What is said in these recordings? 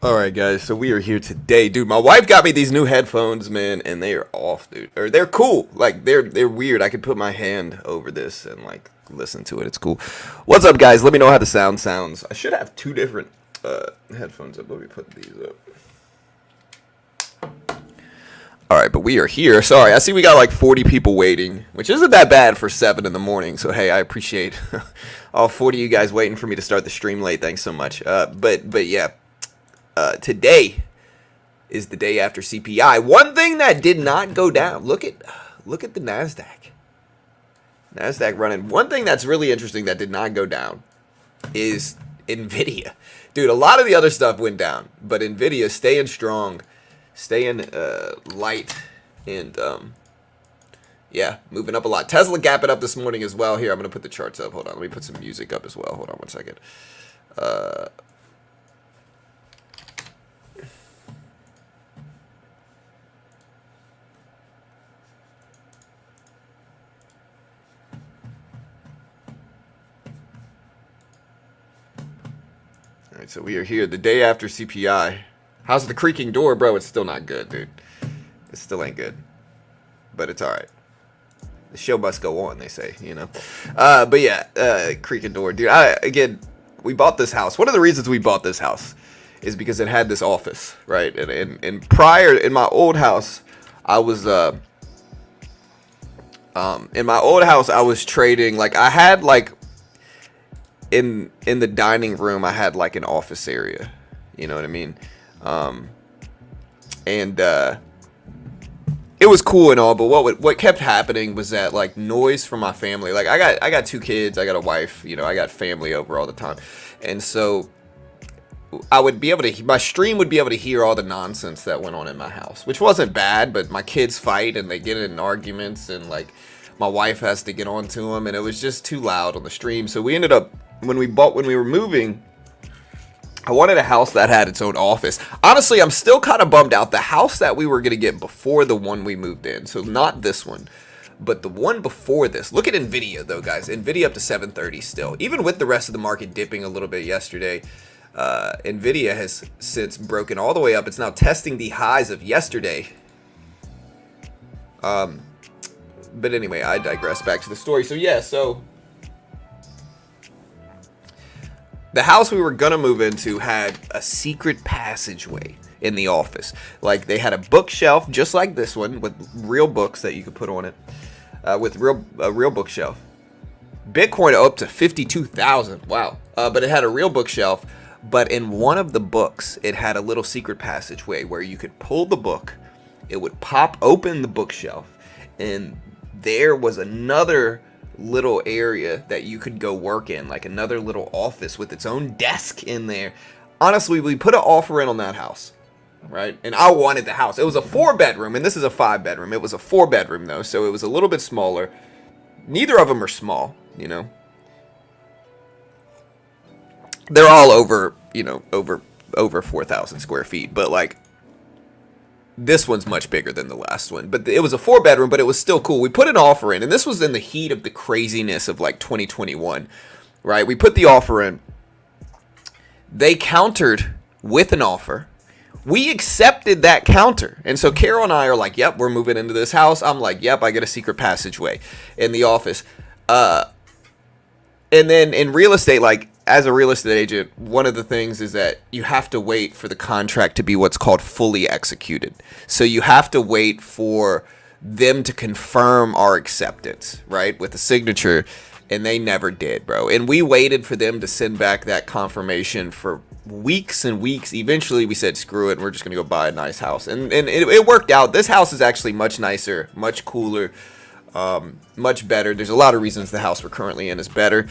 Alright guys, so we are here today. Dude, my wife got me these new headphones, man, and they are off, dude. Or they're cool. Like they're weird. I could put my hand over this and like listen to it. It's cool. What's up guys? Let me know how the sound sounds. I should have two different headphones up. Let me put these up. Alright, but we are here. Sorry, I see we got like 40 people waiting, which isn't that bad for 7 in the morning. So hey, I appreciate all 40 of you guys waiting for me to start the stream late. Thanks so much. But yeah. Today is the day after CPI. One thing that did not go down. Look at the Nasdaq. Nasdaq running. One thing that's really interesting that did not go down is NVIDIA. Dude, a lot of the other stuff went down, but NVIDIA staying strong, staying light, and yeah, moving up a lot. Tesla gapping up this morning as well. Here, I'm gonna put the charts up. Hold on, let me put some music up as well. Hold on one second. Alright, so we are here the day after CPI. How's the creaking door, bro? It's still not good, dude. It still ain't good. But it's alright. The show must go on, they say, you know. But yeah, creaking door. Dude, again, we bought this house. One of the reasons we bought this house is because it had this office, right? And prior, in my old house, I was, trading, like, I had, like, in the dining room, I had like an office area, you know what I mean? It was cool and all, but what kept happening was that like noise from my family. Like I got 2 kids, I got a wife, you know, I got family over all the time, and so I would be able to, my stream would be able to hear all the nonsense that went on in my house, which wasn't bad, but my kids fight and they get in arguments and like my wife has to get on to them, and it was just too loud on the stream. So we ended up, when we were moving, I wanted a house that had its own office. Honestly, I'm still kind of bummed out. The house that we were going to get before the one we moved in, so not this one, but the one before this. Look at NVIDIA though, guys. NVIDIA up to 730 still. Even with the rest of the market dipping a little bit yesterday, NVIDIA has since broken all the way up. It's now testing the highs of yesterday. But anyway, I digress. Back to the story. So yeah, so the house we were gonna move into had a secret passageway in the office. Like they had a bookshelf just like this one with real books that you could put on it, with a real bookshelf. Bitcoin up to 52,000. Wow. But it had a real bookshelf. But in one of the books, it had a little secret passageway where you could pull the book, it would pop open the bookshelf, and there was another little area that you could go work in, like another little office with its own desk in there. Honestly, we put an offer in on that house, right? And I wanted the house. It was a 4-bedroom, and this is a 5-bedroom. It was a 4-bedroom though, so it was a little bit smaller. Neither of them are small, you know. They're all over, you know, over 4,000 square feet, but like this one's much bigger than the last one. But it was a 4-bedroom, but it was still cool. We put an offer in, and this was in the heat of the craziness of like 2021, right? We put the offer in. They countered with an offer. We accepted that counter. And so Carol and I are like, yep, we're moving into this house. I'm like, yep, I get a secret passageway in the office. And then in real estate, like, as a real estate agent, one of the things is that you have to wait for the contract to be what's called fully executed. So you have to wait for them to confirm our acceptance, right, with a signature, and they never did, bro. And we waited for them to send back that confirmation for weeks and weeks. Eventually, we said, screw it, we're just going to go buy a nice house. And it worked out. This house is actually much nicer, much cooler, much better. There's a lot of reasons the house we're currently in is better.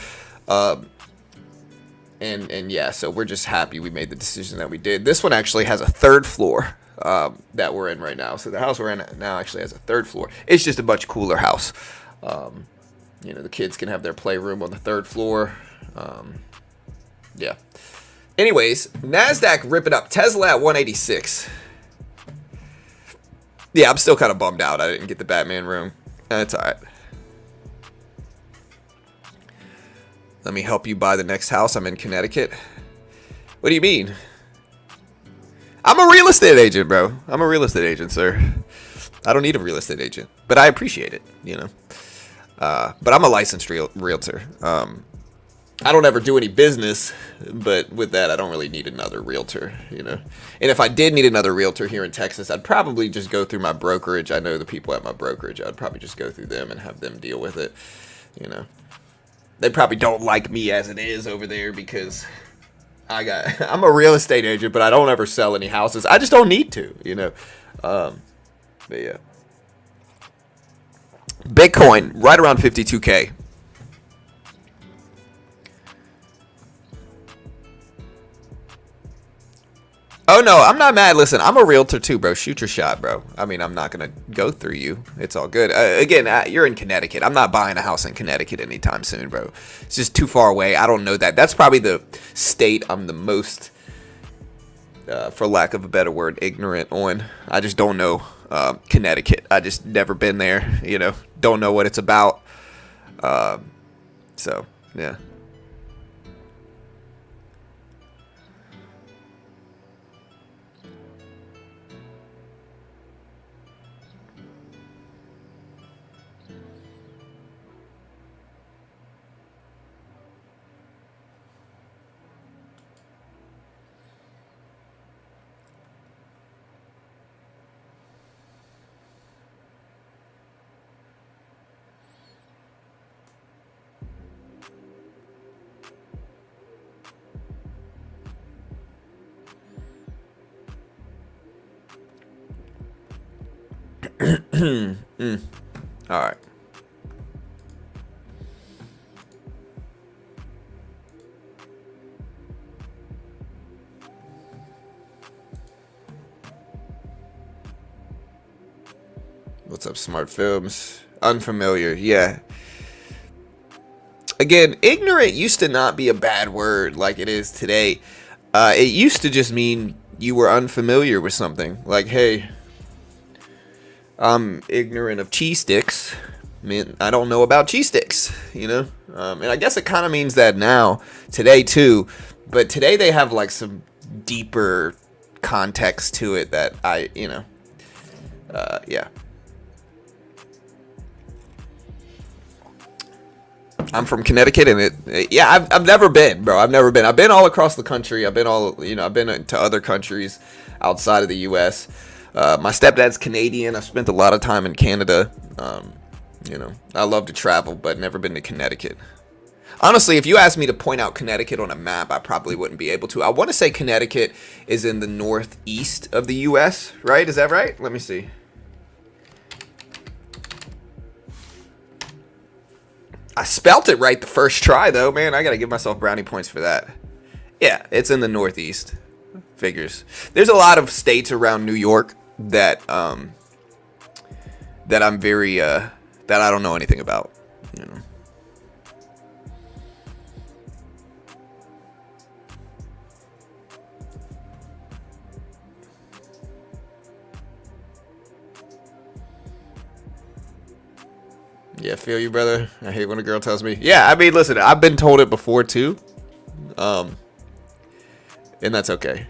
And yeah, so we're just happy we made the decision that we did. This one actually has a 3rd floor that we're in right now. So the house we're in now actually has a 3rd floor. It's just a much cooler house. You know, the kids can have their playroom on the 3rd floor. Yeah. Anyways, Nasdaq ripping up. Tesla at 186. Yeah, I'm still kind of bummed out I didn't get the Batman room. That's all right. Let me help you buy the next house. I'm in Connecticut. What do you mean? I'm a real estate agent, bro. I'm a real estate agent, sir. I don't need a real estate agent, but I appreciate it, you know. But I'm a licensed realtor. I don't ever do any business, but with that, I don't really need another realtor, you know. And if I did need another realtor here in Texas, I'd probably just go through my brokerage. I know the people at my brokerage. I'd probably just go through them and have them deal with it, you know. They probably don't like me as it is over there because I'm a real estate agent, but I don't ever sell any houses. I just don't need to, you know. But yeah. Bitcoin, right around 52K. Oh, no, I'm not mad. Listen, I'm a realtor too, bro. Shoot your shot, bro. I mean, I'm not going to go through you. It's all good. Again, you're in Connecticut. I'm not buying a house in Connecticut anytime soon, bro. It's just too far away. I don't know that. That's probably the state I'm the most, for lack of a better word, ignorant on. I just don't know Connecticut. I just never been there, you know. Don't know what it's about. So, yeah. All right. What's up, Smart Films? Unfamiliar, yeah. Again, ignorant used to not be a bad word like it is today. It used to just mean you were unfamiliar with something. Like, hey, I'm ignorant of cheese sticks. I mean, I don't know about cheese sticks, you know? And I guess it kind of means that now, today too. But today they have like some deeper context to it that yeah. I'm from Connecticut, and I've never been, bro. I've never been. I've been all across the country. I've been to other countries outside of the U.S. My stepdad's Canadian. I've spent a lot of time in Canada. I love to travel, but never been to Connecticut. Honestly, if you asked me to point out Connecticut on a map, I probably wouldn't be able to. I want to say Connecticut is in the northeast of the U.S., right? Is that right? Let me see. I spelt it right the first try, though, man. I got to give myself brownie points for that. Yeah, it's in the northeast. Figures. There's a lot of states around New York that I'm very that I don't know anything about, you know. Yeah, feel you, brother. I hate when a girl tells me. Yeah, I mean, listen, I've been told it before too. And that's okay.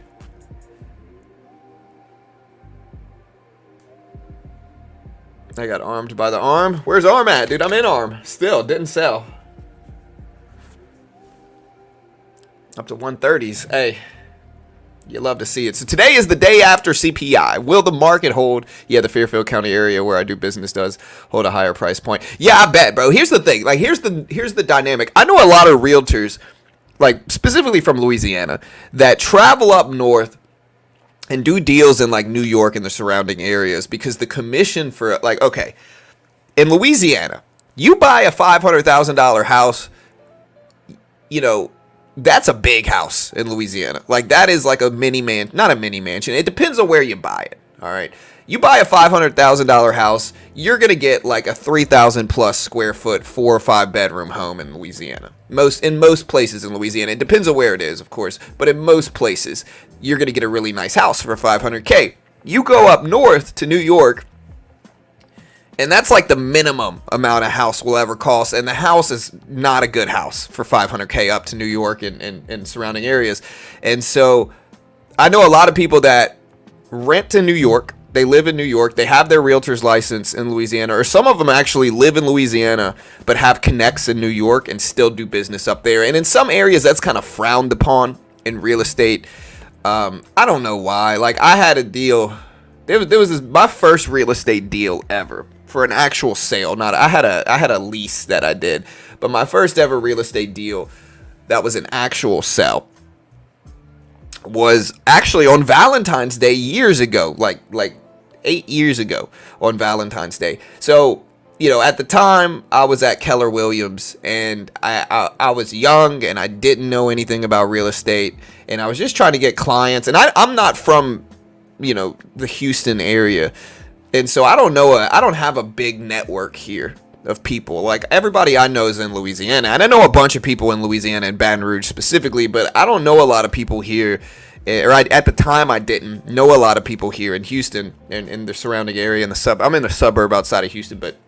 I got armed by the arm. Where's arm at, dude? I'm in arm. Still, didn't sell. Up to 130s. Hey, you love to see it. So today is the day after CPI. Will the market hold? Yeah, the Fairfield County area where I do business does hold a higher price point. Yeah, I bet, bro. Here's the thing. Like, here's the dynamic. I know a lot of realtors, like specifically from Louisiana, that travel up north and do deals in like New York and the surrounding areas because the commission for, like, okay, in Louisiana, you buy a $500,000 house, you know, that's a big house in Louisiana. Like, that is like a not a mini mansion. It depends on where you buy it. All right. You buy a $500,000 house, you're going to get like a 3,000 plus square foot, 4 or 5 bedroom home in Louisiana. In most places in Louisiana. It depends on where it is, of course, but in most places, you're going to get a really nice house for $500K. You go up north to New York, and that's like the minimum amount a house will ever cost. And the house is not a good house for $500K up to New York and surrounding areas. And so I know a lot of people that rent in New York. They live in New York. They have their realtor's license in Louisiana, or some of them actually live in Louisiana but have connects in New York and still do business up there. And in some areas, that's kind of frowned upon in real estate. I don't know why. Like, I had a deal. There was this, my first real estate deal ever for an actual sale. I had a lease that I did, but my first ever real estate deal that was an actual sale was actually on Valentine's Day years ago, like 8 years ago on Valentine's Day. So, you know, at the time I was at Keller Williams, and I was young and I didn't know anything about real estate, and I was just trying to get clients. And I'm not from, you know, the Houston area, and so I don't have a big network here of people. Like, everybody I know is in Louisiana, and I know a bunch of people in Louisiana and Baton Rouge specifically, but I don't know a lot of people here. Or at the time, I didn't know a lot of people here in Houston and in the surrounding area. I'm in a suburb outside of Houston, but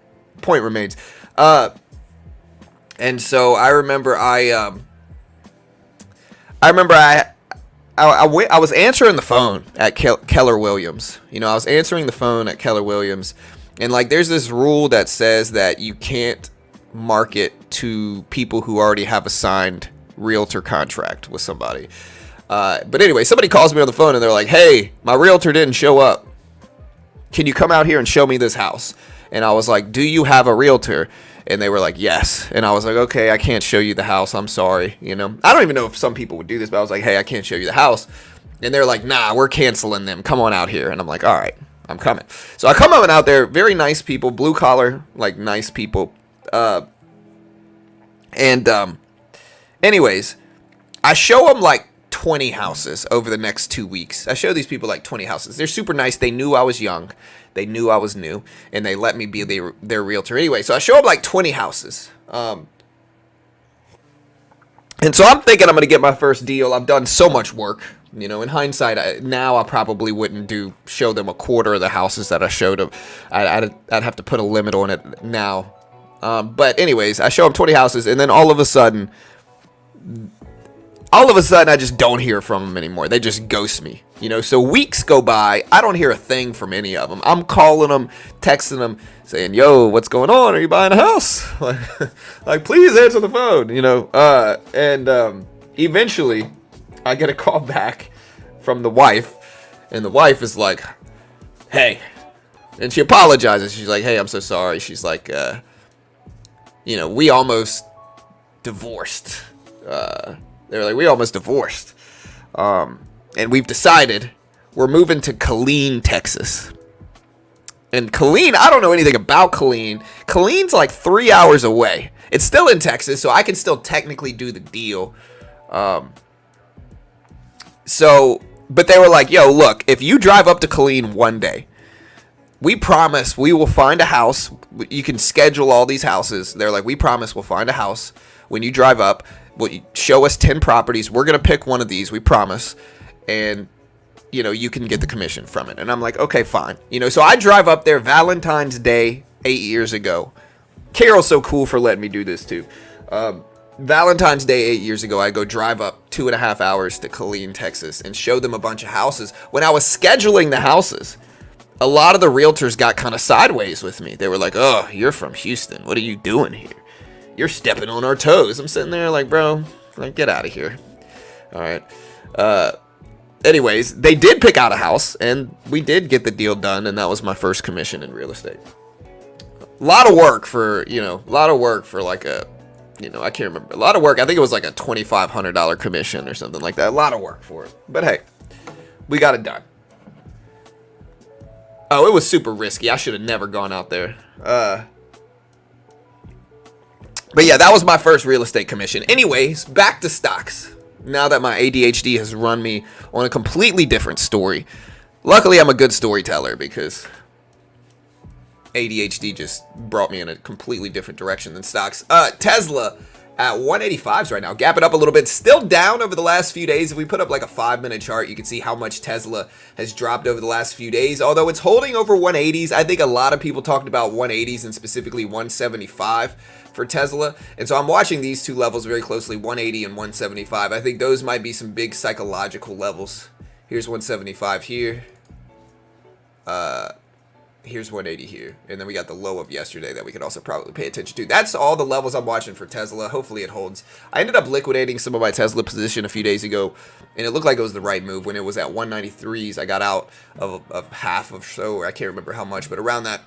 point remains. And so I remember I was answering the phone at Keller Williams. You know, I was answering the phone at Keller Williams, and like, there's this rule that says that you can't market to people who already have a signed realtor contract with somebody. But anyway, somebody calls me on the phone and they're like, "Hey, my realtor didn't show up. Can you come out here and show me this house?" And I was like, "Do you have a realtor?" And they were like, "Yes." And I was like, "Okay, I can't show you the house. I'm sorry." You know, I don't even know if some people would do this, but I was like, "Hey, I can't show you the house." And they're like, "Nah, we're canceling them. Come on out here." And I'm like, "All right, I'm coming." So I come out there, very nice people, blue collar, like, nice people. Anyways, I show them like 20 houses over the next 2 weeks. I show these people like 20 houses. They're super nice. They knew I was young. They knew I was new, and they let me be their realtor anyway. So I show up like 20 houses. And so I'm thinking I'm going to get my first deal. I've done so much work. You know, in hindsight, now I probably wouldn't show them a quarter of the houses that I showed them. I'd have to put a limit on it now. But anyways, I show them 20 houses, and then all of a sudden, I just don't hear from them anymore. They just ghost me, you know. So weeks go by. I don't hear a thing from any of them. I'm calling them, texting them, saying, "Yo, what's going on? Are you buying a house?" Like, please answer the phone, you know. Eventually, I get a call back from the wife, and the wife is like, "Hey," and she apologizes. She's like, "Hey, I'm so sorry." She's like, "You know, we almost divorced." They were like, "We almost divorced. And we've decided we're moving to Killeen, Texas." And Killeen, I don't know anything about Killeen. Killeen's like 3 hours away. It's still in Texas, so I can still technically do the deal. But they were like, "Yo, look, if you drive up to Killeen one day, we promise we will find a house. You can schedule all these houses." They're like, "We promise we'll find a house when you drive up. Show us 10 properties. We're going to pick one of these. We promise. And, you know, you can get the commission from it." And I'm like, "Okay, fine." You know, so I drive up there Valentine's Day 8 years ago. Carol's so cool for letting me do this too. Valentine's Day 8 years ago, I go drive up 2.5 hours to Killeen, Texas, and show them a bunch of houses. When I was scheduling the houses, a lot of the realtors got kind of sideways with me. They were like, "Oh, you're from Houston. What are you doing here? You're stepping on our toes." I'm sitting there like, "Bro, like, get out of here." All right. Anyways, they did pick out a house, and we did get the deal done, and that was my first commission in real estate. A lot of work for like a, you know, I can't remember. A lot of work. I think it was like a $2,500 commission or something like that. A lot of work for it. But hey, we got it done. Oh, it was super risky. I should have never gone out there. But yeah, that was my first real estate commission. Anyways, back to stocks. Now that my ADHD has run me on a completely different story. Luckily, I'm a good storyteller because ADHD just brought me in a completely different direction than stocks. Tesla at 185s right now. Gap it up a little bit. Still down over the last few days. If we put up like a 5-minute chart, you can see how much Tesla has dropped over the last few days. Although it's holding over 180s. I think a lot of people talked about 180s and specifically 175 for Tesla. And so I'm watching these two levels very closely, 180 and 175. I think those might be some big psychological levels. Here's 175 here. Here's 180 here. And then we got the low of yesterday that we could also probably pay attention to. That's all the levels I'm watching for Tesla. Hopefully it holds. I ended up liquidating some of my Tesla position a few days ago, and it looked like it was the right move. When it was at 193s, I got out of half of so, or I can't remember how much, but around that.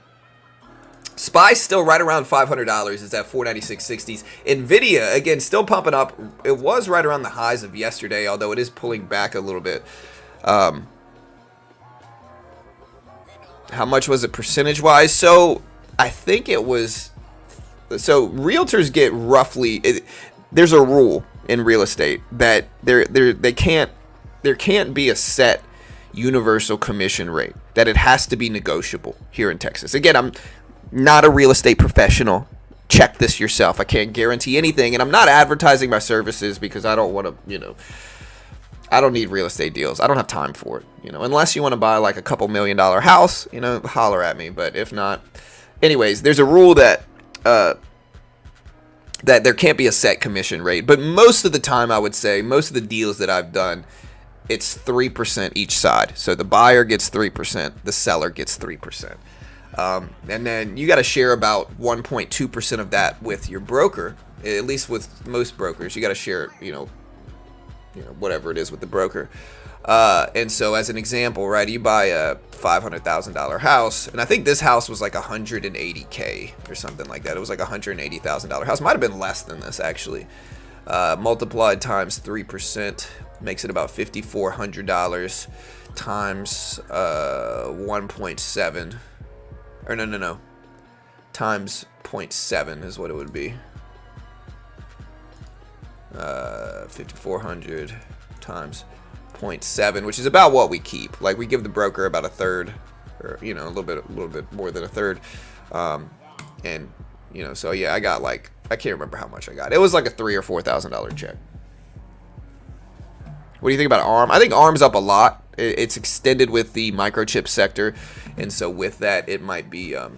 SPY's still right around $500. It's at 496.60s. NVIDIA, again, still pumping up. It was right around the highs of yesterday, although it is pulling back a little bit. How much was it percentage-wise? So I think it was. So realtors get roughly. There's a rule in real estate that there can't be a set universal commission rate. That it has to be negotiable here in Texas. Again, I'm not a real estate professional. Check this yourself. I can't guarantee anything, and I'm not advertising my services because I don't want to. I don't need real estate deals. I don't have time for it, unless you want to buy like a couple $1 million house, holler at me. But if not, anyways, there's a rule that there can't be a set commission rate. But most of the time, I would say, most of the deals that I've done, it's 3% each side. So the buyer gets 3%, the seller gets 3%. And then you got to share about 1.2% of that with your broker. At least with most brokers, you got to share, whatever it is with the broker. And so as an example, right, you buy a $500,000 house, and I think this house was like $180K or something like that. It was like $180,000 house. Might have been less than this actually. Multiplied times 3% makes it about $5,400 times 1.7, or no, times 0.7 is what it would be. 5,400 times 0.7, which is about what we keep. Like we give the broker about a third, or a little bit more than a third. And so yeah, I got like, I can't remember how much I got. It was like a $3,000 or $4,000 check. What do you think about ARM? I think ARM's up a lot. It's extended with the microchip sector, and so with that, it might be. I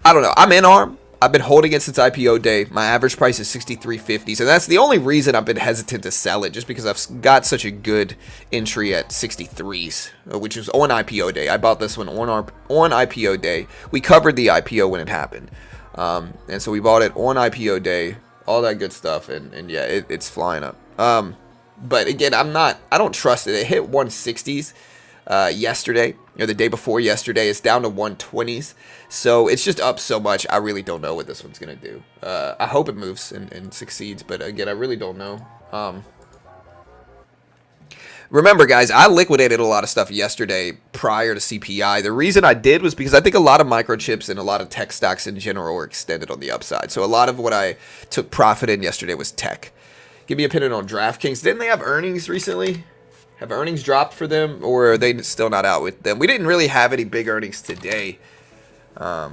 don't know. I'm in ARM. I've been holding it since IPO day. My average price is $63.50, so that's the only reason I've been hesitant to sell it, just because I've got such a good entry at 63s, which was on IPO day. I bought this one on IPO day. We covered the IPO when it happened, and so we bought it on IPO day, all that good stuff, and yeah, it's flying up. But again, I don't trust it. It hit 160s yesterday, or the day before yesterday. It's down to 120s. So it's just up so much. I really don't know what this one's going to do. I hope it moves and succeeds. But again, I really don't know. Remember, guys, I liquidated a lot of stuff yesterday prior to CPI. The reason I did was because I think a lot of microchips and a lot of tech stocks in general were extended on the upside. So a lot of what I took profit in yesterday was tech. Give me an opinion on DraftKings. Didn't they have earnings recently? Have earnings dropped for them, or are they still not out with them? We didn't really have any big earnings today. All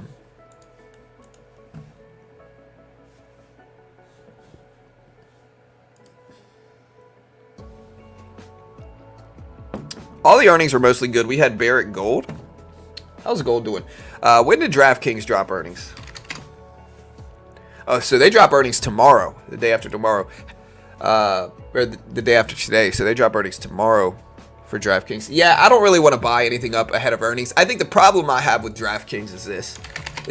the earnings were mostly good. We had Barrick Gold. How's gold doing? When did DraftKings drop earnings? Oh, so they drop earnings tomorrow, the day after tomorrow. Or the day after today, so they drop earnings tomorrow for DraftKings. Yeah, I don't really want to buy anything up ahead of earnings. I think the problem I have with DraftKings is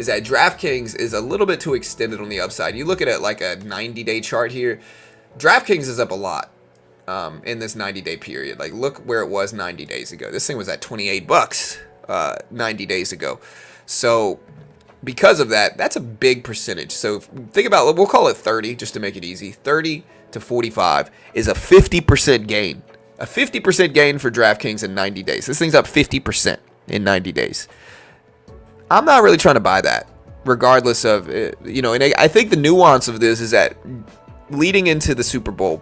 that DraftKings is a little bit too extended on the upside. You look at it like a 90-day chart here. DraftKings is up a lot in this 90-day period. Like, look where it was 90 days ago. This thing was at $28 90 days ago. So because of that, that's a big percentage. So think about, we'll call it 30 just to make it easy. 30 to 45 is a 50% gain. A 50% gain for DraftKings in 90 days. This thing's up 50% in 90 days. I'm not really trying to buy that, regardless of, and I think the nuance of this is that leading into the Super Bowl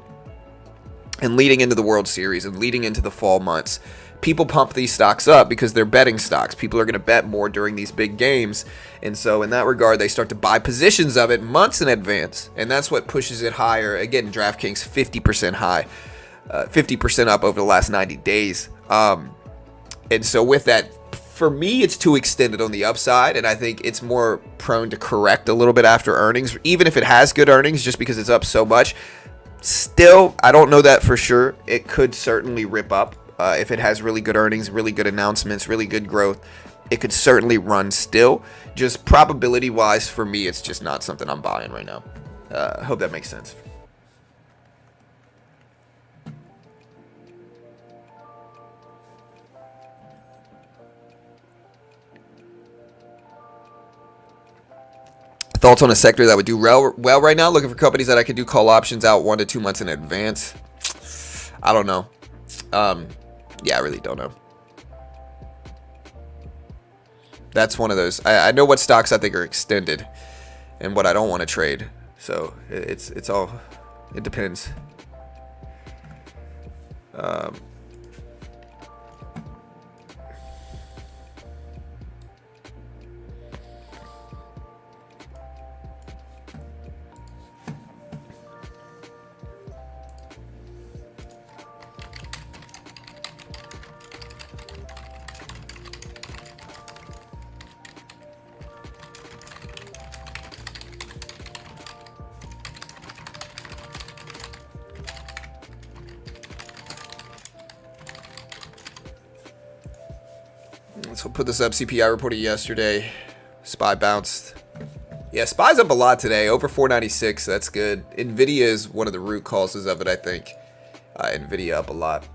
and leading into the World Series and leading into the fall months, people pump these stocks up because they're betting stocks. People are going to bet more during these big games. And so in that regard, they start to buy positions of it months in advance. And that's what pushes it higher. Again, DraftKings 50% high, 50% up over the last 90 days. And so with that, for me, it's too extended on the upside. And I think it's more prone to correct a little bit after earnings, even if it has good earnings, just because it's up so much. Still, I don't know that for sure. It could certainly rip up. If it has really good earnings, really good announcements, really good growth, it could certainly run still. Just probability-wise, for me, it's just not something I'm buying right now. Hope that makes sense. Thoughts on a sector that would do well right now? Looking for companies that I could do call options out 1 to 2 months in advance. I don't know. Yeah, I really don't know. That's one of those. I know what stocks I think are extended and what I don't want to trade. So it's all, it depends. So put this up. CPI reported yesterday. SPY bounced. Yeah, SPY's up a lot today. Over 496. That's good. NVIDIA is one of the root causes of it, I think. NVIDIA up a lot.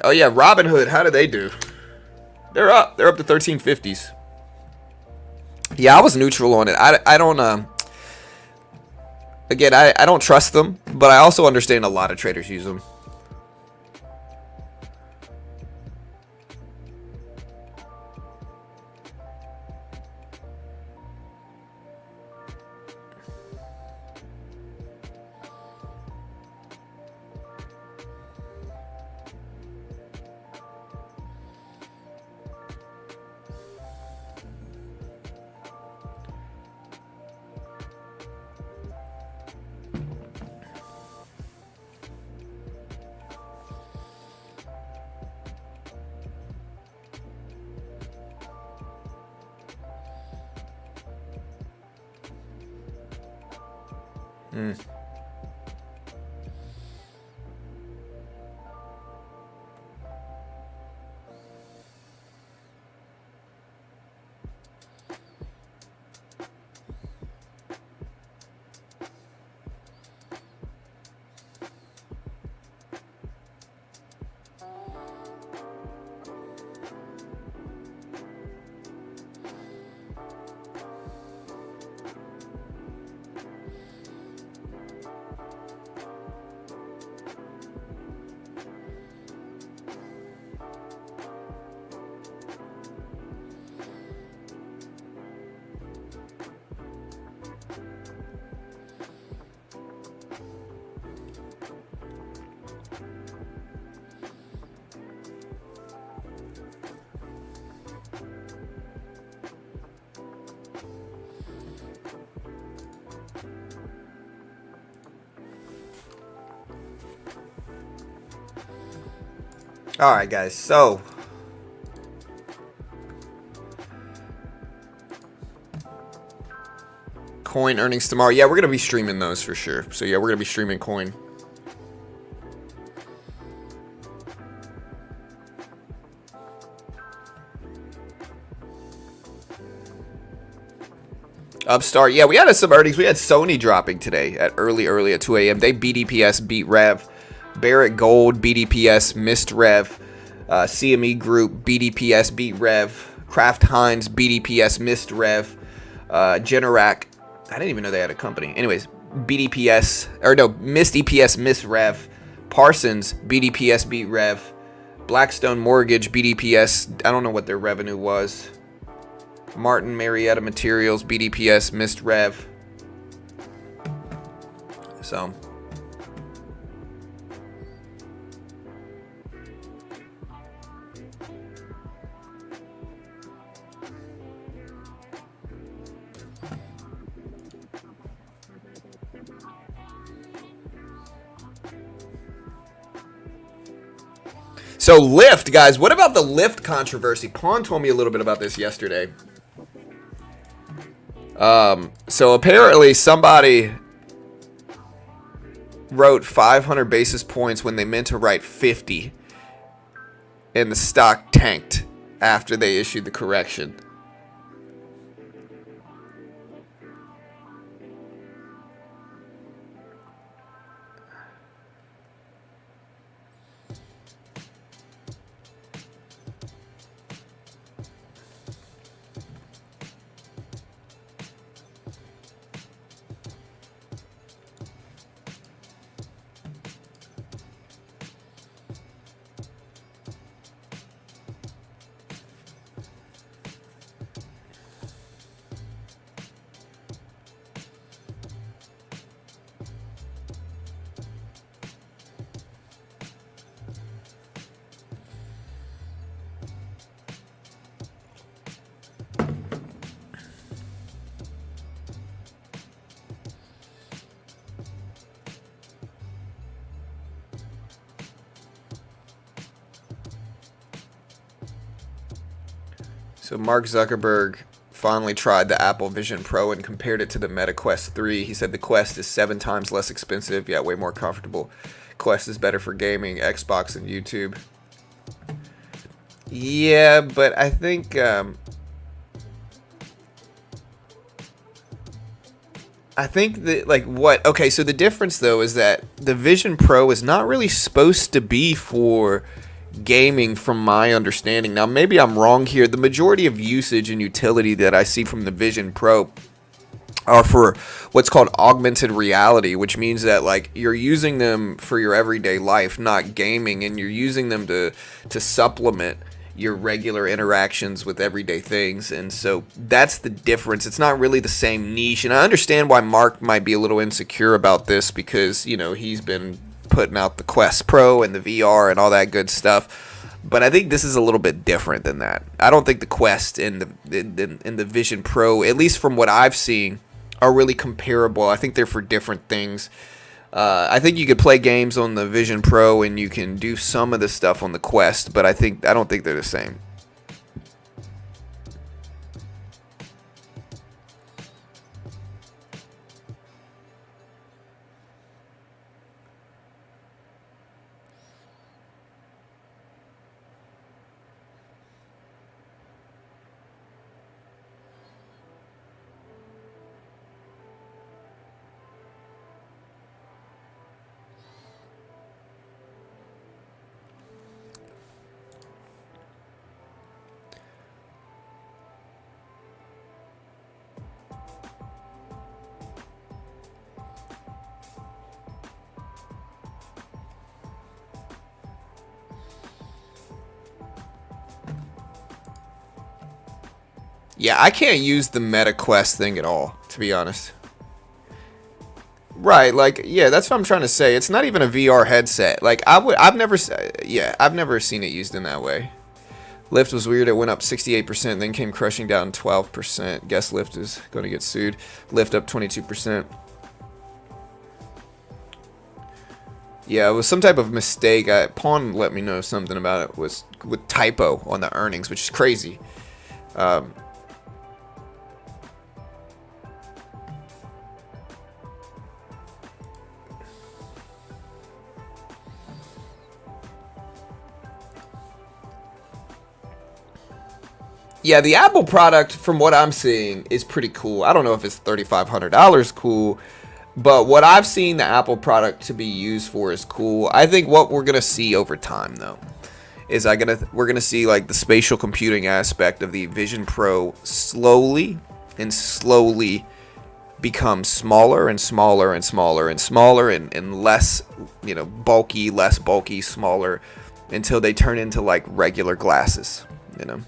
Oh yeah, Robinhood. How do they do? They're up. They're up to 1350s. Yeah, I was neutral on it. I don't. Again, I don't trust them, but I also understand a lot of traders use them. All right, guys. So coin earnings tomorrow. Yeah, we're gonna be streaming those for sure. So yeah, we're gonna be streaming coin. Upstart. Yeah, we had some earnings. We had Sony dropping today at early at 2 a.m. They BDPS beat Rev. Barrett Gold BDPS missed Rev. CME Group BDPS beat Rev. Kraft Heinz BDPS missed Rev. Generac. I didn't even know they had a company. Anyways, BDPS or no missed EPS missed Rev. Parsons BDPS beat Rev. Blackstone Mortgage BDPS. I don't know what their revenue was. Martin Marietta Materials BDPS missed Rev. So Lyft, guys, what about the Lyft controversy? Pawn told me a little bit about this yesterday. So apparently somebody wrote 500 basis points when they meant to write 50, and the stock tanked after they issued the correction. So Mark Zuckerberg finally tried the Apple Vision Pro and compared it to the Meta Quest 3. He said the Quest is 7 times less expensive, yet way more comfortable. Quest is better for gaming, Xbox, and YouTube. Yeah, but I think that, like, what? Okay, so the difference though is that the Vision Pro is not really supposed to be for gaming, from my understanding. Now, maybe I'm wrong here. The majority of usage and utility that I see from the Vision Pro are for what's called augmented reality, which means that, like, you're using them for your everyday life, not gaming, and you're using them to supplement your regular interactions with everyday things. And so that's the difference. It's not really the same niche. And I understand why Mark might be a little insecure about this, because, you know, he's been putting out the Quest Pro and the VR and all that good stuff. But I think this is a little bit different than that. I don't think the Quest and the Vision Pro, at least from what I've seen, are really comparable. I think they're for different things. I think you could play games on the Vision Pro and you can do some of the stuff on the Quest, but I don't think they're the same. Yeah, I can't use the Meta Quest thing at all, to be honest. Right, like, yeah, that's what I'm trying to say. It's not even a VR headset. Like, I've never seen it used in that way. Lyft was weird. It went up 68%, then came crushing down 12%. Guess Lyft is going to get sued. Lyft up 22%. Yeah, it was some type of mistake. Pawn let me know something about it was with typo on the earnings, which is crazy. Yeah, the Apple product, from what I'm seeing, is pretty cool. I don't know if it's $3,500 cool, but what I've seen the Apple product to be used for is cool. I think what we're gonna see over time, though, is we're gonna see, like, the spatial computing aspect of the Vision Pro slowly become smaller and smaller and smaller and smaller and less, less bulky, smaller, until they turn into, like, regular glasses, you know.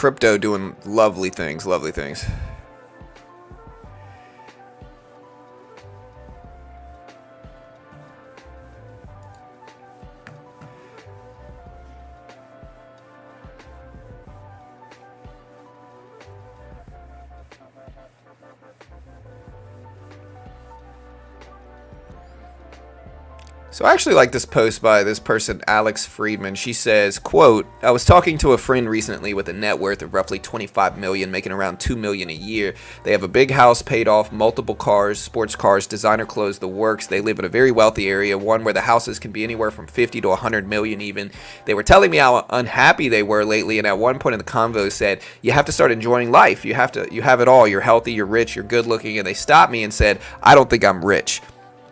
crypto doing lovely things, lovely things. So I actually like this post by this person, Alex Friedman. She says, quote, I was talking to a friend recently with a net worth of roughly 25 million, making around 2 million a year. They have a big house paid off, multiple cars, sports cars, designer clothes, the works. They live in a very wealthy area, one where the houses can be anywhere from 50 to 100 million even. They were telling me how unhappy they were lately, and at one point in the convo said, you have to start enjoying life. You have it all. You're healthy, you're rich, you're good looking. And they stopped me and said, I don't think I'm rich.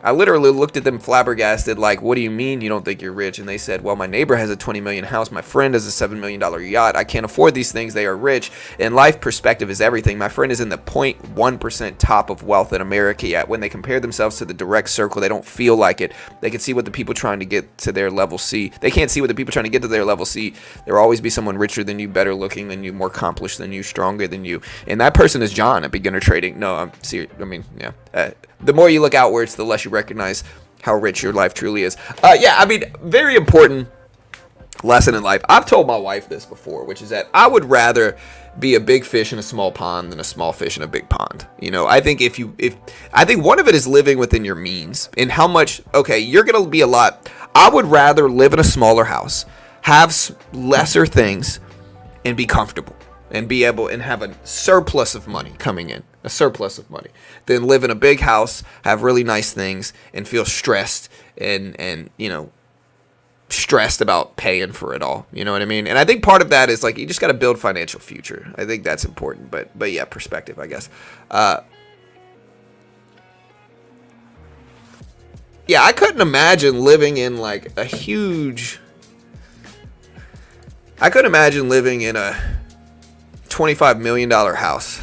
I literally looked at them flabbergasted, like, what do you mean you don't think you're rich? And they said, well, my neighbor has a 20 million house. My friend has a $7 million yacht. I can't afford these things. They are rich. And life perspective is everything. My friend is in the 0.1% top of wealth in America, yet when they compare themselves to the direct circle, they don't feel like it. They can see what the people trying to get to their level see. They can't see what the people trying to get to their level see. There will always be someone richer than you, better looking than you, more accomplished than you, stronger than you. And that person is John at Beginner Trading. No, I'm serious. I mean, yeah. The more you look outwards, the less you recognize how rich your life truly is. Yeah, I mean, very important lesson in life. I've told my wife this before, which is that I would rather be a big fish in a small pond than a small fish in a big pond. You know, I think I think one of it is living within your means and how much, okay, you're going to be a lot. I would rather live in a smaller house, have lesser things, and be comfortable and be able and have a surplus of money coming in. A surplus of money, then live in a big house, have really nice things, and feel stressed and stressed about paying for it all. You know what I mean? And I think part of that is like you just got to build financial future. I think that's important. But yeah, perspective, I guess. Yeah, I couldn't imagine living in like a huge. I couldn't imagine living in a $25 million house.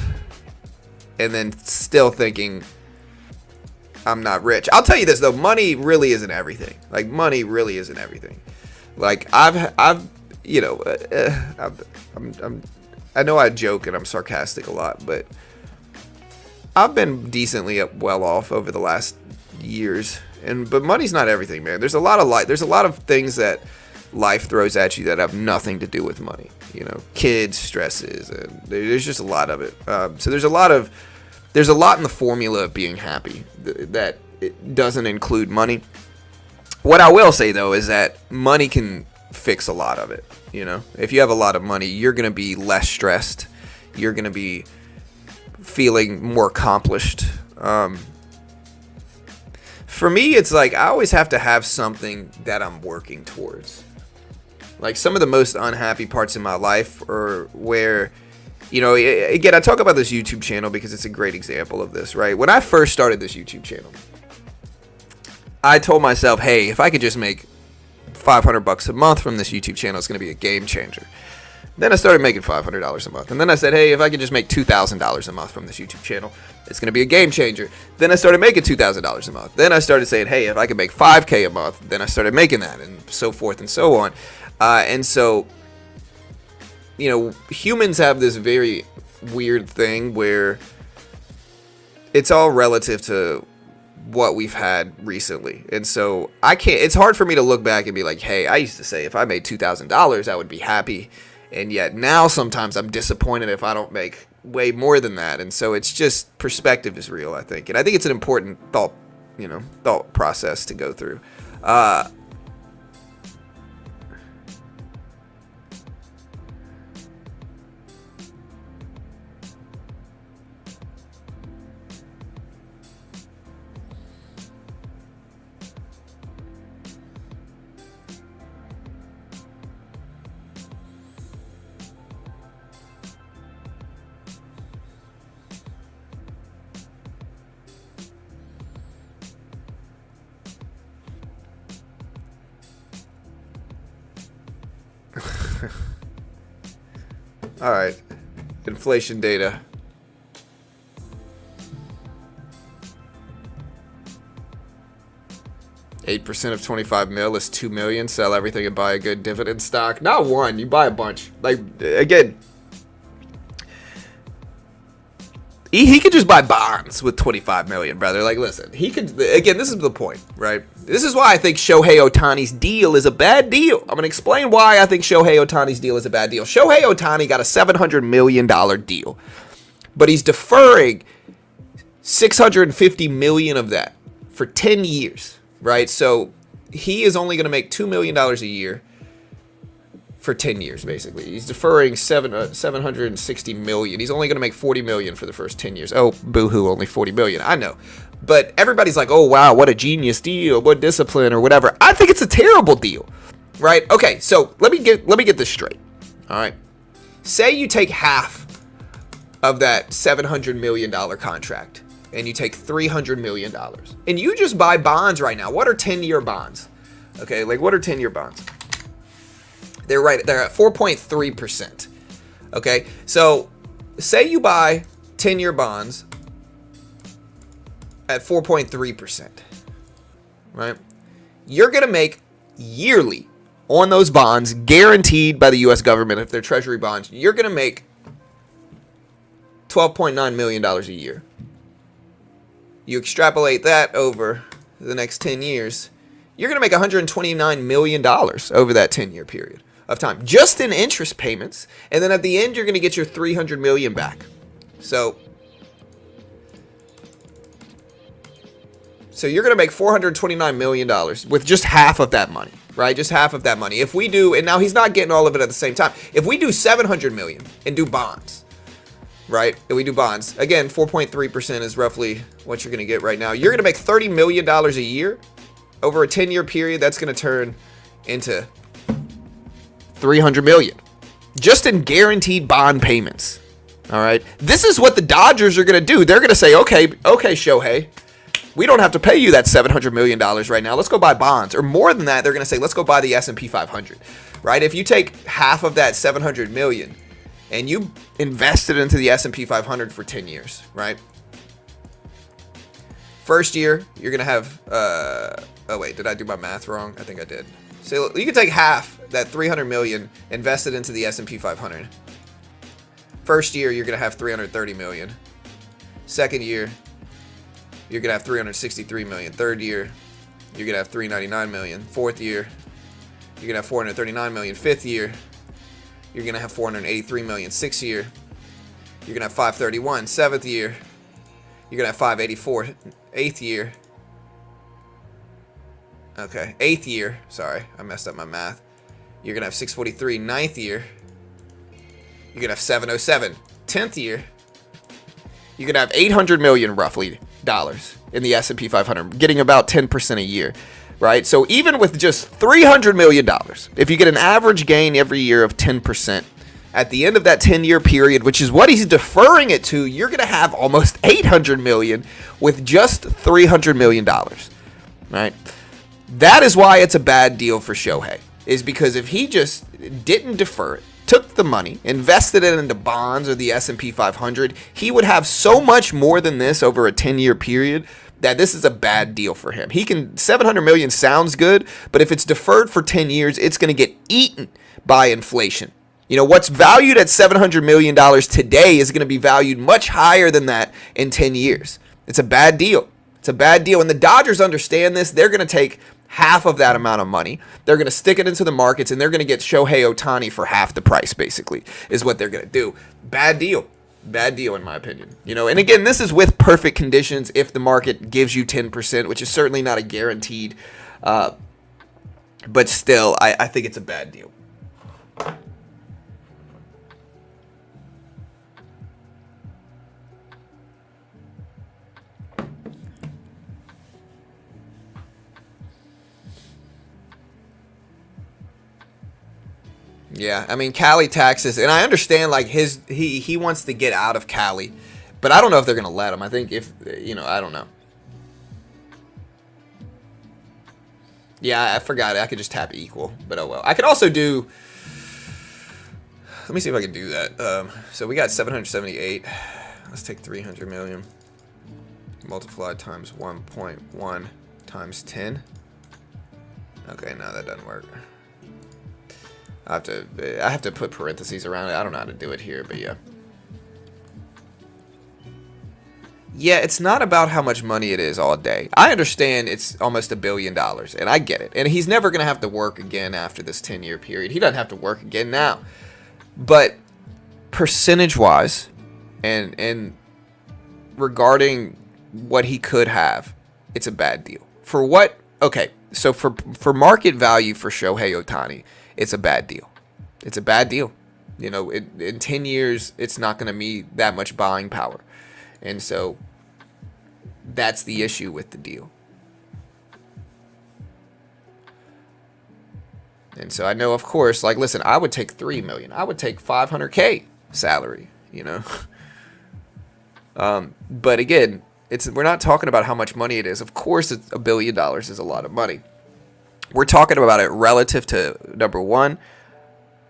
And then still thinking I'm not rich. I'll tell you this though, money really isn't everything. Like money really isn't everything. Like I know I joke and I'm sarcastic a lot, but I've been decently well off over the last years. But money's not everything, man. There's a lot of things that life throws at you that have nothing to do with money. You know, kids, stresses, and there's just a lot of it. So there's a lot in the formula of being happy that it doesn't include money. What I will say though is that money can fix a lot of it. You know, if you have a lot of money, you're gonna be less stressed. You're gonna be feeling more accomplished. For me, it's like I always have to have something that I'm working towards. Like some of the most unhappy parts in my life are where, you know, again, I talk about this YouTube channel because it's a great example of this, right? When I first started this YouTube channel, I told myself, hey, if I could just make $500 a month from this YouTube channel, it's going to be a game changer. Then I started making $500 a month. And then I said, hey, if I could just make $2,000 a month from this YouTube channel, it's going to be a game changer. Then I started making $2,000 a month. Then I started saying, hey, if I could make $5K a month, then I started making that, and so forth and so on. And so, you know, humans have this very weird thing where it's all relative to what we've had recently. And so it's hard for me to look back and be like, hey, I used to say if I made $2,000, I would be happy. And yet now sometimes I'm disappointed if I don't make way more than that. And so it's just perspective is real, I think. And I think it's an important thought process to go through. All right, inflation data. %8 of 25 mil is 2 million. Sell everything and buy a good dividend stock. Not one, you buy a bunch. Like again, He could just buy bonds with 25 million, brother. Like, listen, he could. Again, this is the point, right? This is why I think Shohei Ohtani's deal is a bad deal. I'm gonna explain why I think Shohei Ohtani's deal is a bad deal. Shohei Ohtani got a $700 million deal, but he's deferring $650 million of that for 10 years, right? So he is only gonna make $2 million a year for 10 years, basically. He's deferring 760 million. He's only going to make 40 million for the first 10 years. Oh, boo-hoo, only 40 million. I know. But everybody's like, oh, wow, what a genius deal, what discipline or whatever. I think it's a terrible deal, right? Okay, so let me get this straight, all right? Say you take half of that $700 million contract and you take $300 million and you just buy bonds right now. What are 10-year bonds? Okay, like what are 10-year bonds? They're at 4.3%. Okay, so say you buy 10-year bonds at 4.3%, right? You're gonna make yearly on those bonds, guaranteed by the U.S. government if they're treasury bonds. You're gonna make $12.9 million a year. You extrapolate that over the next 10 years, you're gonna make $129 million over that 10-year period of time, just in interest payments, and then at the end you're going to get your $300 million back. So you're going to make $429 million with just half of that money, right? Just half of that money. If we do, and now he's not getting all of it at the same time. If we do $700 million and do bonds, right? And we do bonds again, 4.3% is roughly what you're going to get right now. You're going to make $30 million a year over a 10-year period. That's going to turn into $300 million just in guaranteed bond payments. All right. This is what the Dodgers are going to do. They're going to say, okay, Shohei, we don't have to pay you that $700 million right now. Let's go buy bonds. Or more than that, they're going to say, let's go buy the S&P 500, right? If you take half of that $700 million and you invest it into the S&P 500 for 10 years, right? First year, you're going to have, oh wait, did I do my math wrong? I think I did. So you can take half that $300 million invested into the S&P 500. First year, you're going to have $330 million. Second year, you're going to have $363 million. Third year, you're going to have $399 million. Fourth year, you're going to have $439 million. Fifth year, you're going to have $483 million. Sixth year, you're going to have $531. Seventh year, you're going to have $584. Eighth year, okay, eighth year, sorry, I messed up my math. You're going to have 643. Ninth year, you're going to have 707. 10th year, you're going to have $800 million roughly dollars in the S&P 500, getting about 10% a year, right? So even with just $300 million, if you get an average gain every year of 10%, at the end of that 10-year period, which is what he's deferring it to, you're going to have almost $800 million with just $300 million, right? That is why it's a bad deal for Shohei, is because if he just didn't defer it, took the money, invested it into bonds or the S&P 500, he would have so much more than this over a 10-year period that this is a bad deal for him. $700 million sounds good, but if it's deferred for 10 years, it's going to get eaten by inflation. You know, what's valued at $700 million today is going to be valued much higher than that in 10 years. It's a bad deal. It's a bad deal. And the Dodgers understand this. They're going to take half of that amount of money. They're going to stick it into the markets, and they're going to get Shohei Ohtani for half the price, basically, is what they're going to do. Bad deal. Bad deal, in my opinion. You know, and again, this is with perfect conditions if the market gives you 10%, which is certainly not a guaranteed. But still, I think it's a bad deal. Yeah, I mean, Cali taxes, and I understand, like, he wants to get out of Cali, but I don't know if they're going to let him. I think I don't know. Yeah, I forgot it. I could just tap equal, but oh well. I could also do, let me see if I can do that. So we got 778. Let's take 300 million multiplied times 1.1 times 10. Okay, no, that doesn't work. I have to put parentheses around it. I don't know how to do it here, but yeah. Yeah, it's not about how much money it is all day. I understand it's almost $1 billion, and I get it. And he's never going to have to work again after this 10-year period. He doesn't have to work again now. But percentage-wise, and regarding what he could have, it's a bad deal. For what? Okay, so for market value for Shohei Ohtani, it's a bad deal. It's a bad deal. You know, in 10 years, it's not going to be that much buying power. And so that's the issue with the deal. And so I know, of course, like, listen, I would take $3 million. I would take $500K salary, you know. But again, we're not talking about how much money it is. Of course, $1 billion is a lot of money. We're talking about it relative to, number one,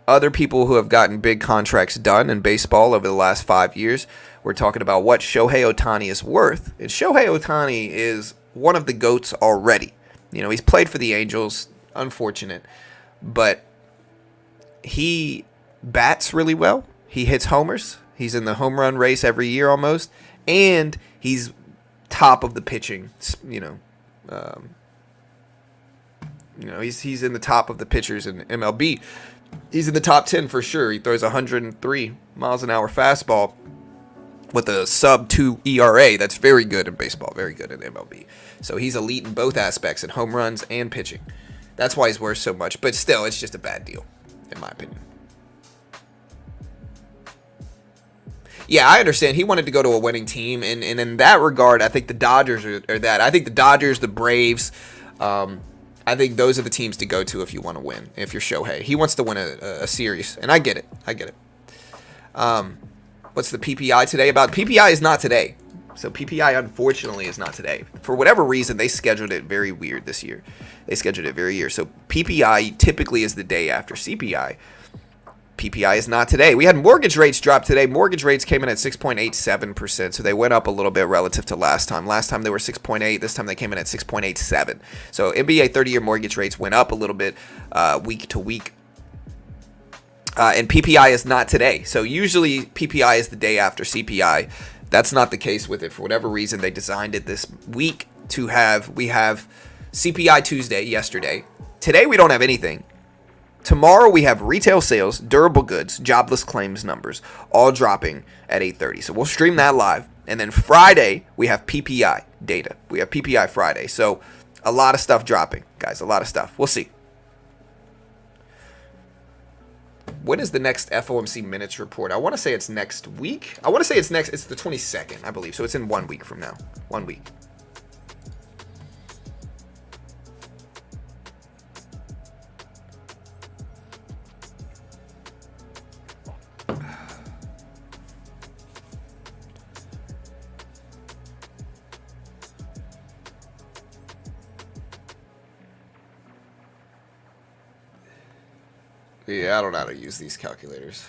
other people who have gotten big contracts done in baseball over the last 5 years. We're talking about what Shohei Ohtani is worth. And Shohei Ohtani is one of the GOATs already. You know, he's played for the Angels. Unfortunate. But he bats really well. He hits homers. He's in the home run race every year almost. And he's top of the pitching, he's in the top of the pitchers in MLB. He's in the top 10 for sure. He throws 103 miles an hour fastball with a sub-2 ERA. That's very good in baseball, very good in MLB. So he's elite in both aspects, in home runs and pitching. That's why he's worth so much. But still, it's just a bad deal, in my opinion. Yeah, I understand. He wanted to go to a winning team, and in that regard, I think the Dodgers are that. I think the Dodgers, the Braves, I think those are the teams to go to if you want to win, if you're Shohei. He wants to win a series, and I get it. What's the PPI today about? PPI is not today. So PPI, unfortunately, is not today. For whatever reason, they scheduled it very weird this year. They scheduled it very weird. So PPI typically is the day after CPI. PPI is not today. We had mortgage rates drop today. Mortgage rates came in at 6.87%, so they went up a little bit relative to last time. Last time they were 6.8. This time they came in at 6.87. So NBA 30-year mortgage rates went up a little bit week to week. And PPI is not today. So usually PPI is the day after CPI. That's not the case with it. For whatever reason, they designed it this week to have, we have CPI Tuesday, yesterday. Today we don't have anything. Tomorrow we have retail sales, durable goods, jobless claims numbers, all dropping at 8:30. So we'll stream that live. And then Friday we have PPI data. We have PPI Friday. So a lot of stuff dropping, guys. A lot of stuff. We'll see. When is the next FOMC minutes report? I want to say it's next week. It's the 22nd, I believe. So it's in 1 week from now. 1 week. Yeah, I don't know how to use these calculators.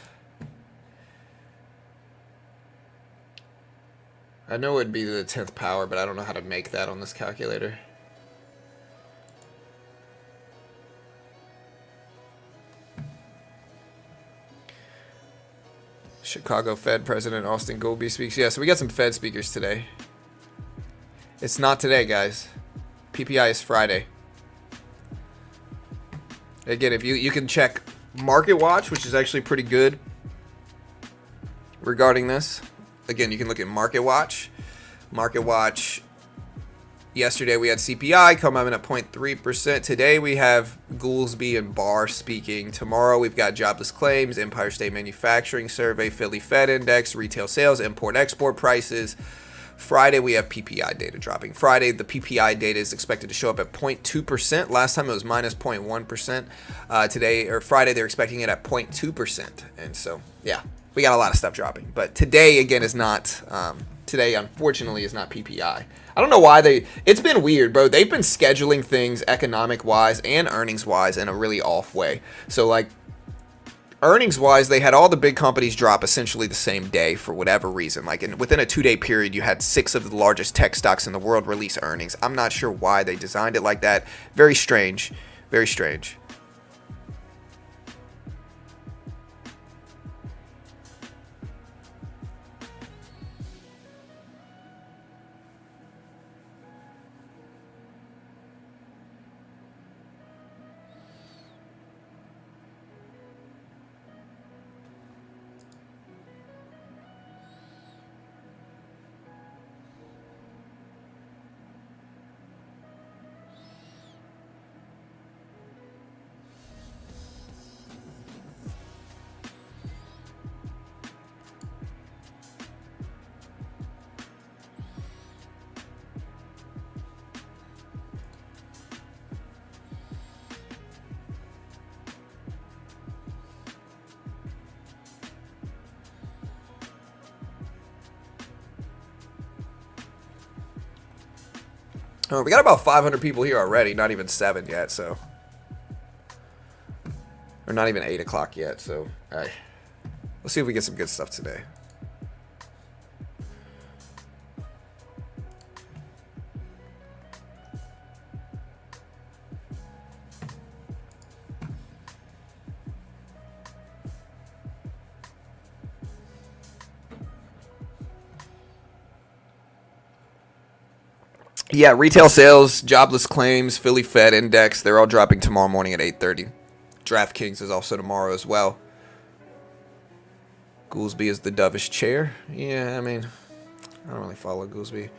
I know it'd be the 10th power, but I don't know how to make that on this calculator. Chicago Fed President Austin Goolsbee speaks. Yeah, so we got some Fed speakers today. It's not today, guys. PPI is Friday. Again, if you can check Market Watch, which is actually pretty good regarding this. Again, you can look at Market Watch. Market Watch, yesterday we had CPI come in at 0.3%. Today we have Goolsbee and Barr speaking. Tomorrow we've got jobless claims, Empire State Manufacturing Survey, Philly Fed Index, retail sales, import-export prices. Friday, we have PPI data dropping. Friday, the PPI data is expected to show up at 0.2%. Last time it was minus 0.1%. Today, or Friday, they're expecting it at 0.2%. And so, yeah, we got a lot of stuff dropping. But today, again, is not, today, unfortunately, is not PPI. I don't know why it's been weird, bro. They've been scheduling things economic-wise and earnings-wise in a really off way. So, like, earnings-wise, they had all the big companies drop essentially the same day for whatever reason. Like, within a 2-day period, you had 6 of the largest tech stocks in the world release earnings. I'm not sure why they designed it like that. Very strange. Very strange. Oh, we got about 500 people here already. Not even 7 yet, so. Or not even 8 o'clock yet, so. All right. Let's see if we get some good stuff today. Yeah, retail sales, jobless claims, Philly Fed index, they're all dropping tomorrow morning at 8:30. DraftKings is also tomorrow as well. Goolsby is the dovish chair. Yeah, I mean, I don't really follow Goolsby.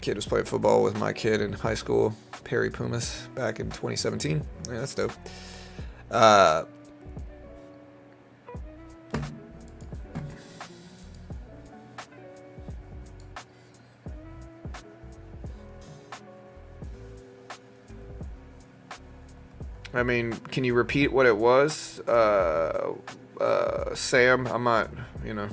Kid was playing football with my kid in high school, Perry Pumas, back in 2017. Yeah, that's dope. I mean, can you repeat what it was? Sam, I'm not, you know.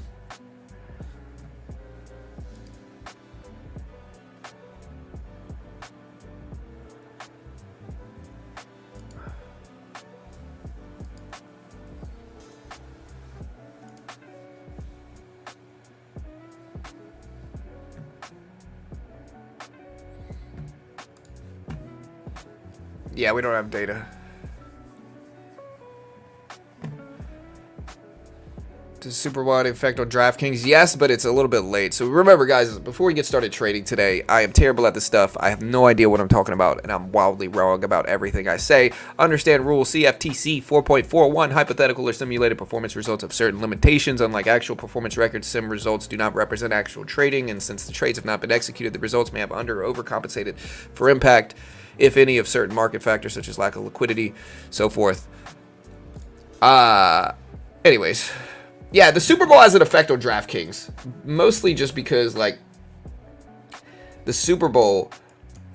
Yeah, we don't have data. Does Super Wide affect on DraftKings? Yes, but it's a little bit late. So remember, guys, before we get started trading today, I am terrible at this stuff. I have no idea what I'm talking about, and I'm wildly wrong about everything I say. Understand rule CFTC 4.41, hypothetical or simulated performance results of certain limitations. Unlike actual performance records, sim results do not represent actual trading, and since the trades have not been executed, the results may have under or overcompensated for impact, if any, of certain market factors such as lack of liquidity, so forth. Anyways. Yeah, the Super Bowl has an effect on DraftKings, mostly just because, like, the Super Bowl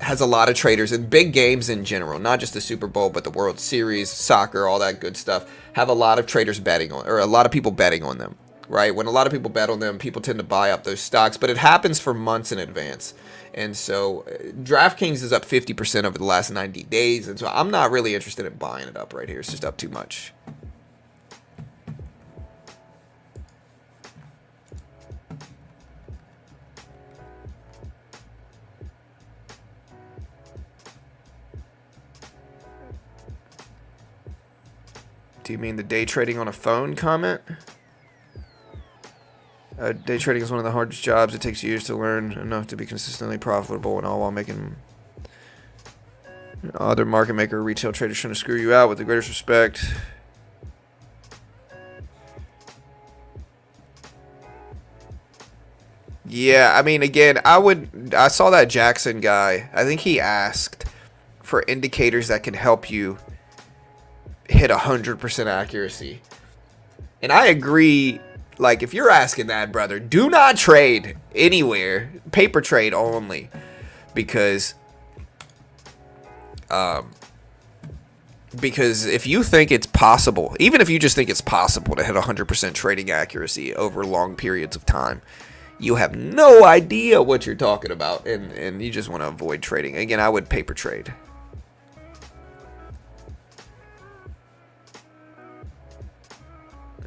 has a lot of traders, and big games in general, not just the Super Bowl, but the World Series, soccer, all that good stuff, have a lot of traders betting on, or a lot of people betting on them, right? When a lot of people bet on them, people tend to buy up those stocks, but it happens for months in advance. And so DraftKings is up 50% over the last 90 days, and so I'm not really interested in buying it up right here. It's just up too much. Do you mean the day trading on a phone comment? Day trading is one of the hardest jobs. It takes years to learn enough to be consistently profitable, and all while making other market maker or retail traders trying to screw you out with the greatest respect. Yeah, I mean, again, I saw that Jackson guy. I think he asked for indicators that can help you hit 100% accuracy. And I agree, like, if you're asking that, brother, do not trade anywhere. Paper trade only. Because if you think it's possible, even if you just think it's possible to hit 100% trading accuracy over long periods of time, you have no idea what you're talking about, and you just want to avoid trading. Again, I would paper trade.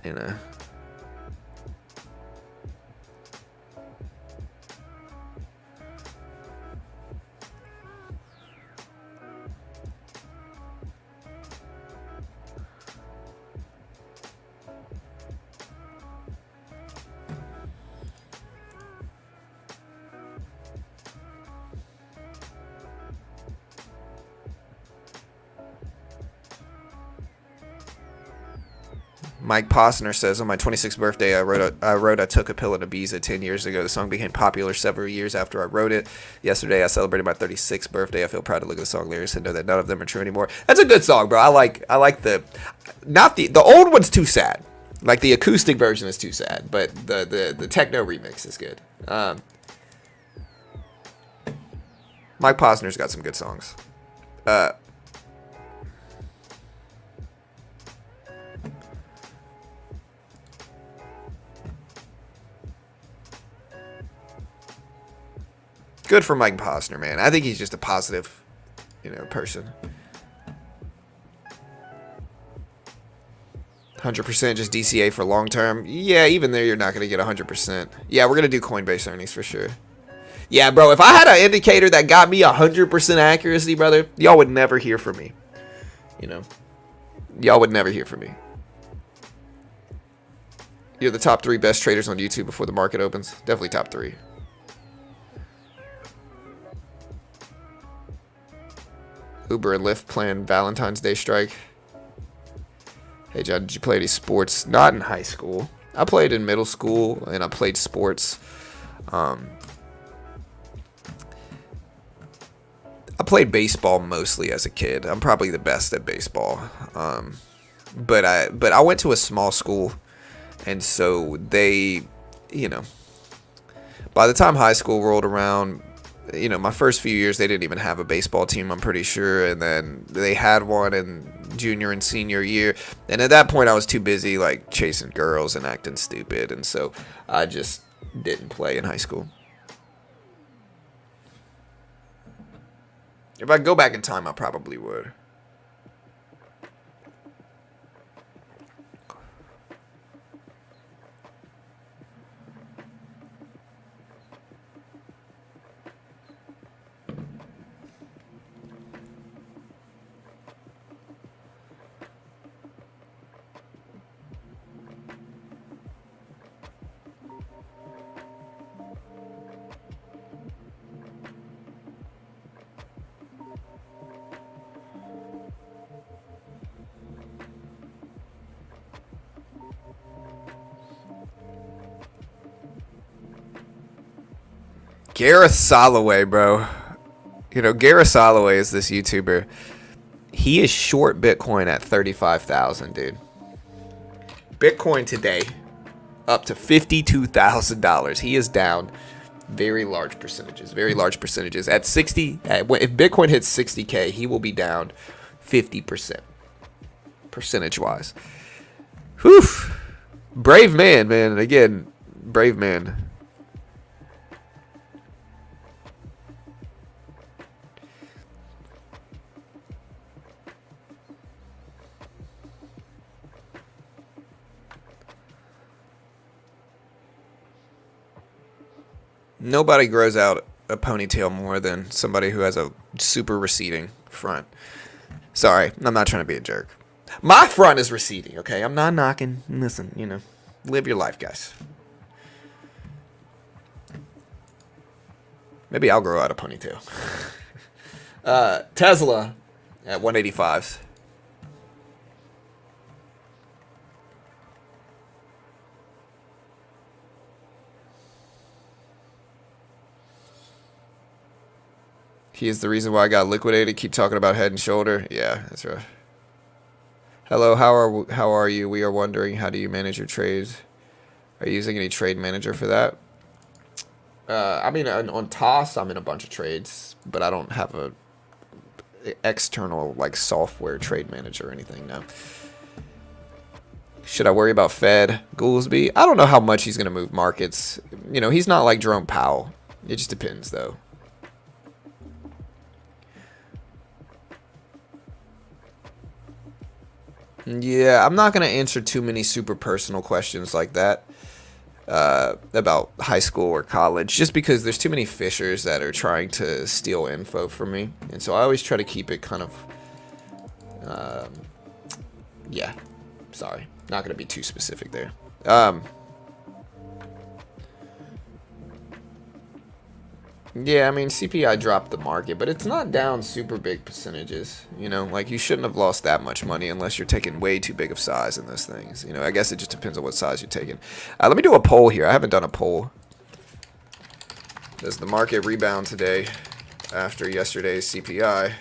You know. Mike Posner says, on my 26th birthday, I wrote I Took a Pill in Ibiza 10 years ago. The song became popular several years after I wrote it. Yesterday, I celebrated my 36th birthday. I feel proud to look at the song lyrics and know that none of them are true anymore. That's a good song, bro. I like the old one's too sad. Like, the acoustic version is too sad, but the techno remix is good. Mike Posner's got some good songs. good for Mike Posner, man. I think he's just a positive, person. 100% just DCA for long term. Yeah, even there you're not going to get 100%. Yeah, we're going to do Coinbase earnings for sure. Yeah, bro, if I had an indicator that got me 100% accuracy, brother, y'all would never hear from me. Y'all would never hear from me. You're the top 3 best traders on YouTube before the market opens. Definitely top 3. Uber and Lyft plan Valentine's Day strike. Hey, John, did you play any sports? Not in high school. I played in middle school, and I played sports. I played baseball mostly as a kid. I'm probably the best at baseball. But I went to a small school, and so they, by the time high school rolled around, my first few years, they didn't even have a baseball team, I'm pretty sure. And then they had one in junior and senior year. And at that point, I was too busy, like, chasing girls and acting stupid. And so I just didn't play in high school. If I go back in time, I probably would. Gareth Soloway, bro. Gareth Soloway is this YouTuber. He is short Bitcoin at 35,000, dude. Bitcoin today up to $52,000. He is down very large percentages. At 60, if Bitcoin hits 60K, he will be down 50%, percentage-wise. Whew. Brave man, man. Again, brave man. Nobody grows out a ponytail more than somebody who has a super receding front. Sorry, I'm not trying to be a jerk. My front is receding, okay? I'm not knocking. Listen, live your life, guys. Maybe I'll grow out a ponytail. Tesla at 185. He is the reason why I got liquidated. Keep talking about Head and Shoulder. Yeah, that's right. Hello, how are you? We are wondering, how do you manage your trades? Are you using any trade manager for that? I mean, on TOS, I'm in a bunch of trades, but I don't have a external like software trade manager or anything now. Should I worry about Fed Goolsby? I don't know how much he's going to move markets. He's not like Jerome Powell. It just depends, though. Yeah, I'm not going to answer too many super personal questions like that about high school or college, just because there's too many fishers that are trying to steal info from me. And so I always try to keep it kind of, yeah, sorry, not going to be too specific there. Yeah, I mean, CPI dropped the market, but it's not down super big percentages. Like, you shouldn't have lost that much money unless you're taking way too big of size in those things. I guess it just depends on what size you're taking. Let me do a poll here. I haven't done a poll. Does the market rebound today after yesterday's CPI?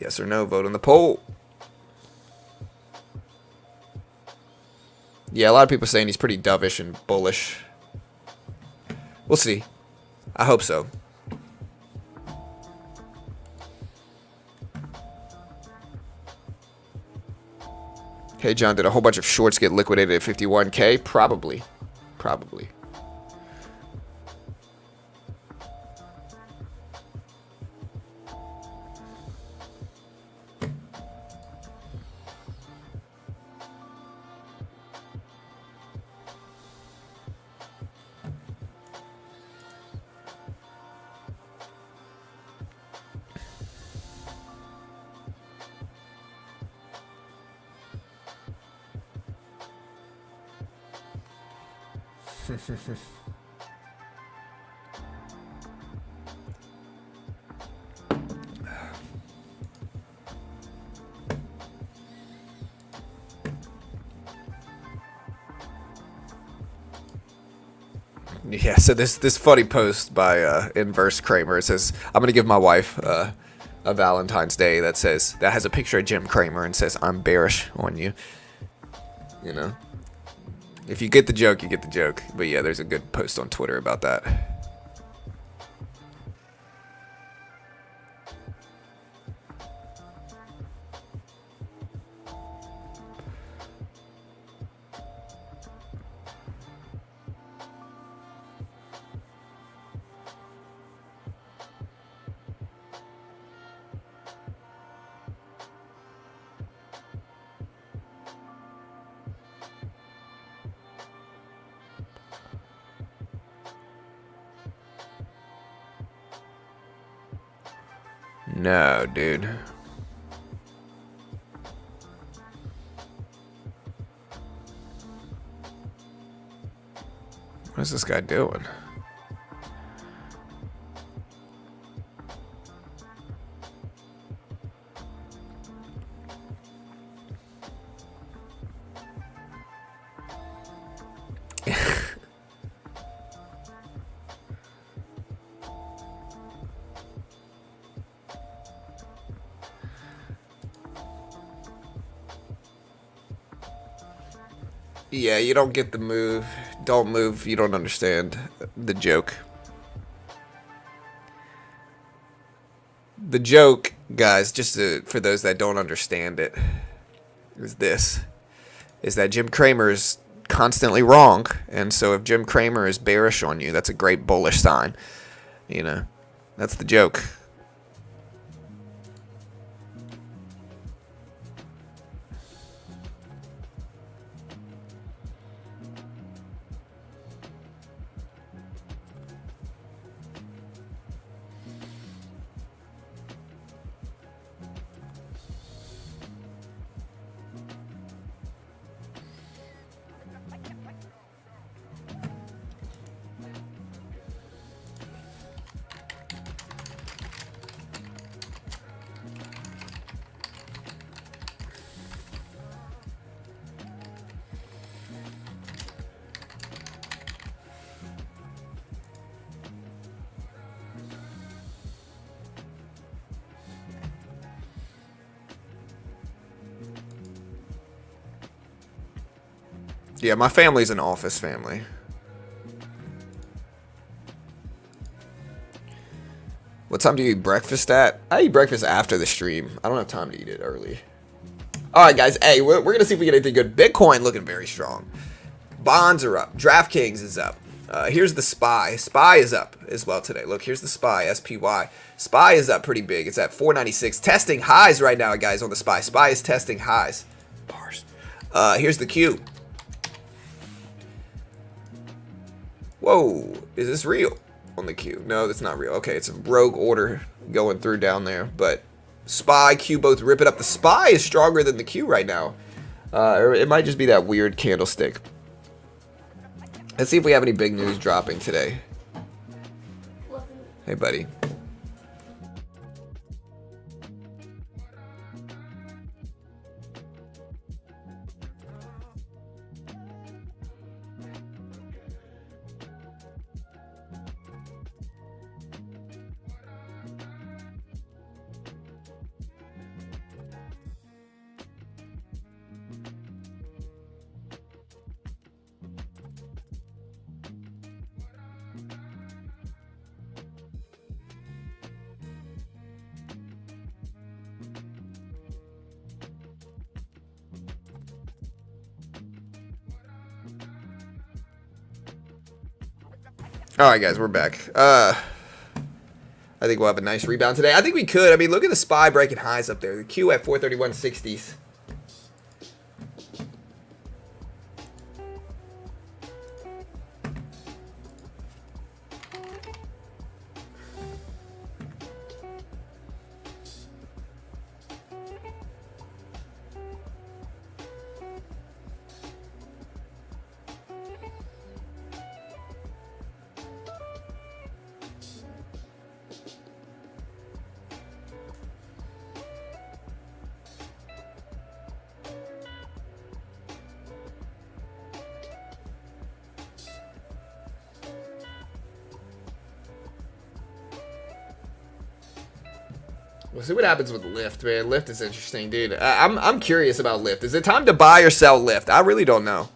Yes or no, vote on the poll. Yeah, a lot of people saying he's pretty dovish and bullish. We'll see. I hope so. Hey, John, did a whole bunch of shorts get liquidated at 51K? Probably. Probably. Yeah, so this funny post by Inverse Kramer, it says, I'm going to give my wife a Valentine's Day that has a picture of Jim Cramer and says, I'm bearish on you. You know? If you get the joke, you get the joke. But yeah, there's a good post on Twitter about that. No, dude. What is this guy doing? Yeah, you don't get the move. Don't move. You don't understand the joke. The joke, guys, for those that don't understand it, is that Jim Cramer is constantly wrong. And so if Jim Cramer is bearish on you, that's a great bullish sign. You know, that's the joke. Yeah, my family's an office family. What time do you eat breakfast at? I eat breakfast after the stream. I don't have time to eat it early. All right, guys. Hey, we're going to see if we get anything good. Bitcoin looking very strong. Bonds are up. DraftKings is up. Here's the SPY. SPY is up as well today. Look, here's the SPY, SPY. SPY is up pretty big. It's at 496. Testing highs right now, guys, on the SPY. SPY is testing highs. Bars. Here's the Q. Whoa, is this real on the Q? No, that's not real. Okay, it's a rogue order going through down there. But SPY, Q both rip it up. The SPY is stronger than the Q right now. Or it might just be that weird candlestick. Let's see if we have any big news dropping today. Hey, buddy. All right, guys, we're back. I think we'll have a nice rebound today. I think we could. I mean, look at the SPY breaking highs up there. The Q at 431.60s. We'll see what happens with Lyft, man. Lyft is interesting, dude. I'm curious about Lyft. Is it time to buy or sell Lyft? I really don't know.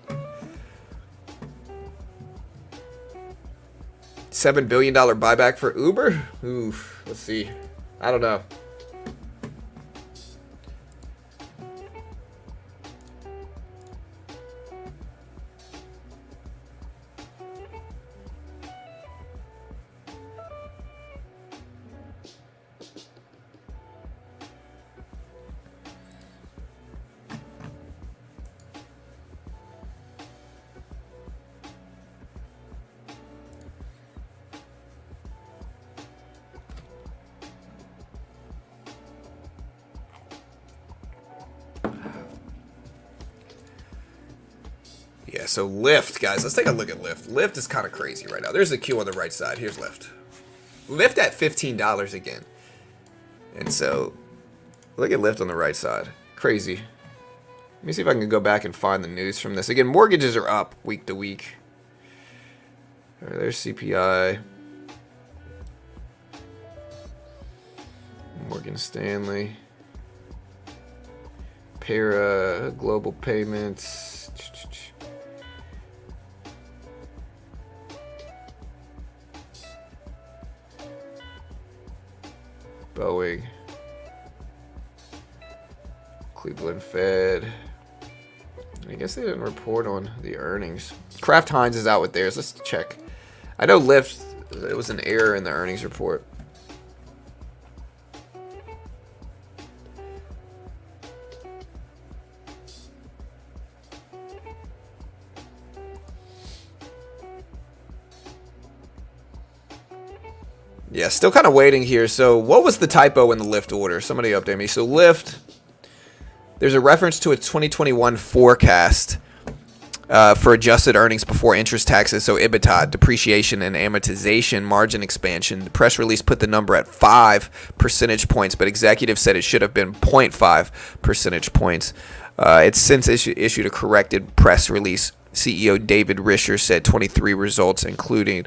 $7 billion buyback for Uber? Oof. Let's see. I don't know. Yeah, so Lyft, guys. Let's take a look at Lyft. Lyft is kind of crazy right now. There's a Q on the right side. Here's Lyft. Lyft at $15 again. And so, look at Lyft on the right side. Crazy. Let me see if I can go back and find the news from this. Again, mortgages are up week to week. All right, there's CPI. Morgan Stanley. Para, global payments. Boeing, Cleveland Fed. I guess they didn't report on the earnings. Kraft Heinz is out with theirs. Let's check. I know Lyft, it was an error in the earnings report. Yeah, still kind of waiting here. So what was the typo in the Lyft order? Somebody update me. So Lyft, there's a reference to a 2021 forecast for adjusted earnings before interest, taxes, so EBITDA, depreciation, and amortization margin expansion. The press release put the number at 5 percentage points, but executives said it should have been 0.5 percentage points. It's since issued a corrected press release. CEO David Risher said 23 results, including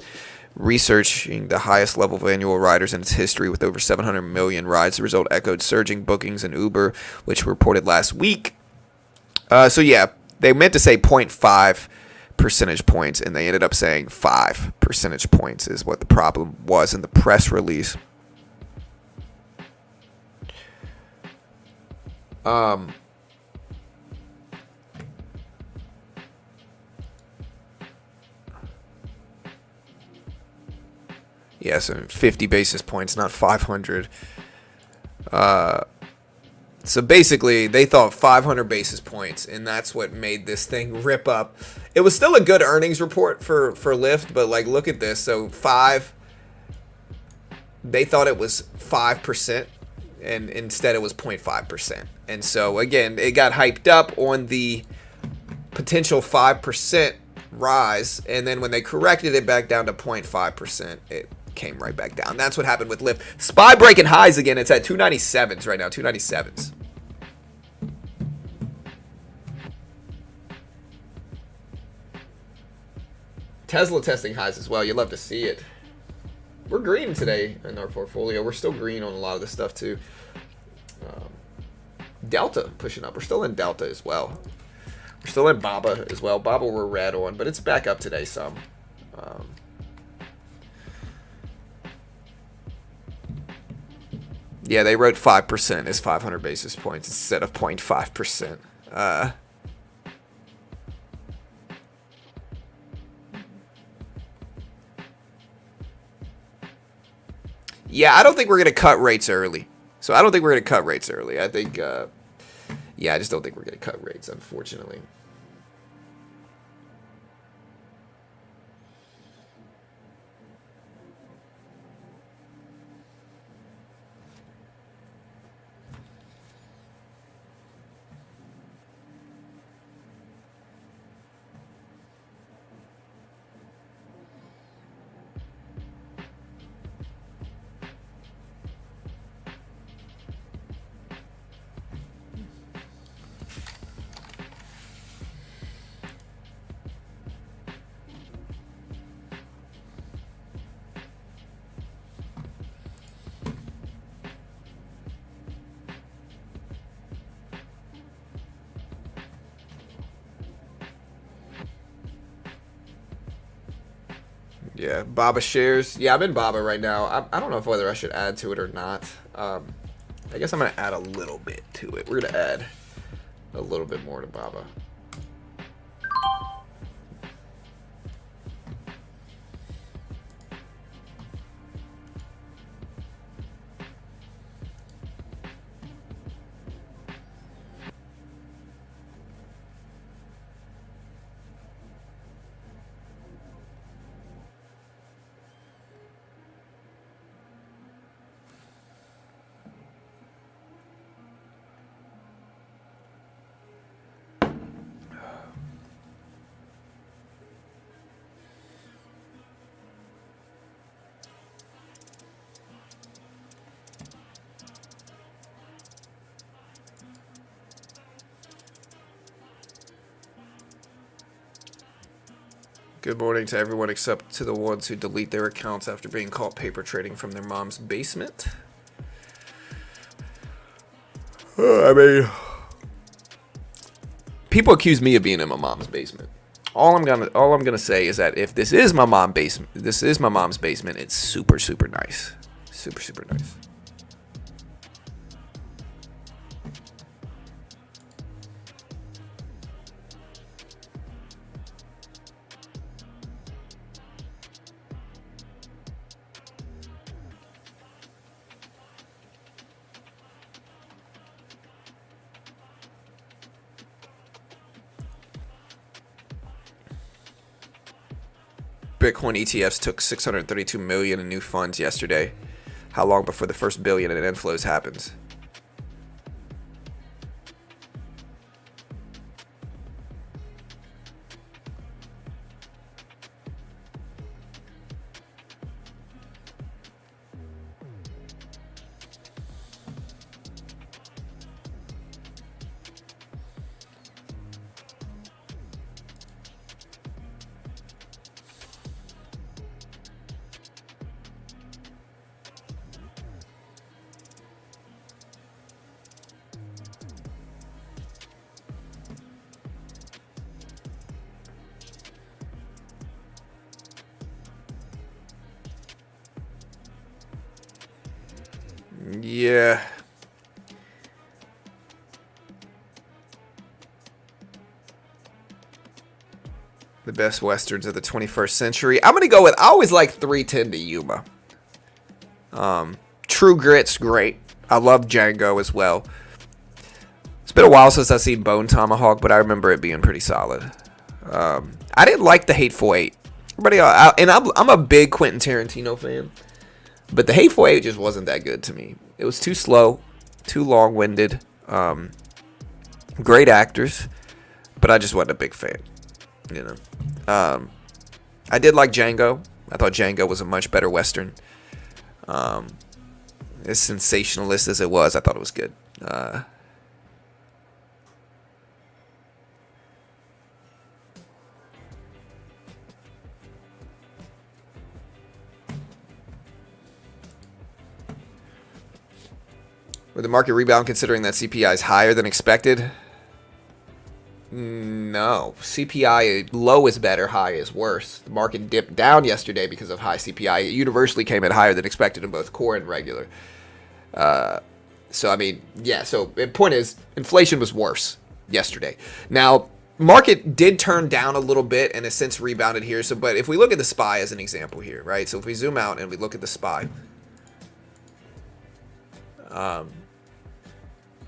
researching the highest level of annual riders in its history with over 700 million rides. The result echoed surging bookings in Uber, which were reported last week. So yeah, they meant to say 0.5 percentage points, and they ended up saying 5 percentage points is what the problem was in the press release. Yeah, so 50 basis points, not 500. So basically, they thought 500 basis points, and that's what made this thing rip up. It was still a good earnings report for Lyft, but like, look at this. So they thought it was 5%, and instead it was 0.5%. And so again, it got hyped up on the potential 5% rise, and then when they corrected it back down to 0.5%, it came right back down. That's what happened with Lyft. SPY breaking highs again. It's at 297s right now. 297s. Tesla testing highs as well. You'd love to see it. We're green today in our portfolio. We're still green on a lot of this stuff too. Delta pushing up. We're still in Delta as well. We're still in BABA as well. BABA we're red on, but it's back up today some. Yeah, they wrote 5% as 500 basis points instead of 0.5%. Yeah, I don't think we're going to cut rates early. So I don't think we're going to cut rates early. I think, yeah, I just don't think we're going to cut rates, unfortunately. Yeah, Baba shares. Yeah, I'm in Baba right now. I don't know if whether I should add to it or not. I guess I'm going to add a little bit to it. We're going to add a little bit more to Baba. Good morning to everyone except to the ones who delete their accounts after being caught paper trading from their mom's basement. I mean, people accuse me of being in my mom's basement. All I'm gonna say is that if this is my mom's basement, it's super nice, super nice. Bitcoin ETFs took 632 million in new funds yesterday. How long before the first billion in inflows happens? Yeah. The best westerns of the 21st century. I'm going to go with, I always like 310 to Yuma. True Grit's great. I love Django as well. It's been a while since I've seen Bone Tomahawk, but I remember it being pretty solid. I didn't like The Hateful Eight. And I'm a big Quentin Tarantino fan. But The Hateful Eight just wasn't that good to me. It was too slow, too long-winded. Great actors, but I just wasn't a big fan. You know, I did like Django. I thought Django was a much better Western. As sensationalist as it was, I thought it was good. Would the market rebound considering that CPI is higher than expected? No. CPI low is better, high is worse. The market dipped down yesterday because of high CPI. It universally came in higher than expected in both core and regular. So, I mean, yeah. So, the point is, inflation was worse yesterday. Now, market did turn down a little bit and has since rebounded here. So, but if we look at the SPY as an example here, right? So, if we zoom out and we look at the SPY,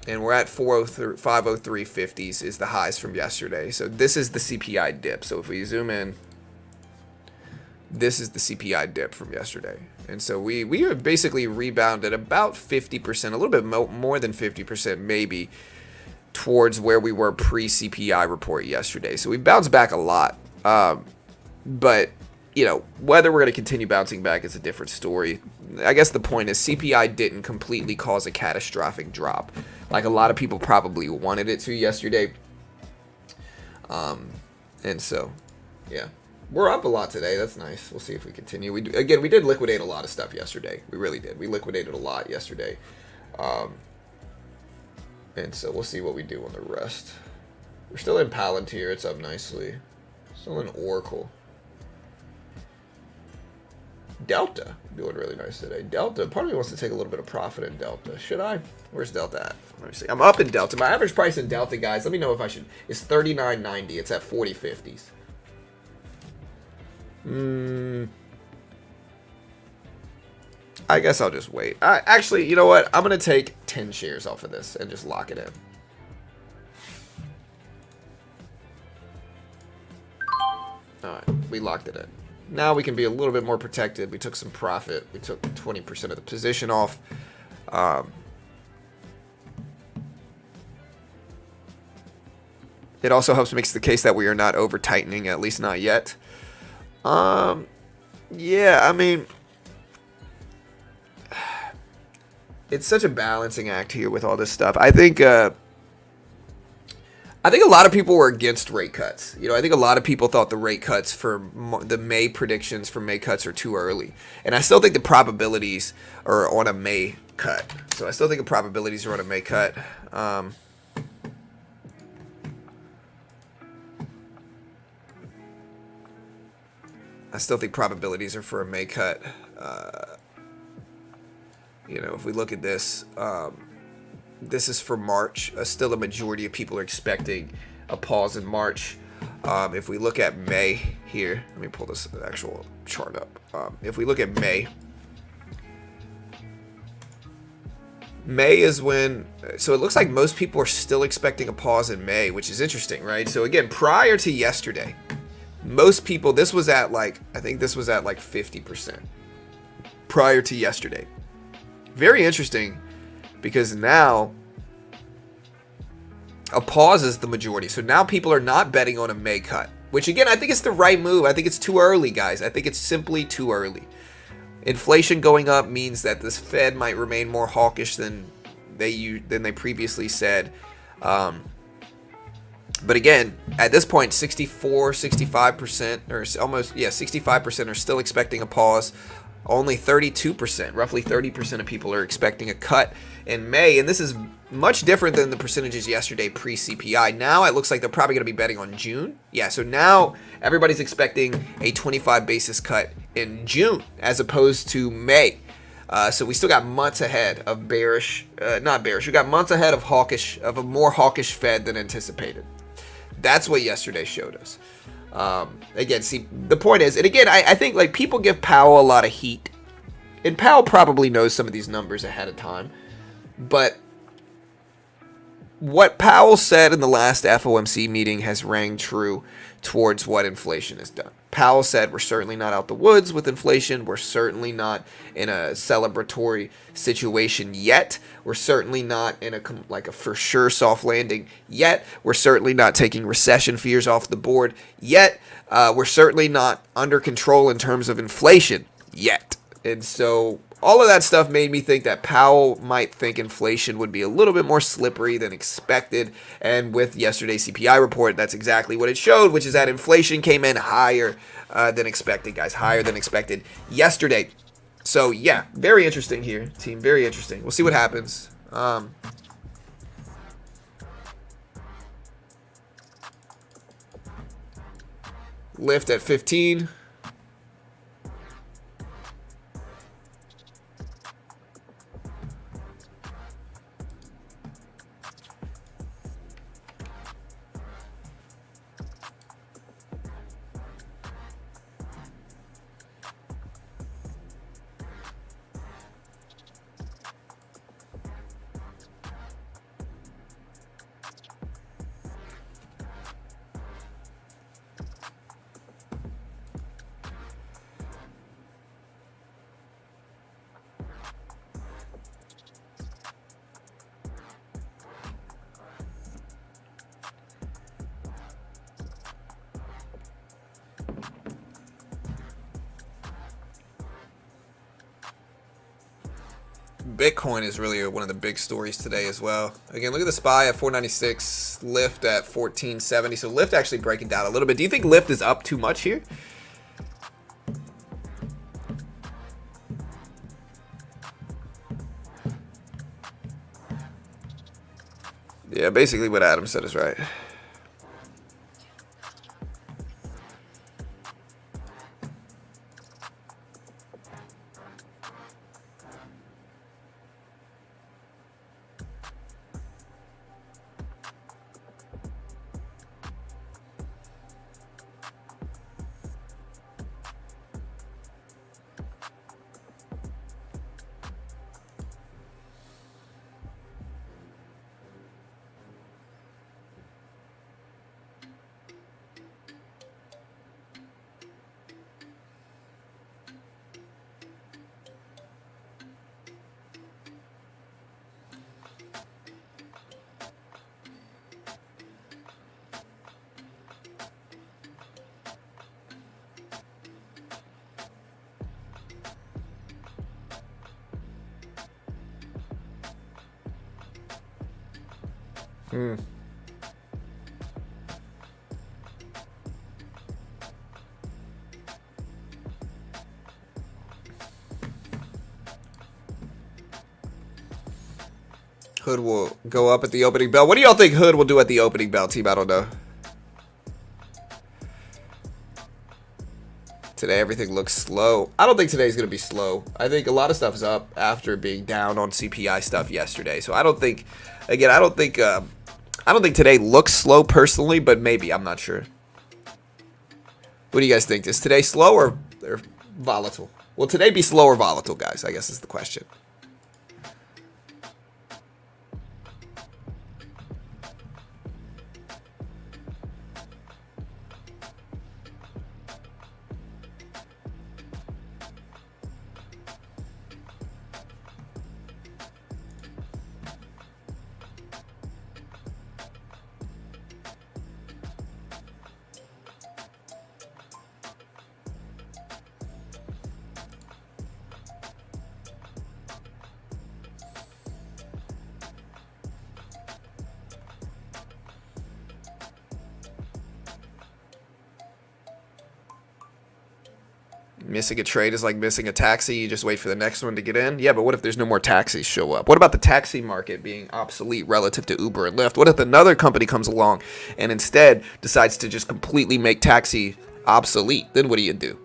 And we're at 503.50s is the highs from yesterday. So this is the CPI dip. So if we zoom in, this is the CPI dip from yesterday. And so we have basically rebounded about 50%, a little bit more than 50% maybe, towards where we were pre-CPI report yesterday. So we bounced back a lot. But, you know, whether we're going to continue bouncing back is a different story. I guess the point is CPI didn't completely cause a catastrophic drop, like a lot of people probably wanted it to yesterday. And so, yeah, we're up a lot today. That's nice. We'll see if we continue. We did liquidate a lot of stuff yesterday. We really did. We liquidated a lot yesterday. And so we'll see what we do on the rest. We're still in Palantir. It's up nicely. Still in Oracle. Delta doing really nice today. Delta, part of me wants to take a little bit of profit in Delta. Should I? Where's Delta at? Let me see. I'm up in Delta. My average price in Delta, guys, let me know if I should. It's $39.90. It's at 40.50s. I guess I'll just wait. Actually, you know what? I'm going to take 10 shares off of this and just lock it in. All right, we locked it in. Now we can be a little bit more protected. We took some profit. We took 20% of the position off. It also helps make the case that we are not over tightening, at least not yet. Yeah, I mean, it's such a balancing act here with all this stuff. I think a lot of people were against rate cuts. You know, I think a lot of people thought the rate cuts for the May predictions for May cuts are too early. And I still think the probabilities are on a May cut. So I still think the probabilities are on a May cut. I still think probabilities are for a May cut. You know, if we look at this, this is for March. Still a majority of people are expecting a pause in March. If we look at May here, let me pull this actual chart up. If we look at May is when, so it looks like most people are still expecting a pause in May, which is interesting, right? So again, prior to yesterday, most people, this was at like, I think this was at like 50% prior to yesterday. Very interesting, because now a pause is the majority. So now people are not betting on a May cut, which again, I think it's the right move. I think it's too early, guys. I think it's simply too early. Inflation going up means that this Fed might remain more hawkish than they previously said. But again, at this point, 65%, or almost, 65% are still expecting a pause. Only 32%, roughly 30% of people are expecting a cut in May. And this is much different than the percentages yesterday pre-CPI. Now it looks like they're probably going to be betting on June. Yeah, so now everybody's expecting a 25 basis cut in June as opposed to May. So we still got months ahead of bearish, not bearish. We got months ahead of hawkish, of a more hawkish Fed than anticipated. That's what yesterday showed us. Again, see, the point is, and again, I think like people give Powell a lot of heat, and Powell probably knows some of these numbers ahead of time, but what Powell said in the last FOMC meeting has rang true towards what inflation has done. Powell said we're certainly not out the woods with inflation. We're certainly not in a celebratory situation yet. We're certainly not in a for sure soft landing yet. We're certainly not taking recession fears off the board yet. We're certainly not under control in terms of inflation yet. And so all of that stuff made me think that Powell might think inflation would be a little bit more slippery than expected. And with yesterday's CPI report, that's exactly what it showed, which is that inflation came in higher than expected, guys. Higher than expected yesterday. So, yeah, very interesting here, team. Very interesting. We'll see what happens. Lyft at 15. Bitcoin is really one of the big stories today as well. Again, look at the SPY at 496, Lyft at 1470. So Lyft actually breaking down a little bit. Do you think Lyft is up too much here? Yeah, basically what Adam said is right. Hood will go up at the opening bell. What do y'all think Hood will do at the opening bell, team? I don't know. Today, everything looks slow. I don't think today's going to be slow. I think a lot of stuff is up after being down on CPI stuff yesterday. So I don't think, again, I don't think today looks slow personally, but maybe. I'm not sure. What do you guys think? Is today slow or volatile? Will today be slow or volatile, guys? I guess is the question. Missing a trade is like missing a taxi. You just wait for the next one to get in. Yeah, but what if there's no more taxis show up? What about the taxi market being obsolete relative to Uber and Lyft? What if another company comes along and instead decides to just completely make taxi obsolete? Then what do you do?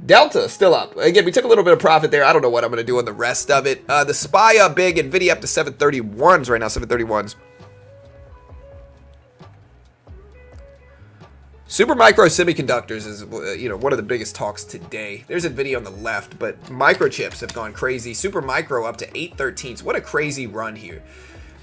Delta still up. Again, we took a little bit of profit there. I don't know what I'm going to do on the rest of it. The SPY up big. NVIDIA up to 731s right now. 731s. Supermicro semiconductors is, one of the biggest talks today. There's a video on the left, but microchips have gone crazy. Supermicro up to 813s. What a crazy run here.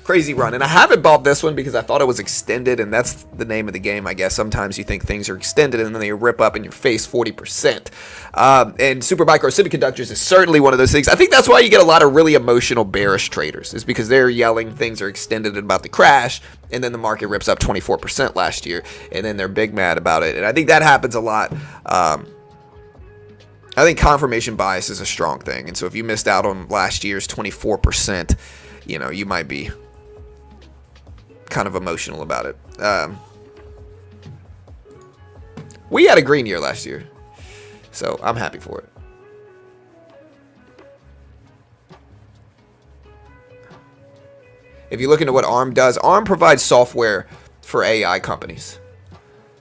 Crazy run. And I haven't bought this one because I thought it was extended, and that's the name of the game, I guess. Sometimes you think things are extended, and then they rip up in your face 40%. And Supermicro semiconductors is certainly one of those things. I think that's why you get a lot of really emotional bearish traders, is because they're yelling things are extended and about to crash, and then the market rips up 24% last year, and then they're big mad about it. And I think that happens a lot. I think confirmation bias is a strong thing. And so if you missed out on last year's 24%, you might be kind of emotional about it. We had a green year last year, so I'm happy for it. If you look into what ARM does, ARM provides software for AI companies.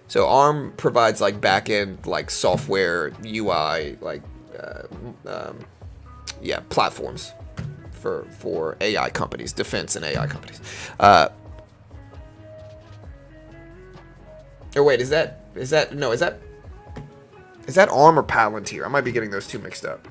So ARM provides like back-end like software UI platforms for AI companies, defense and AI companies. Or wait, is that ARM or Palantir? I might be getting those two mixed up.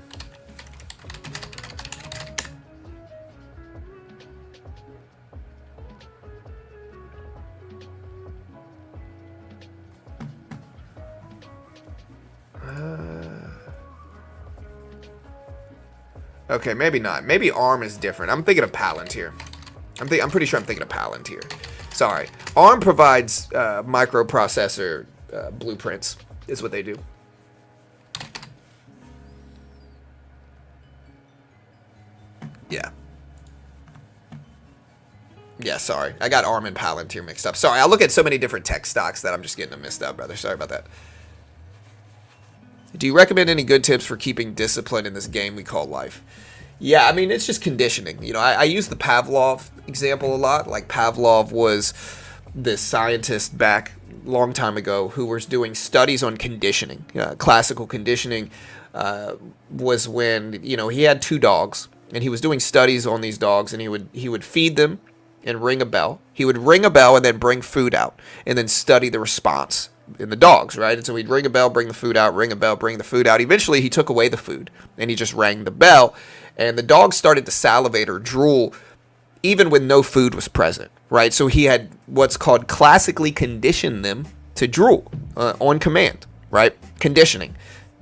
Okay, maybe not. Maybe ARM is different. I'm thinking of Palantir. I'm pretty sure I'm thinking of Palantir. Sorry. ARM provides microprocessor blueprints, is what they do. Yeah. Yeah, sorry. I got ARM and Palantir mixed up. Sorry, I look at so many different tech stocks that I'm just getting them mixed up, brother. Sorry about that. Do you recommend any good tips for keeping discipline in this game we call life? Yeah, I mean, it's just conditioning. You know, I use the Pavlov example a lot. Like, Pavlov was this scientist back a long time ago who was doing studies on conditioning. Classical conditioning was when, you know, he had 2 dogs, and he was doing studies on these dogs, and he would feed them and ring a bell. He would ring a bell and then bring food out, and then study the response in the dogs, right? And so he'd ring a bell, bring the food out, ring a bell, bring the food out. Eventually, he took away the food, and he just rang the bell, and the dogs started to salivate or drool even when no food was present, right? So he had what's called classically conditioned them to drool on command, right? Conditioning.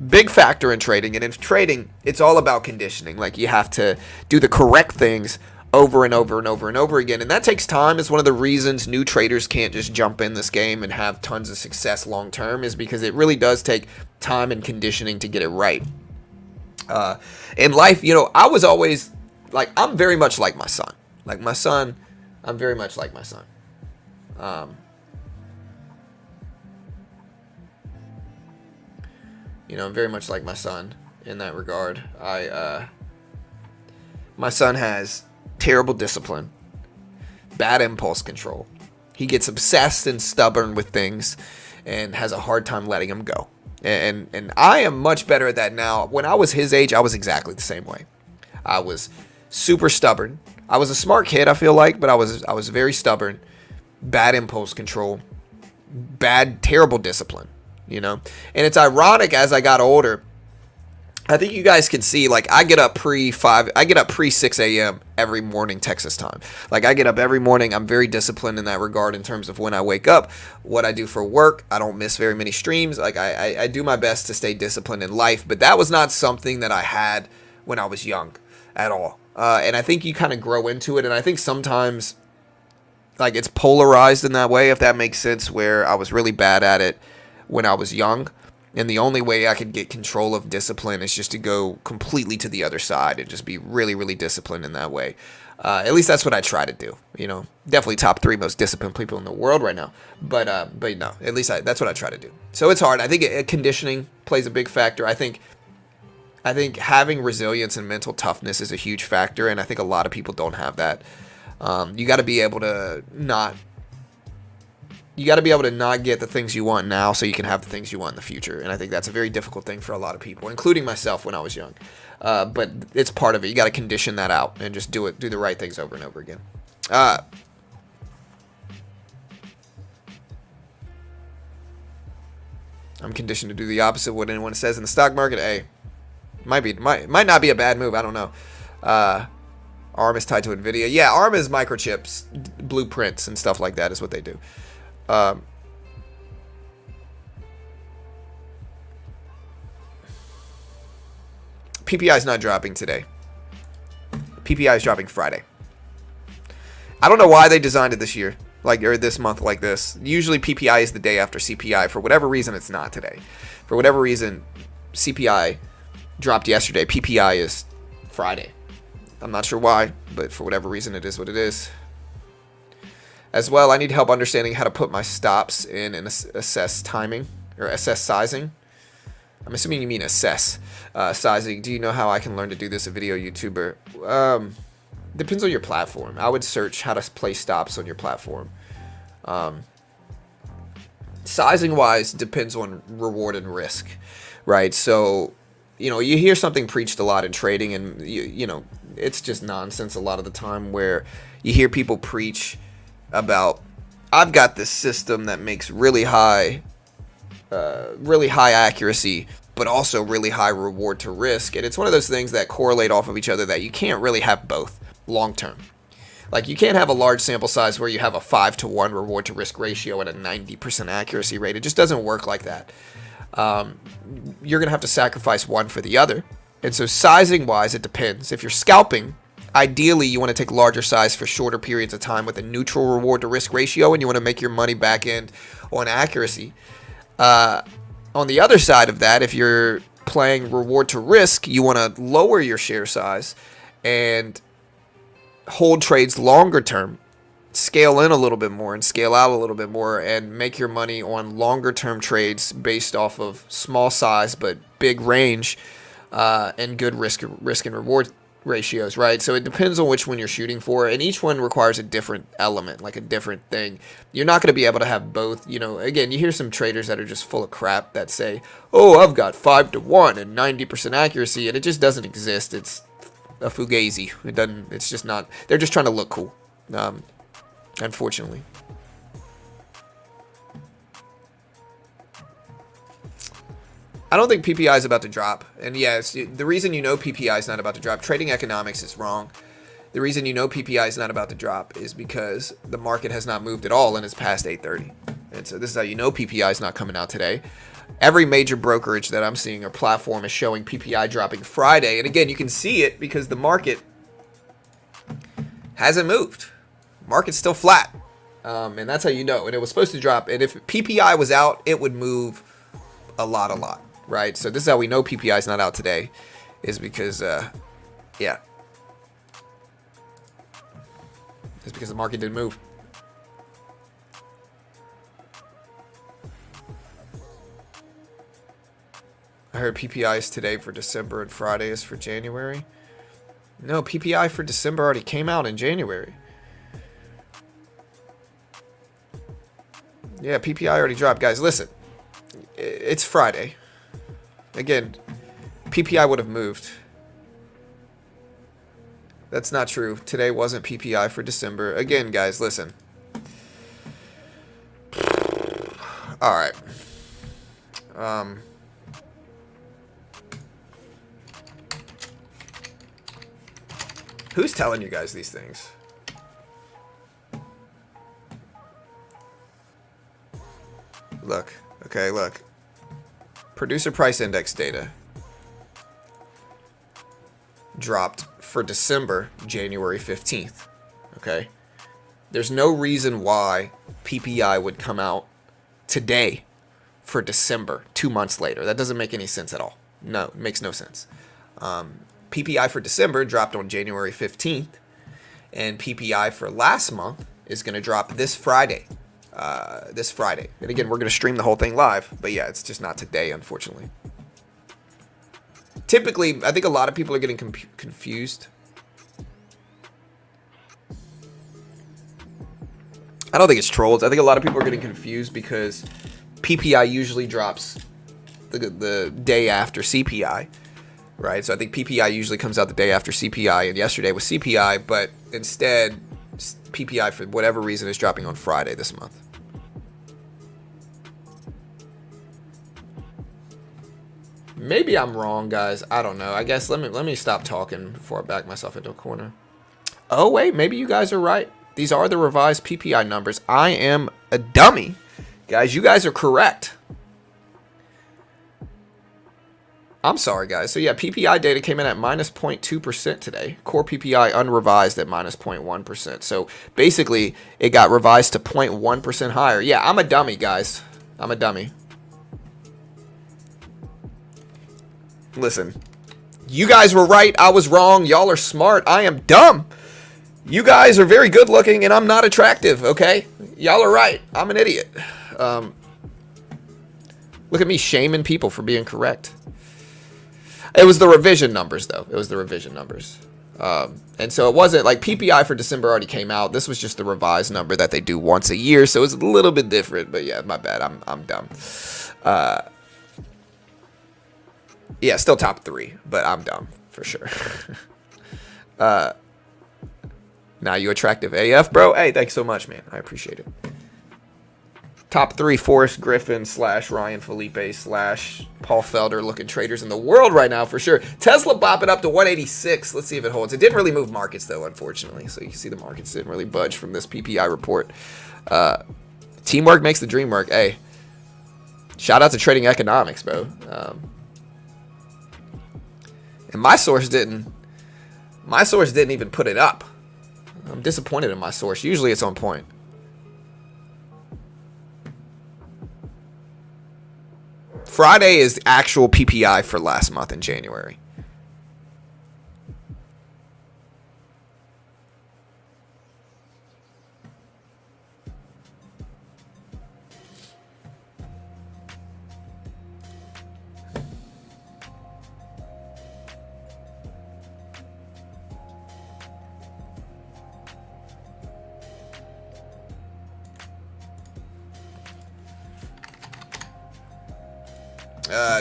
Big factor in trading. And in trading, it's all about conditioning. Like, you have to do the correct things over and over and over and over again. And that takes time. It's one of the reasons new traders can't just jump in this game and have tons of success long term, is because it really does take time and conditioning to get it right. In life, you know, I was always like, I'm very much like my son. Like my son, I'm very much like my son. You know, I'm very much like my son in that regard. My son has terrible discipline, bad impulse control. He gets obsessed and stubborn with things and has a hard time letting them go. And I am much better at that now. When I was his age, I was exactly the same way. I was super stubborn. I was a smart kid, I feel like, but I was very stubborn, bad impulse control, terrible discipline, you know? And it's ironic, as I got older, I think you guys can see, like, I get up pre 6 a.m. every morning Texas time. Like, I get up every morning. I'm very disciplined in that regard in terms of when I wake up, what I do for work. I don't miss very many streams. Like, I do my best to stay disciplined in life, but that was not something that I had when I was young at all. And I think you kind of grow into it, and I think sometimes, like, it's polarized in that way, if that makes sense, where I was really bad at it when I was young. And the only way I could get control of discipline is just to go completely to the other side and just be really, really disciplined in that way. At least that's what I try to do. You know, definitely top 3 most disciplined people in the world right now. But no, at least that's what I try to do. So it's hard. I think conditioning plays a big factor. I think having resilience and mental toughness is a huge factor, and I think a lot of people don't have that. You got to be able to not get the things you want now so you can have the things you want in the future. And I think that's a very difficult thing for a lot of people, including myself when I was young. But it's part of it. You got to condition that out and just do the right things over and over again. I'm conditioned to do the opposite of what anyone says in the stock market. Hey, might not be a bad move. I don't know. ARM is tied to NVIDIA. Yeah, ARM is microchips, blueprints, and stuff like that is what they do. PPI is not dropping today. PPI is dropping Friday. I don't know why they designed it this year, or this month like this. Usually PPI is the day after CPI. For whatever reason, it's not today. For whatever reason, CPI dropped yesterday. PPI is Friday. I'm not sure why, but for whatever reason, it is what it is. As well, I need help understanding how to put my stops in and assess timing, or assess sizing. I'm assuming you mean assess sizing. Do you know how I can learn to do this? A video YouTuber. Depends on your platform. I would search how to place stops on your platform. Sizing wise depends on reward and risk, right? So, you know, you hear something preached a lot in trading, and you know, it's just nonsense a lot of the time, where you hear people preach about, I've got this system that makes really high accuracy, but also really high reward to risk. And it's one of those things that correlate off of each other, that you can't really have both long term. Like, you can't have a large sample size where you have a 5-to-1 reward to risk ratio and a 90% accuracy rate. It just doesn't work like that. You're going to have to sacrifice one for the other. And so sizing wise, it depends. If you're scalping, ideally you want to take larger size for shorter periods of time with a neutral reward to risk ratio, and you want to make your money back end on accuracy. On the other side of that, if you're playing reward to risk, you want to lower your share size and hold trades longer term, scale in a little bit more and scale out a little bit more, and make your money on longer term trades based off of small size but big range and good risk and reward ratios, right? So it depends on which one you're shooting for, and each one requires a different element, like a different thing. You're not going to be able to have both. Again, you hear some traders that are just full of crap that say, oh, I've got 5-1 and 90% accuracy, and it just doesn't exist. It's a fugazi. It's just not. They're just trying to look cool, unfortunately. I don't think PPI is about to drop. And yes, the reason PPI is not about to drop, trading economics is wrong. The reason PPI is not about to drop is because the market has not moved at all and it's past 8:30. And so this is how PPI is not coming out today. Every major brokerage that I'm seeing or platform is showing PPI dropping Friday. And again, you can see it because the market hasn't moved. Market's still flat. And that's how you know. And it was supposed to drop. And if PPI was out, it would move a lot. Right? So this is how we know PPI is not out today, is because, it's because the market didn't move. I heard PPI is today for December and Friday is for January. No, PPI for December already came out in January. Yeah, PPI already dropped. Guys, listen. It's Friday. Again, PPI would have moved. That's not true. Today wasn't PPI for December. Again, guys, listen. All right. Who's telling you guys these things? Look. Okay, look. Producer price index data dropped for December, January 15th. Okay? There's no reason why PPI would come out today for December, 2 months later. That doesn't make any sense at all. No, it makes no sense. PPI for December dropped on January 15th, and PPI for last month is going to drop this Friday. And again, we're going to stream the whole thing live, but yeah, it's just not today, unfortunately. Typically, I think a lot of people are getting confused. I don't think it's trolls. I think a lot of people are getting confused because PPI usually drops the day after CPI, right? So I think PPI usually comes out the day after CPI, and yesterday was CPI, but instead, PPI, for whatever reason, is dropping on Friday this month. Maybe I'm wrong, guys. I don't know. I guess let me stop talking before I back myself into a corner. Oh, wait. Maybe you guys are right. These are the revised PPI numbers. I am a dummy. Guys, you guys are correct. I'm sorry, guys. So, yeah, PPI data came in at minus 0.2% today. Core PPI unrevised at minus 0.1%. So, basically, it got revised to 0.1% higher. Yeah, I'm a dummy, guys. I'm a dummy. Listen, you guys were right. I was wrong. Y'all are smart. I am dumb. You guys are very good looking, and I'm not attractive, okay? Y'all are right. I'm an idiot. Look at me shaming people for being correct. It was the revision numbers, though. It was the revision numbers. And so it wasn't like PPI for December already came out. This was just the revised number that they do once a year. So it's a little bit different. But yeah, my bad. I'm dumb. Yeah, still top 3, but I'm dumb for sure. Now you attractive AF, bro. Hey, thanks so much, man. I appreciate it. Top 3 Forrest Griffin / Ryan Felipe / Paul Felder looking traders in the world right now for sure. Tesla bopping up to 186. Let's see if it holds. It didn't really move markets though, unfortunately. So you can see the markets didn't really budge from this PPI report. Teamwork makes the dream work. Hey, shout out to trading economics, bro. And my source didn't even put it up. I'm disappointed in my source. Usually it's on point. Friday is actual PPI for last month in January.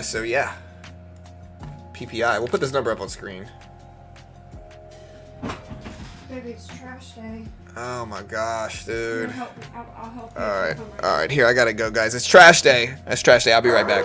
So yeah. PPI. We'll put this number up on screen. Baby, it's trash day. Oh my gosh, dude. I'll help you. All right. Here, I gotta go, guys. It's trash day. It's trash day. I'll be right back.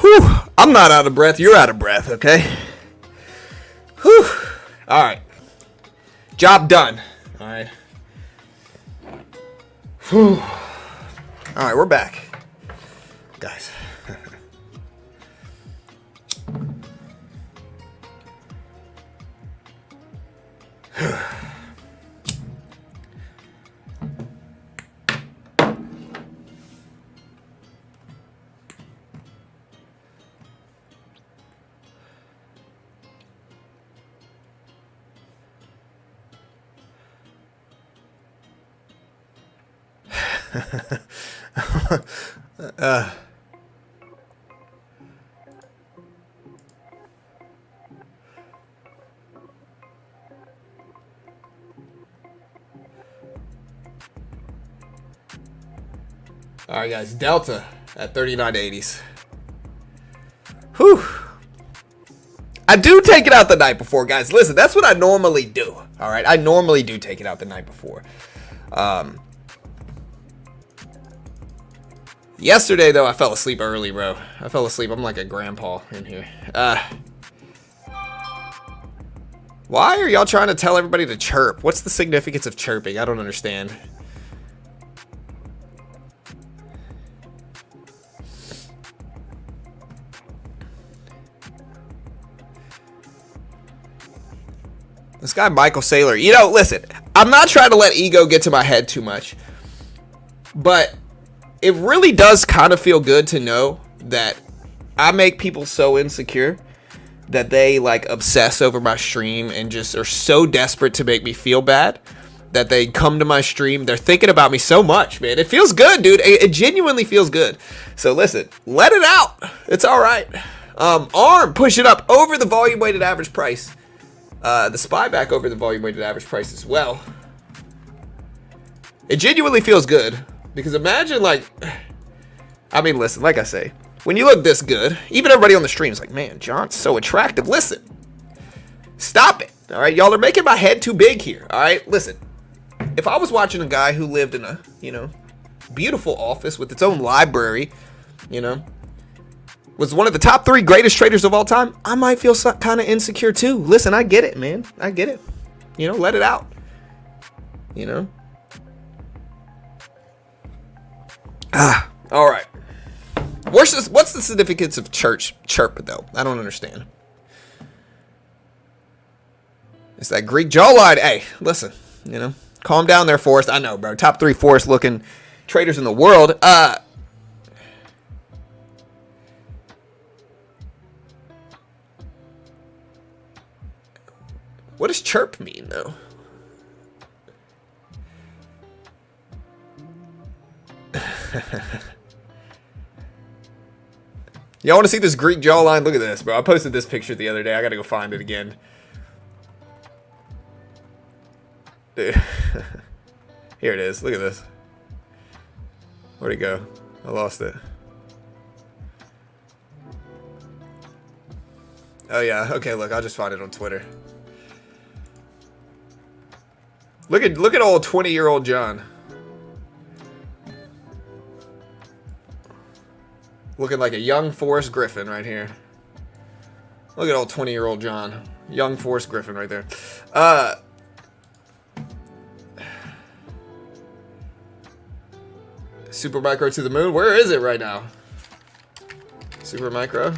Whew. I'm not out of breath. You're out of breath, okay? Whew. All right. Job done. All right. Whew. All right, we're back. Guys. All right, guys. Delta at 39.80s. Whew. I do take it out the night before, guys. Listen, that's what I normally do. All right, I normally do take it out the night before. Yesterday, though, I fell asleep early, bro. I fell asleep. I'm like a grandpa in here. Why are y'all trying to tell everybody to chirp? What's the significance of chirping? I don't understand. This guy, Michael Saylor. You know, listen, I'm not trying to let ego get to my head too much, but it really does kind of feel good to know that I make people so insecure that they like obsess over my stream and just are so desperate to make me feel bad that they come to my stream. They're thinking about me so much, man. It feels good, dude. It genuinely feels good. So listen, let it out. It's all right. ARM push it up over the volume weighted average price. The SPY back over the volume weighted average price as well. It genuinely feels good because imagine like, I mean, listen, like I say, when you look this good, even everybody on the stream is like, man, John's so attractive. Listen, stop it. All right, y'all are making my head too big here. All right, listen, if I was watching a guy who lived in a, beautiful office with its own library, was one of the top 3 greatest traders of all time, I might feel kind of insecure too. Listen, I get it, man. I get it. Let it out. All right. What's the significance of chirp though? I don't understand. It's that Greek jawline. Hey, listen, calm down there, Forrest. I know, bro. Top 3 Forrest looking traders in the world. What does chirp mean, though? Y'all want to see this Greek jawline? Look at this, bro. I posted this picture the other day. I got to go find it again. Dude. Here it is. Look at this. Where'd it go? I lost it. Oh, yeah. Okay, look. I'll just find it on Twitter. Look at old 20-year-old John. Looking like a young Forrest Griffin right here. Look at old 20-year-old John. Young Forrest Griffin right there. Super Micro to the moon. Where is it right now? Super Micro.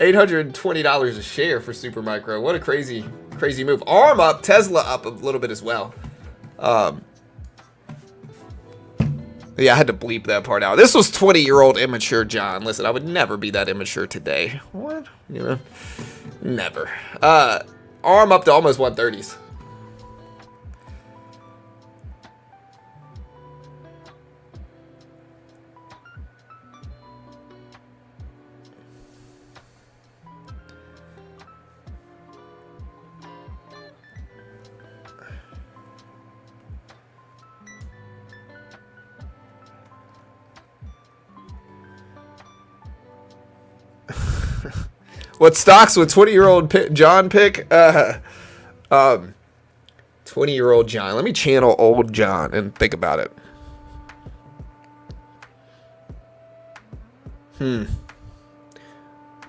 $820 a share for Super Micro. What a crazy move. ARM up, Tesla up a little bit as well. Yeah, I had to bleep that part out. This was 20-year-old immature John. Listen, I would never be that immature today. What? Never. ARM up to almost 130s. What stocks would 20-year-old John pick? 20-year-old John. Let me channel old John and think about it.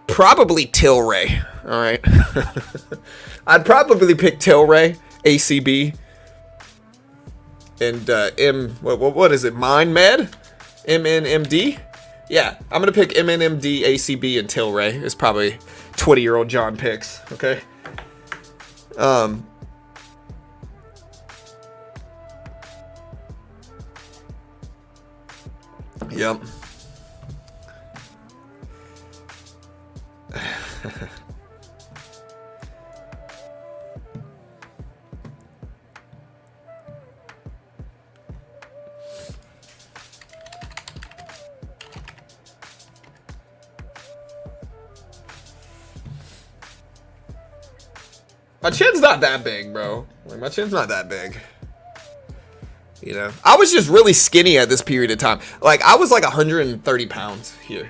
Probably Tilray. All right. I'd probably pick Tilray, ACB, and what is it? MindMed, MNMD. Yeah, I'm gonna pick MNMD, ACB, and Tilray. It's probably 20-year-old John picks. Okay. Yep. My chin's not that big, bro. Like, my chin's not that big. I was just really skinny at this period of time. Like, I was like 130 pounds here,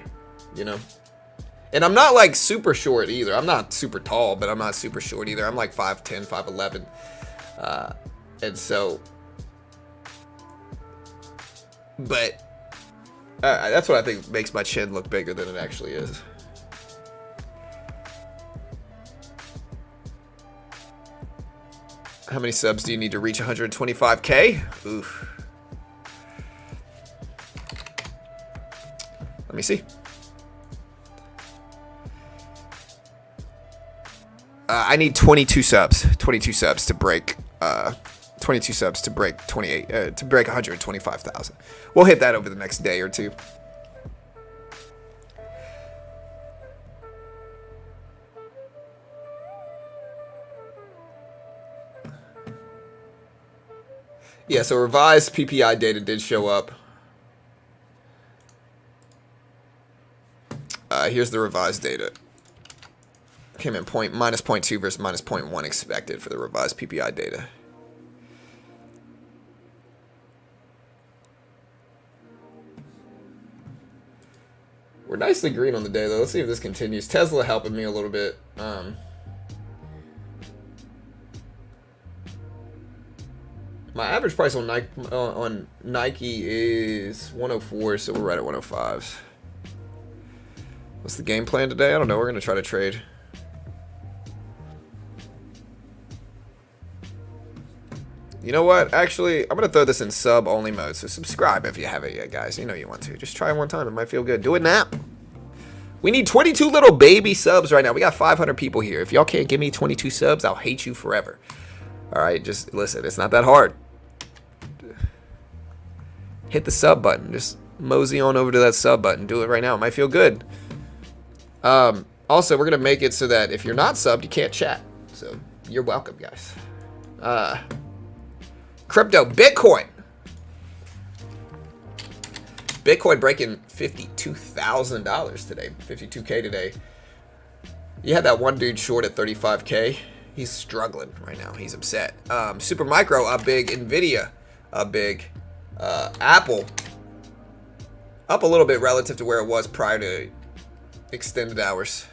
And I'm not like super short either. I'm not super tall, but I'm not super short either. I'm like 5'10", 5'11". And so, but that's what I think makes my chin look bigger than it actually is. How many subs do you need to reach 125K? Oof. Let me see. I need 22 subs. 22 subs to break. 22 subs to break 28. To break 125,000. We'll hit that over the next day or two. Yeah, so revised PPI data did show up. Here's the revised data. Came in minus 0.2 versus minus 0.1 expected for the revised PPI data. We're nicely green on the day, though. Let's see if this continues. Tesla helping me a little bit. My average price on Nike is 104, so we're right at 105s. What's the game plan today? I don't know. We're going to try to trade. You know what? Actually, I'm going to throw this in sub-only mode, so subscribe if you haven't yet, guys. You know you want to. Just try it one time. It might feel good. Do it now. We need 22 little baby subs right now. We got 500 people here. If y'all can't give me 22 subs, I'll hate you forever. All right? Just listen. It's not that hard. Hit the sub button. Just mosey on over to that sub button. Do it right now. It might feel good. Also, we're going to make it so that if you're not subbed, you can't chat. So, you're welcome, guys. Crypto, Bitcoin. Bitcoin breaking $52,000 today. 52K today. You had that one dude short at 35K. He's struggling right now. He's upset. Super Micro up big. NVIDIA up big. Apple up a little bit relative to where it was prior to extended hours.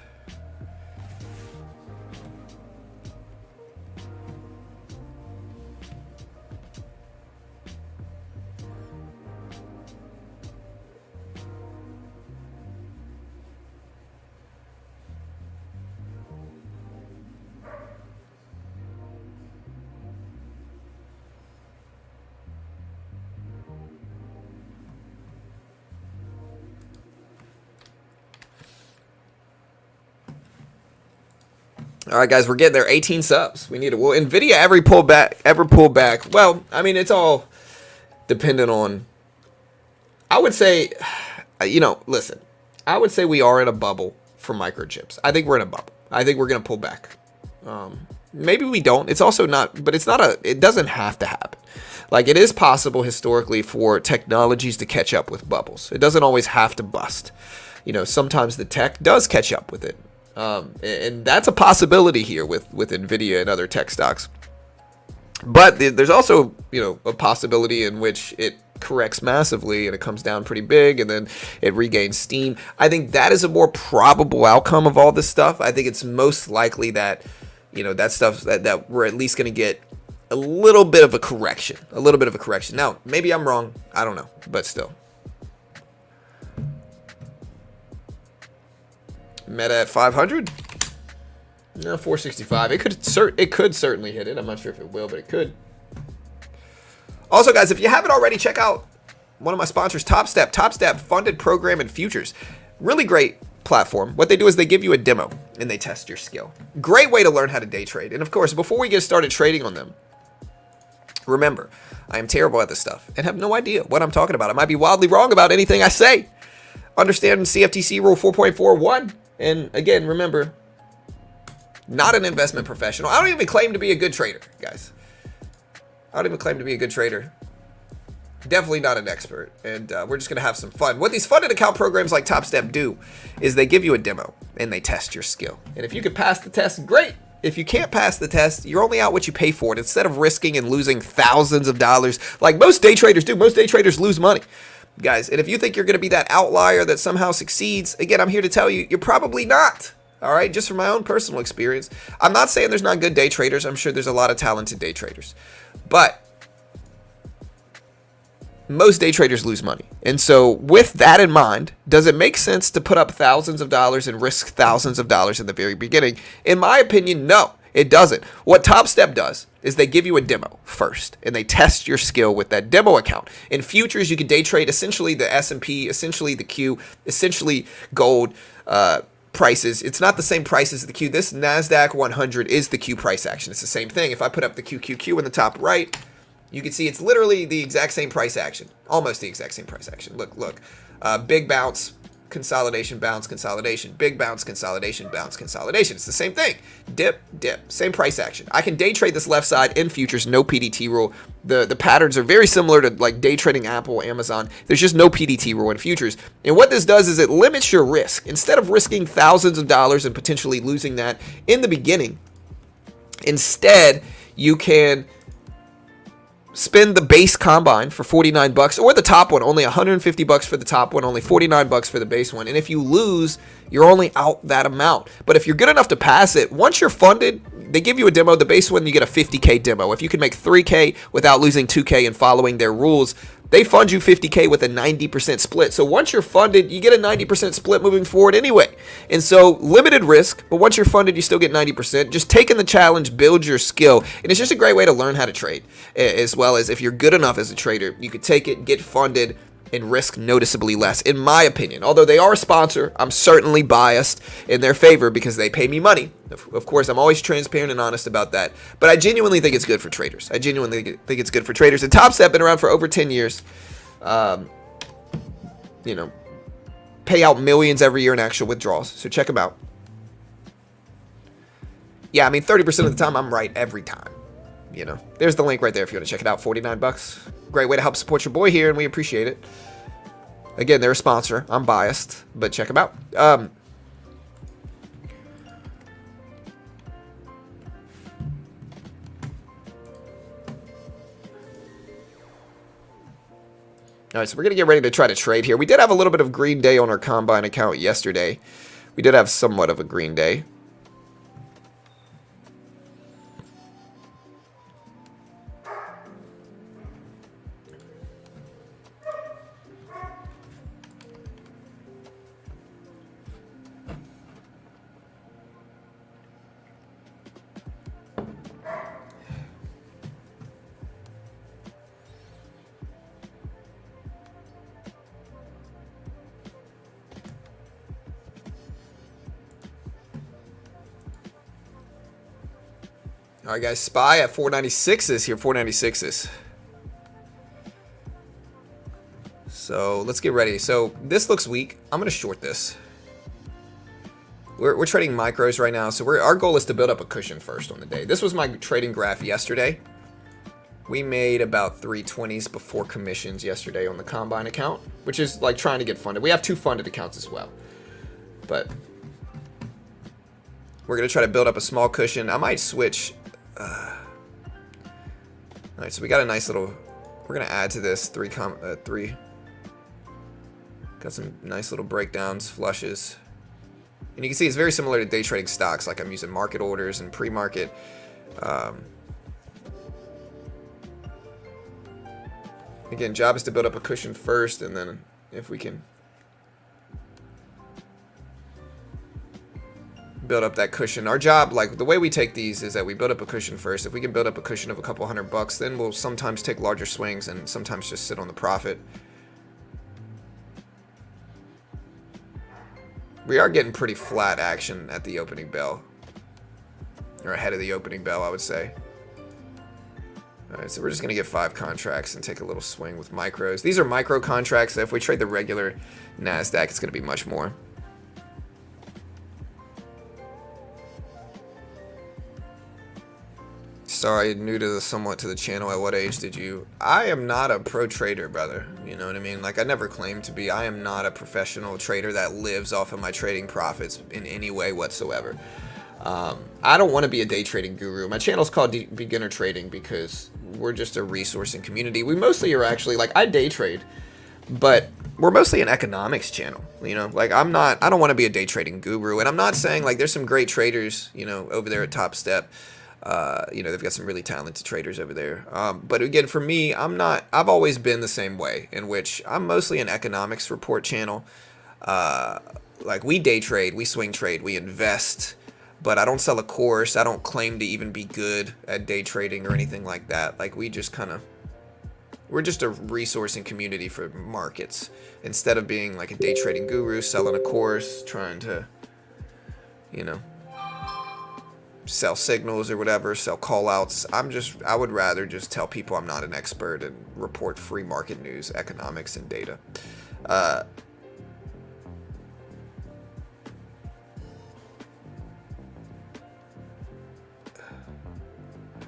All right, guys, we're getting there. 18 subs. We need it. Will NVIDIA ever pull back? Well, I mean, it's all dependent on. I would say, listen. I would say we are in a bubble for microchips. I think we're in a bubble. I think we're gonna pull back. Maybe we don't. It's also not, but it's not a. It doesn't have to happen. Like, it is possible historically for technologies to catch up with bubbles. It doesn't always have to bust. Sometimes the tech does catch up with it. And that's a possibility here with NVIDIA and other tech stocks. But there's also, a possibility in which it corrects massively and it comes down pretty big and then it regains steam. I think that is a more probable outcome of all this stuff. I think it's most likely that, that stuff that we're at least going to get a little bit of a correction. Now, maybe I'm wrong. I don't know, but still. Meta at 500. No, 465. It could certainly hit it. I'm not sure if it will, but it could. Also, guys, if you haven't already, check out one of my sponsors, Topstep. Topstep funded program and futures. Really great platform. What they do is they give you a demo and they test your skill. Great way to learn how to day trade. And of course, before we get started trading on them, remember, I am terrible at this stuff and have no idea what I'm talking about. I might be wildly wrong about anything I say. Understand CFTC rule 4.41. And again, remember, not an investment professional. I don't even claim to be a good trader, guys. I don't even claim to be a good trader. Definitely not an expert. And we're just going to have some fun. What these funded account programs like Topstep do is they give you a demo and they test your skill. And if you can pass the test, great. If you can't pass the test, you're only out what you pay for it. Instead of risking and losing thousands of dollars like most day traders do. Most day traders lose money, guys. And if you think you're going to be that outlier that somehow succeeds, again, I'm here to tell you, you're probably not. All right, just from my own personal experience. I'm not saying there's not good day traders. I'm sure there's a lot of talented day traders. But most day traders lose money. And so with that in mind, does it make sense to put up thousands of dollars and risk thousands of dollars in the very beginning? In my opinion, no, it doesn't. What Topstep does is they give you a demo first, and they test your skill with that demo account. In futures, you can day trade essentially the S&P, essentially the Q, essentially gold prices. It's not the same price as the Q. This NASDAQ 100 is the Q price action. It's the same thing. If I put up the QQQ in the top right, you can see it's literally the exact same price action. Almost the exact same price action. Look. Big bounce, consolidation, bounce, consolidation, big bounce, consolidation, bounce, consolidation. It's the same thing. Dip, dip, same price action. I can day trade this left side in futures, no PDT rule. The patterns are very similar to like day trading Apple, Amazon. There's just no PDT rule in futures. And what this does is it limits your risk. Instead of risking thousands of dollars and potentially losing that in the beginning, instead you can spend the base combine for $49 or the top one, only $150 for the top one, only $49 for the base one. And if you lose, you're only out that amount. But if you're good enough to pass it, once you're funded, they give you a demo. The base one, you get a 50K demo. If you can make 3K without losing 2K and following their rules, they fund you 50K with a 90% split. So once you're funded, you get a 90% split moving forward anyway. And so limited risk, but once you're funded, you still get 90%. Just taking the challenge, build your skill. And it's just a great way to learn how to trade, as well as if you're good enough as a trader, you could take it, get funded, and risk noticeably less, in my opinion. Although they are a sponsor, I'm certainly biased in their favor because they pay me money. Of course, I'm always transparent and honest about that. But I genuinely think it's good for traders. I genuinely think it's good for traders. And Topstep been around for over 10 years. Pay out millions every year in actual withdrawals. So check them out. Yeah, I mean, 30% of the time, I'm right every time. There's the link right there if you want to check it out. $49. Great way to help support your boy here, and we appreciate it. Again, they're a sponsor. I'm biased, but check them out. All right, so we're going to get ready to try to trade here. We did have a little bit of green day on our Combine account yesterday. We did have somewhat of a green day. All right, guys, SPY at 496s here, 496s. So let's get ready. So this looks weak. I'm going to short this. We're trading micros right now, so our goal is to build up a cushion first on the day. This was my trading graph yesterday. We made about 320s before commissions yesterday on the Combine account, which is like trying to get funded. We have 2 funded accounts as well. But we're going to try to build up a small cushion. I might switch. All right, so we got a nice little, we're going to add to this 3. Got some nice little breakdowns, flushes. And you can see it's very similar to day trading stocks, like I'm using market orders and pre-market. Again, job is to build up a cushion first, and then if we can build up that cushion. Our job, like the way we take these is that we build up a cushion first. If we can build up a cushion of a couple $100, then we'll sometimes take larger swings and sometimes just sit on the profit. We are getting pretty flat action at the opening bell, or ahead of the opening bell, I would say. All right, so we're just going to get 5 contracts and take a little swing with micros. These are micro contracts. So if we trade the regular NASDAQ, it's going to be much more. Sorry, new to somewhat to the channel. At what age did you? I am not a pro trader, brother. You know what I mean? Like, I never claimed to be. I am not a professional trader that lives off of my trading profits in any way whatsoever. I don't want to be a day trading guru. My channel's called Beginner Trading because we're just a resource and community. We mostly are actually, like, I day trade, but we're mostly an economics channel. Like, I don't want to be a day trading guru. And I'm not saying, like, there's some great traders, over there at Topstep. They've got some really talented traders over there. But again, for me, I've always been the same way, in which I'm mostly an economics report channel. Like, we day trade, we swing trade, we invest, but I don't sell a course. I don't claim to even be good at day trading or anything like that. Like, we're just a resource and community for markets, instead of being like a day trading guru, selling a course, trying to, sell signals or whatever, sell call outs. I would rather just tell people I'm not an expert and report free market news, economics, and data.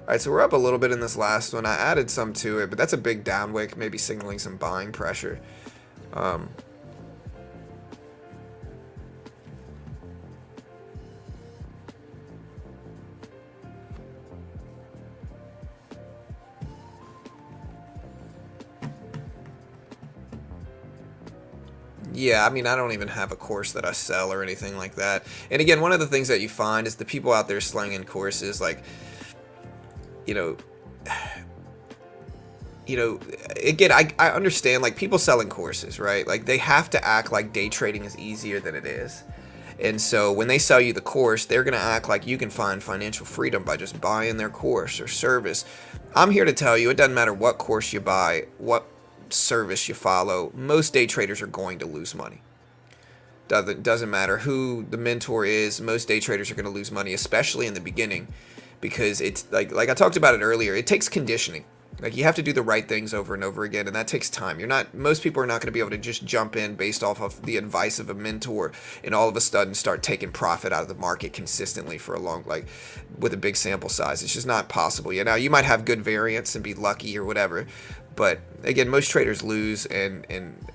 Alright, so we're up a little bit in this last one. I added some to it, but that's a big down wick, maybe signaling some buying pressure. Yeah, I mean, I don't even have a course that I sell or anything like that. And again, one of the things that you find is the people out there slinging courses, like, you know, again, I understand, like, people selling courses, right? Like, they have to act like day trading is easier than it is. And so when they sell you the course, they're going to act like you can find financial freedom by just buying their course or service. I'm here to tell you, it doesn't matter what course you buy, what service you follow, most day traders are going to lose money. Doesn't matter who the mentor is, most day traders are going to lose money, especially in the beginning, because it's like I talked about it earlier, it takes conditioning. Like, you have to do the right things over and over again, and that takes time. Most people are not going to be able to just jump in based off of the advice of a mentor and all of a sudden start taking profit out of the market consistently for a long, like, with a big sample size. It's just not possible. Now, you might have good variance and be lucky or whatever, but again, most traders lose, and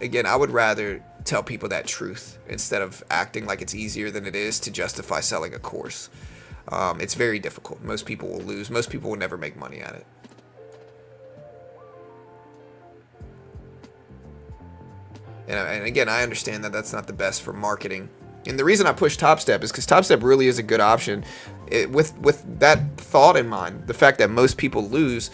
again, I would rather tell people that truth instead of acting like it's easier than it is to justify selling a course. It's very difficult. Most people will lose. Most people will never make money at it. And again, I understand that that's not the best for marketing. And the reason I push Topstep is because Topstep really is a good option. With that thought in mind, the fact that most people lose,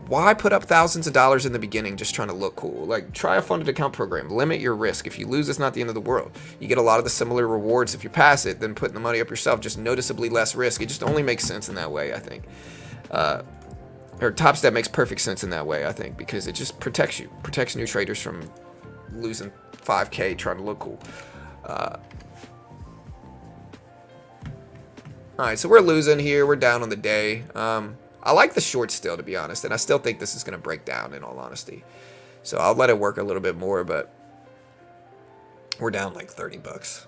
why put up thousands of dollars in the beginning just trying to look cool? Like, try a funded account program. Limit your risk. If you lose, it's not the end of the world. You get a lot of the similar rewards if you pass it than putting the money up yourself. Just noticeably less risk. It just only makes sense in that way, I think. Or Topstep makes perfect sense in that way, I think, because it just protects you. Protects new traders from losing 5K trying to look cool. Alright, so we're losing here. We're down on the day. I like the short still, to be honest, and I still think this is going to break down, in all honesty. So I'll let it work a little bit more, but we're down like 30 bucks.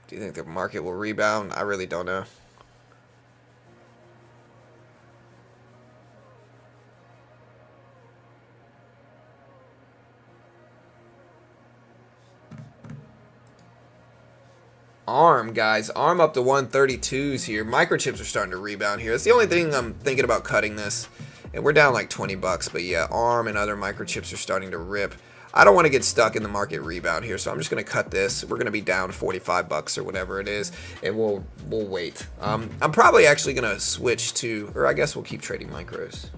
Do you think the market will rebound? I really don't know. ARM, guys. ARM up to 132s here. Microchips are starting to rebound here. That's the only thing I'm thinking about cutting this. And we're down like 20 bucks. But yeah, ARM and other microchips are starting to rip. I don't want to get stuck in the market rebound here, so I'm just going to cut this. We're going to be down 45 bucks or whatever it is, and we'll wait. I'm probably actually going to switch to, or I guess we'll keep trading micros.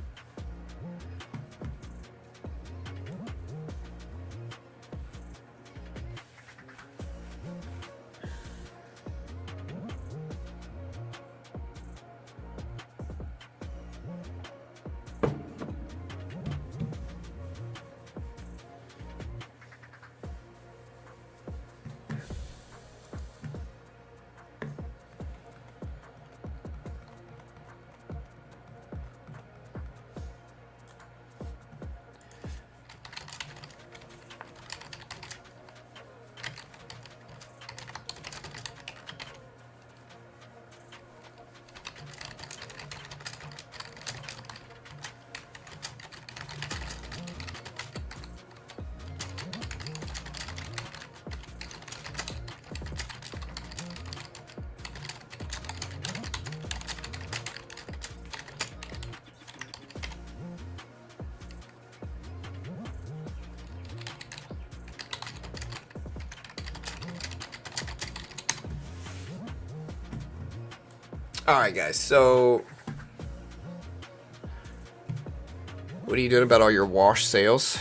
Alright guys, so what are you doing about all your wash sales?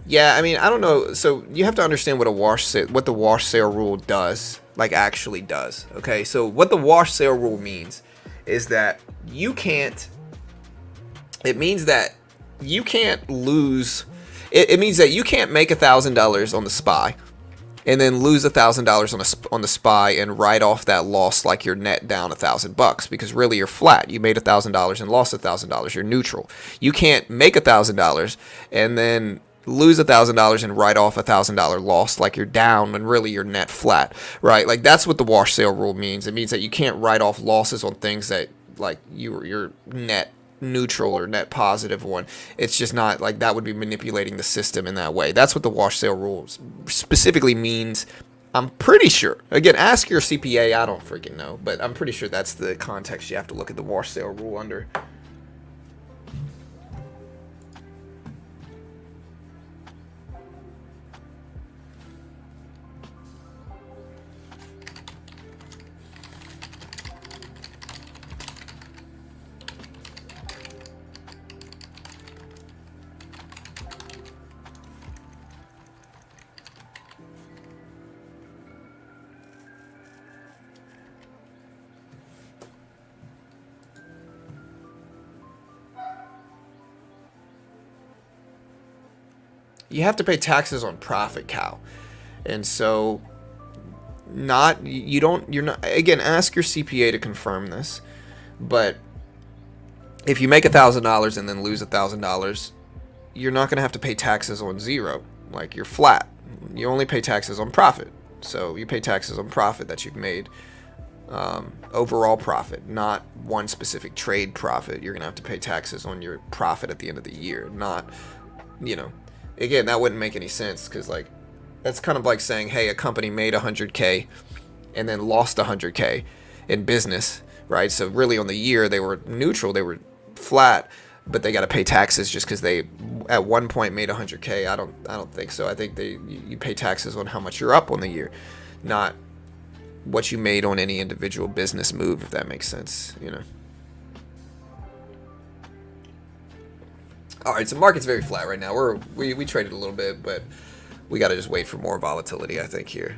Yeah, I mean, I don't know. So you have to understand what what the wash sale rule does, like actually does. Okay, so what the wash sale rule means is that you can't. It means that you can't lose. It means that you can't make $1,000 on the SPY and then lose $1,000 on the SPY and write off that loss like you're net down $1,000, because really you're flat. You made $1,000 and lost $1,000. You're neutral. You can't make $1,000 and then lose $1,000 and write off $1,000 loss like you're down when really you're net flat, right? Like that's what the wash sale rule means. It means that you can't write off losses on things that like you're net neutral or net positive one. It's just not like that would be manipulating the system in that way. That's what the wash sale rules specifically means. I'm pretty sure. Again, ask your CPA. I don't freaking know, but I'm pretty sure that's the context you have to look at the wash sale rule under. You have to pay taxes on profit, Cal. And so you're not, again, ask your CPA to confirm this, but if you make $1,000 and then lose $1,000, you're not going to have to pay taxes on zero. Like you're flat. You only pay taxes on profit. So you pay taxes on profit that you've made, overall profit, not one specific trade profit. You're going to have to pay taxes on your profit at the end of the year, not, again, that wouldn't make any sense, because like that's kind of like saying, hey, a company made 100K and then lost 100K in business, right? So really on the year they were neutral, they were flat, but they got to pay taxes just because they at one point made 100K. I don't think so. I think you pay taxes on how much you're up on the year, not what you made on any individual business move, if that makes sense, All right, so market's very flat right now. We traded a little bit, but we got to just wait for more volatility, I think, here.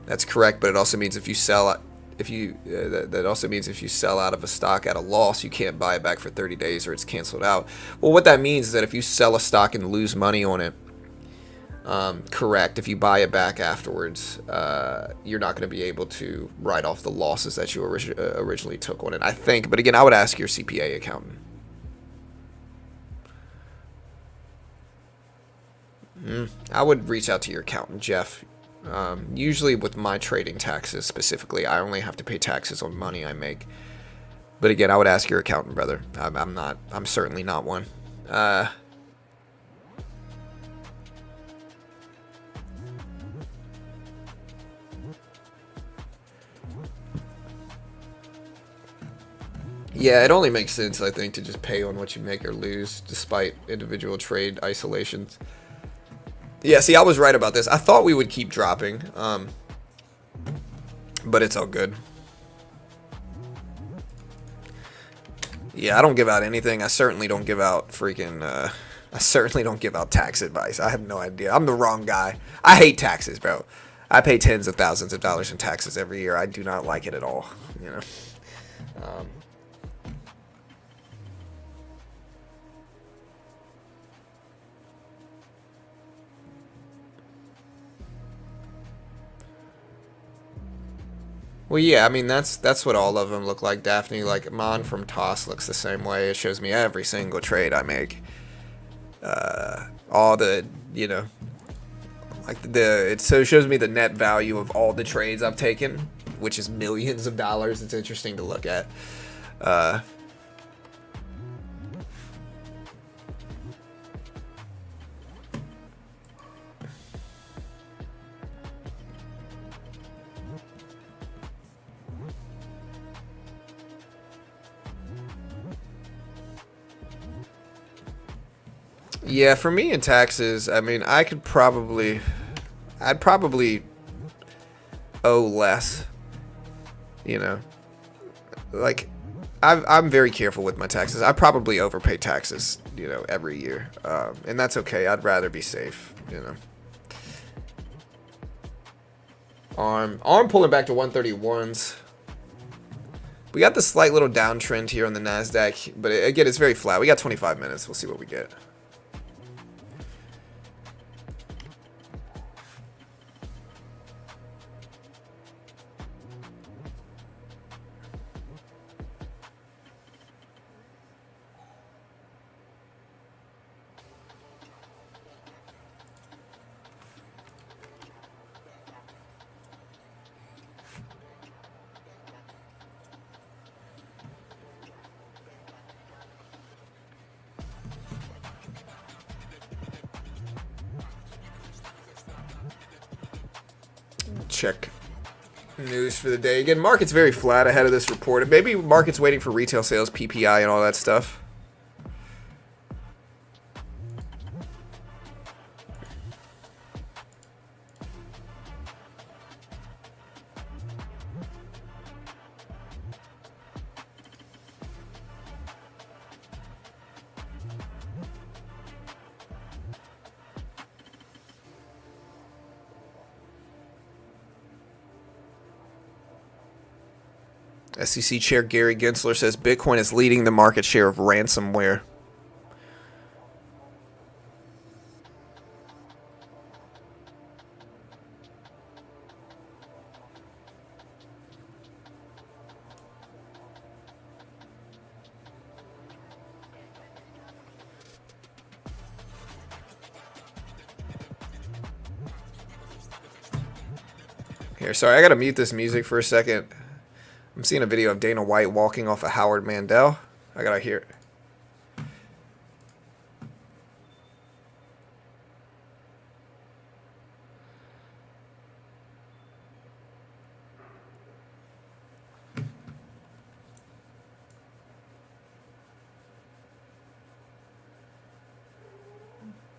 That's correct, but it also means if you sell, that also means if you sell out of a stock at a loss, you can't buy it back for 30 days or it's canceled out. Well, what that means is that if you sell a stock and lose money on it, correct, if you buy it back afterwards, you're not going to be able to write off the losses that you originally took on it, I think. But again, I would ask your CPA accountant. I would reach out to your accountant, Jeff. Usually with my trading taxes specifically, I only have to pay taxes on money I make. But again, I would ask your accountant, brother. I'm certainly not one. Yeah, it only makes sense, I think, to just pay on what you make or lose, despite individual trade isolations. Yeah, see, I was right about this. I thought we would keep dropping, but it's all good. Yeah, I don't give out anything. I certainly don't give out freaking, I certainly don't give out tax advice. I have no idea. I'm the wrong guy. I hate taxes, bro. I pay tens of thousands of dollars in taxes every year. I do not like it at all, Well, yeah, I mean, that's what all of them look like, Daphne. Like, Mon from Toss looks the same way. It shows me every single trade I make. All the, like, it shows me the net value of all the trades I've taken, which is millions of dollars. It's interesting to look at. Yeah, for me in taxes, I mean, I'd probably owe less, like, I'm very careful with my taxes. I probably overpay taxes, every year, and that's okay. I'd rather be safe, Arm pulling back to 131s. We got the slight little downtrend here on the NASDAQ, but again, it's very flat. We got 25 minutes. We'll see what we get. Check news for the day. Again, market's very flat ahead of this report. Maybe market's waiting for retail sales, PPI, and all that stuff. SEC Chair Gary Gensler says Bitcoin is leading the market share of ransomware. Here, sorry, I gotta mute this music for a second. I'm seeing a video of Dana White walking off of Howard Mandel. I gotta hear it.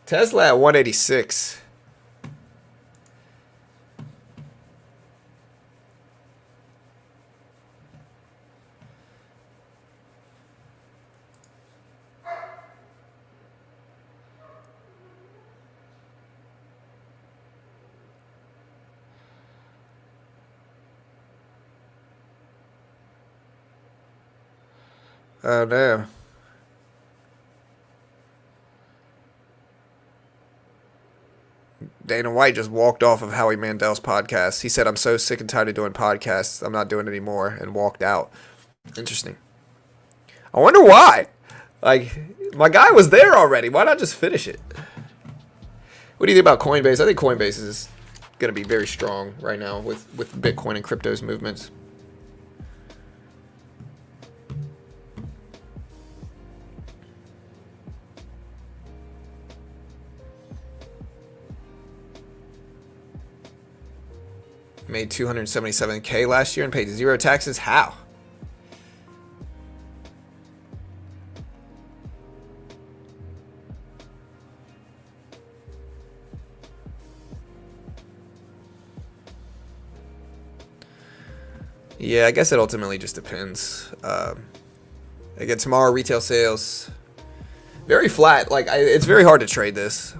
Tesla at 186. Oh, no. Dana White just walked off of Howie Mandel's podcast. He said, I'm so sick and tired of doing podcasts. I'm not doing it anymore, and walked out. Interesting. I wonder why. Like, my guy was there already. Why not just finish it? What do you think about Coinbase? I think Coinbase is going to be very strong right now with Bitcoin and crypto's movements. Made $277K last year and paid 0 taxes. How? Yeah, I guess it ultimately just depends. Again, tomorrow retail sales very flat. Like it's very hard to trade this.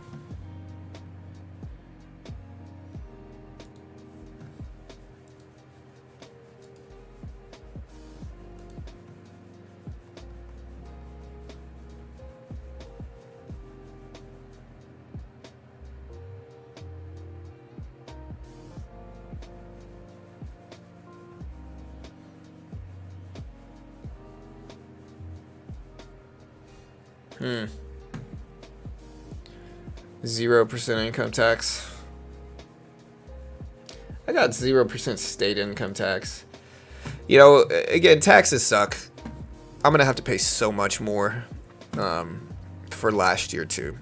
Hmm. 0% income tax. I got 0% state income tax. You know, again, taxes suck. I'm going to have to pay so much more for last year, too.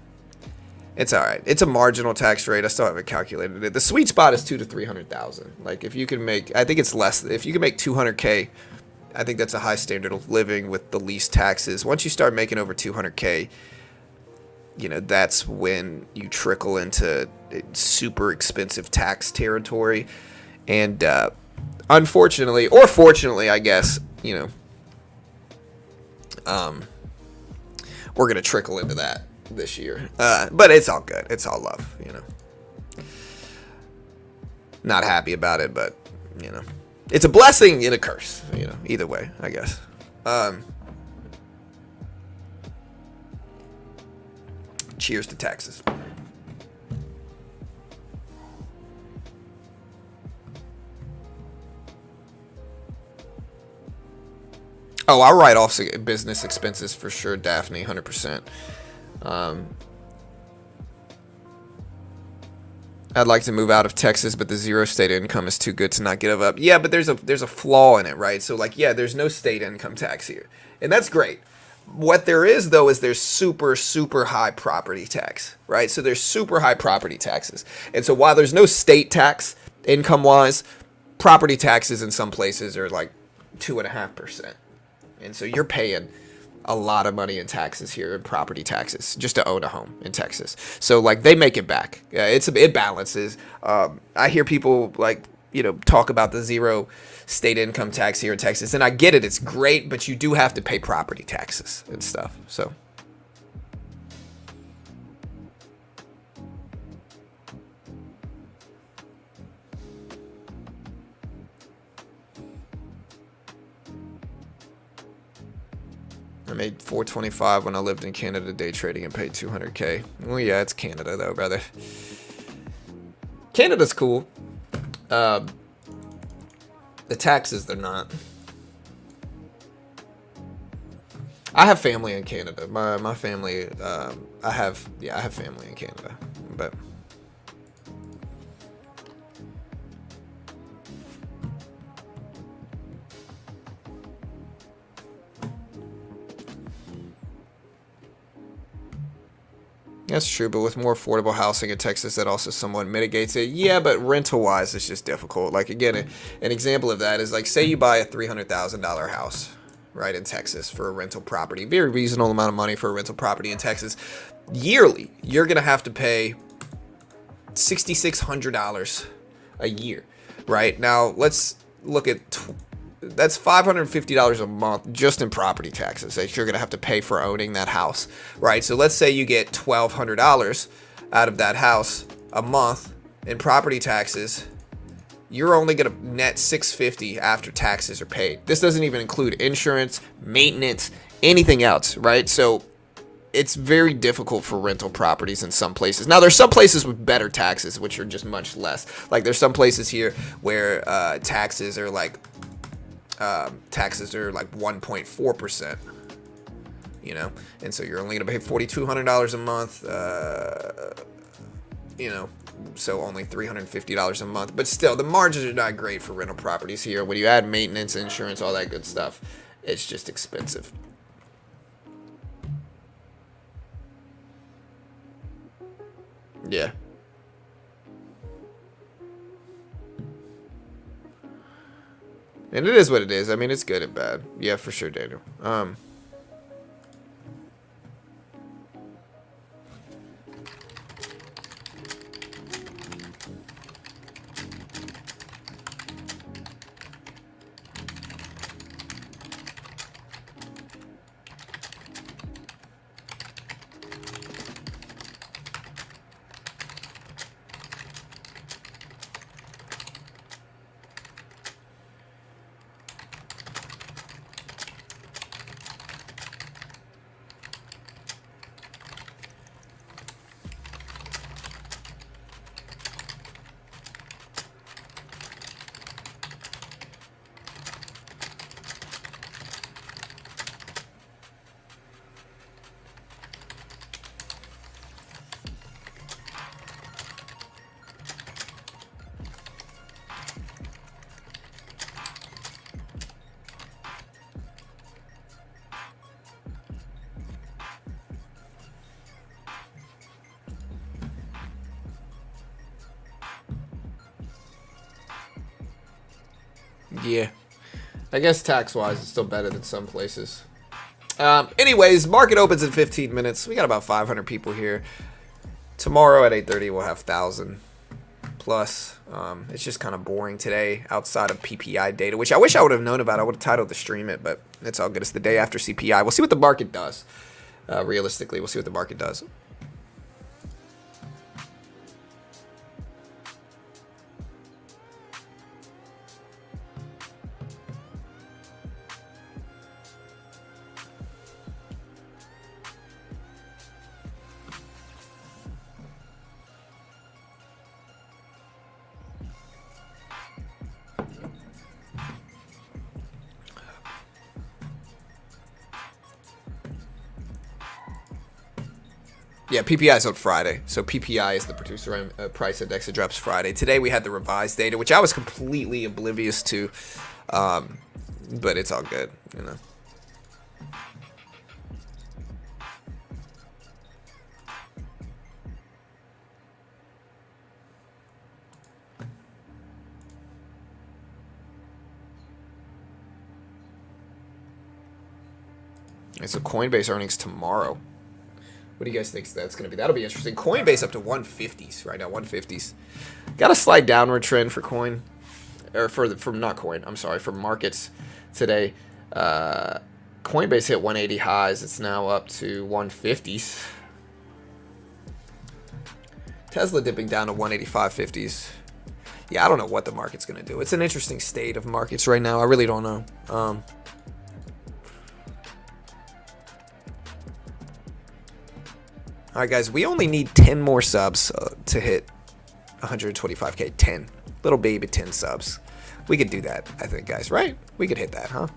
It's all right. It's a marginal tax rate. I still haven't calculated it. The sweet spot is 200,000 to 300,000. Like, if you can make, I think it's less. If you can make 200K, I think that's a high standard of living with the least taxes. Once you start making over 200K, you know, that's when you trickle into super expensive tax territory. And unfortunately, or fortunately, I guess, you know, we're going to trickle into that this year. But it's all good. It's all love, you know. Not happy about it, but, you know, It's a blessing and a curse, you know, either way, I guess. Cheers to taxes. Oh, I'll write off business expenses for sure, Daphne, 100%. I'd like to move out of Texas, but the zero state income is too good to not give up. Yeah, but there's a flaw in it, right? So like, yeah, there's no state income tax here, and that's great. What there is, though, is there's super, super high property tax, right? So there's super high property taxes. And so while there's no state tax income-wise, property taxes in some places are like 2.5%. And so you're paying a lot of money in taxes here, in property taxes, just to own a home in Texas. So like they make it back. It balances. I hear people like, you know, talk about the zero state income tax here in Texas, and I get it. It's great, but you do have to pay property taxes and stuff. So. I made $425 when I lived in Canada day trading and paid $200K. Well, yeah, it's Canada though, brother. Canada's cool. The taxes, they're not. I have family in Canada. My family, I have family in Canada, but. That's true, but with more affordable housing in Texas, that also somewhat mitigates it. Yeah, but rental-wise, it's just difficult. Like, again, an example of that is, like, say you buy a $300,000 house, right, in Texas for a rental property. Very reasonable amount of money for a rental property in Texas. Yearly, you're going to have to pay $6,600 a year, right? Now, let's look at... That's $550 a month just in property taxes that you're going to have to pay for owning that house, right? So let's say you get $1,200 out of that house a month in property taxes. You're only going to net $650 after taxes are paid. This doesn't even include insurance, maintenance, anything else, right? So it's very difficult for rental properties in some places. Now, there's some places with better taxes, which are just much less. Like there's some places here where taxes are like 1.4%, you know, and so you're only going to pay $4,200 a month, you know, so only $350 a month, but still the margins are not great for rental properties here. When you add maintenance, insurance, all that good stuff, it's just expensive. Yeah. And it is what it is. I mean, it's good and bad. Yeah, for sure, Daniel. Yeah. I guess tax-wise, it's still better than some places. Anyways, market opens in 15 minutes. We got about 500 people here. Tomorrow at 8:30, we'll have 1,000 plus. It's just kind of boring today outside of PPI data, which I wish I would have known about. I would have titled the stream it, but it's all good. It's the day after CPI. We'll see what the market does. Realistically, we'll see what the market does. Yeah, PPI is on Friday. So PPI is the producer price index. It drops Friday. Today we had the revised data, which I was completely oblivious to. But it's all good, you know. It's a Coinbase earnings tomorrow. What do you guys think that's going to be? That'll be interesting. Coinbase up to 150s right now, 150s. Got a slight downward trend for coin, or from not coin. I'm sorry, for markets today. Coinbase hit 180 highs. It's now up to 150s. Tesla dipping down to 185.50s. Yeah, I don't know what the market's going to do. It's an interesting state of markets right now. I really don't know. All right, guys, we only need 10 more subs to hit 125K. 10. Little baby 10 subs. We could do that, I think, guys, right? We could hit that, huh?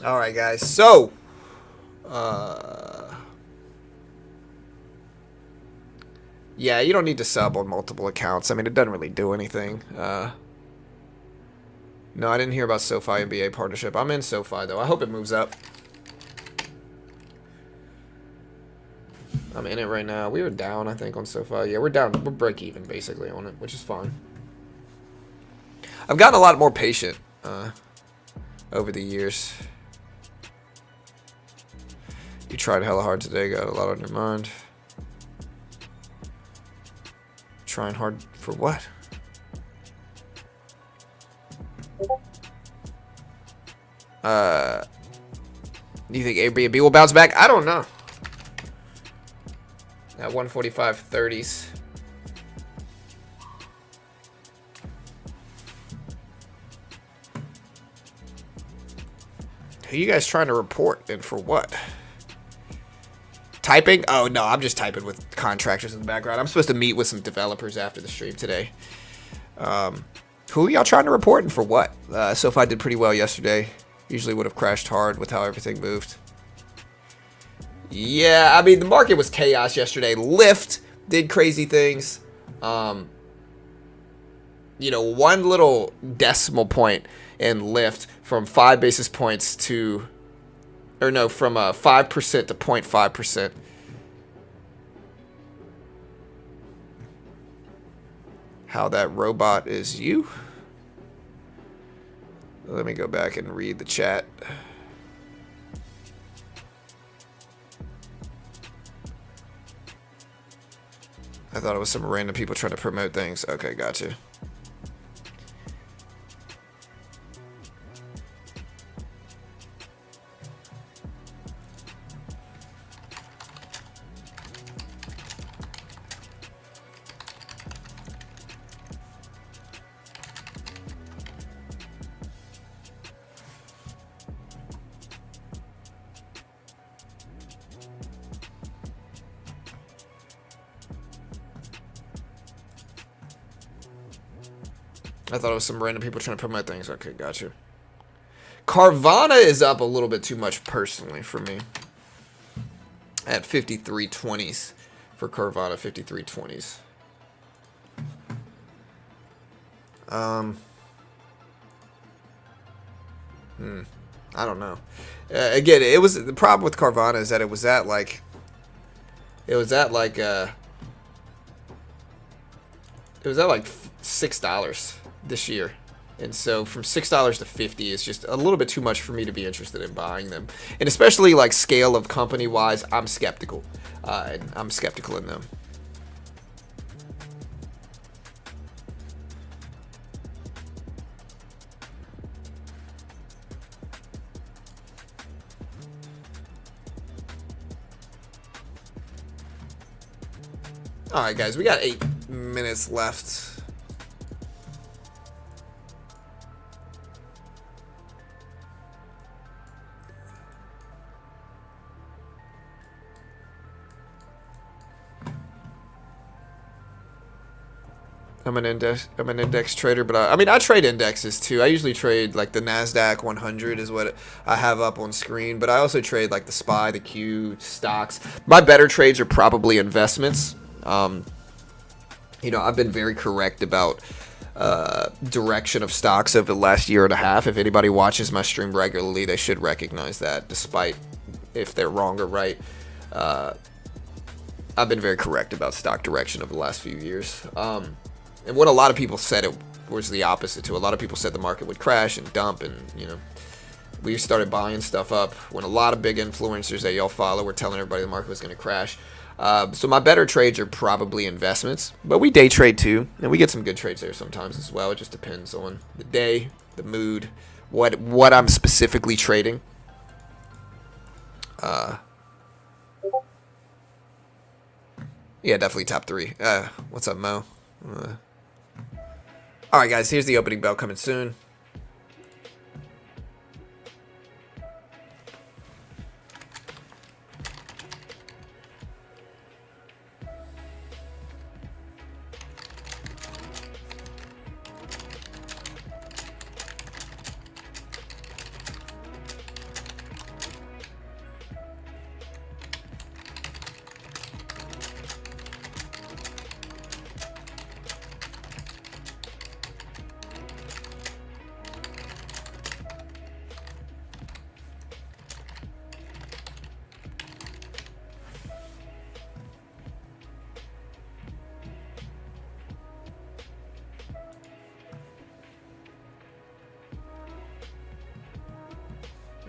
All right, guys. So, yeah, you don't need to sub on multiple accounts. I mean, it doesn't really do anything. No, I didn't hear about Sofi and BA partnership. I'm in Sofi, though. I hope it moves up. I'm in it right now. We were down, I think, on Sofi. Yeah, we're down. We're break even, basically, on it, which is fine. I've gotten a lot more patient over the years. You tried hella hard today, got a lot on your mind. Trying hard for what? Do you think Airbnb will bounce back? I don't know. At 145.30s. Who are you guys trying to report and for what? Typing? Oh, no, I'm just typing with contractors in the background. I'm supposed to meet with some developers after the stream today. Who are y'all trying to report and for what? Sofi did pretty well yesterday. Usually would have crashed hard with how everything moved. Yeah, I mean, the market was chaos yesterday. Lyft did crazy things. You know, one little decimal point in Lyft from 5 basis points to... Or no, from 5% to 0.5%. How that robot is you? Let me go back and read the chat. I thought it was some random people trying to promote things. Okay, gotcha. I thought it was some random people trying to put my things. Okay, gotcha. Carvana is up a little bit too much personally for me. At 53.20s for Carvana, 53.20s. I don't know. Again, it was the problem with Carvana is that it was at like $6 this year, and so from $6 to 50 is just a little bit too much for me to be interested in buying them, and especially like scale of company wise, I'm skeptical, and I'm skeptical in them. All right, guys, we got 8 minutes left. I'm an index trader, but I mean, I trade indexes too. I usually trade like the NASDAQ 100 is what I have up on screen, but I also trade like the SPY, the Q, stocks. My better trades are probably investments. You know, I've been very correct about direction of stocks over the last year and a half. If anybody watches my stream regularly, they should recognize that, despite if they're wrong or right. I've been very correct about stock direction over the last few years. And what a lot of people said, it was the opposite too. A lot of people said the market would crash and dump, and you know, we started buying stuff up when a lot of big influencers that y'all follow were telling everybody the market was going to crash. So my better trades are probably investments, but we day trade too, and we get some good trades there sometimes as well. It just depends on the day, the mood, what I'm specifically trading. Yeah, definitely top 3. What's up, Mo? All right, guys, here's the opening bell coming soon.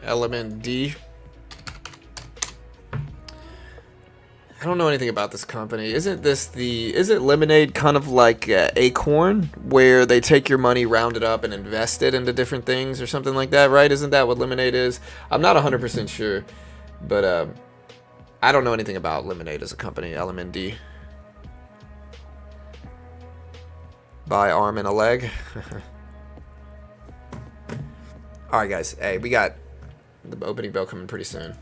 Element D. I don't know anything about this company. Isn't Lemonade kind of like Acorn, where they take your money, round it up, and invest it into different things or something like that, right? Isn't that what Lemonade is? I'm not 100% sure, but I don't know anything about Lemonade as a company, LMND. Buy arm and a leg. All right, guys. Hey, we got the opening bell coming pretty soon.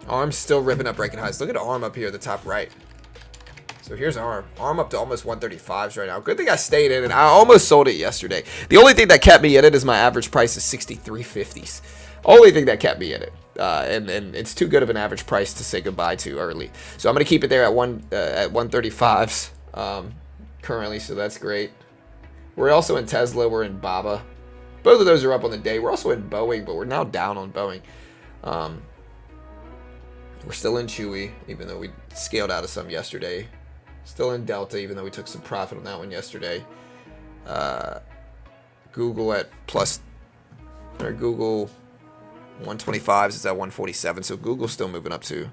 Arm's still ripping up, breaking highs. Look at Arm up here at the top right. So here's Arm. Arm up to almost 135s right now. Good thing I stayed in it. I almost sold it yesterday. The only thing that kept me in it is my average price is 63.50s. Only thing that kept me in it. And it's too good of an average price to say goodbye to early. So I'm going to keep it there at 135s currently, so that's great. We're also in Tesla. We're in Baba. Both of those are up on the day. We're also in Boeing, but we're now down on Boeing. We're still in Chewy, even though we scaled out of some yesterday. Still in Delta, even though we took some profit on that one yesterday. Google at Google 125s is at 147, so Google's still moving up too.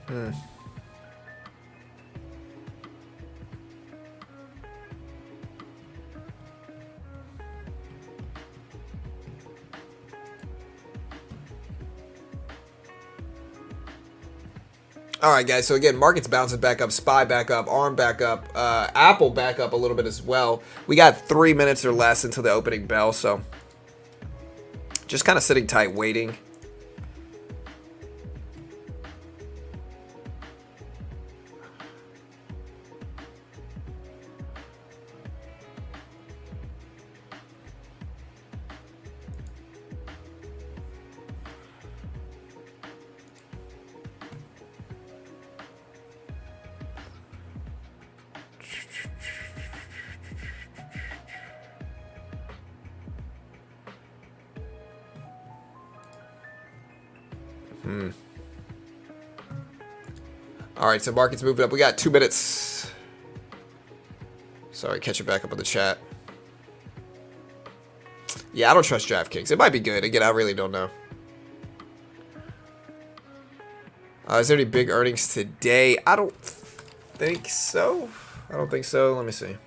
All right, guys. So again, market's bouncing back up, SPY back up, ARM back up, Apple back up a little bit as well. We got 3 minutes or less until the opening bell, so just kind of sitting tight, waiting. All right, so market's moving up. We got 2 minutes. Sorry, catch it back up on the chat. Yeah, I don't trust DraftKings. It might be good. Again, I really don't know. Is there any big earnings today? I don't think so. Let me see.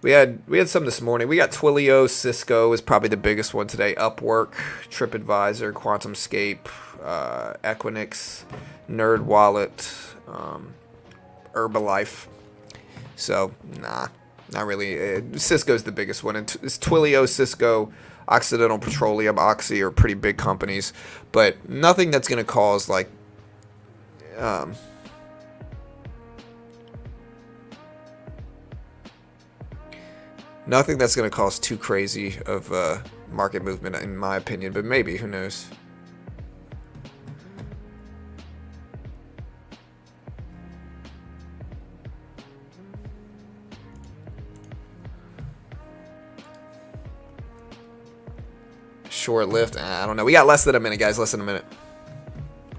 We had some this morning. We got Twilio, Cisco is probably the biggest one today. Upwork, TripAdvisor, QuantumScape, Equinix, NerdWallet, Herbalife. So, nah, not really. Cisco's the biggest one. And it's Twilio, Cisco, Occidental Petroleum, Oxy are pretty big companies. But nothing that's going to cause, like, nothing that's going to cause too crazy of market movement, in my opinion. But maybe, who knows? Short Lyft, I don't know. We got less than a minute, guys. Less than a minute.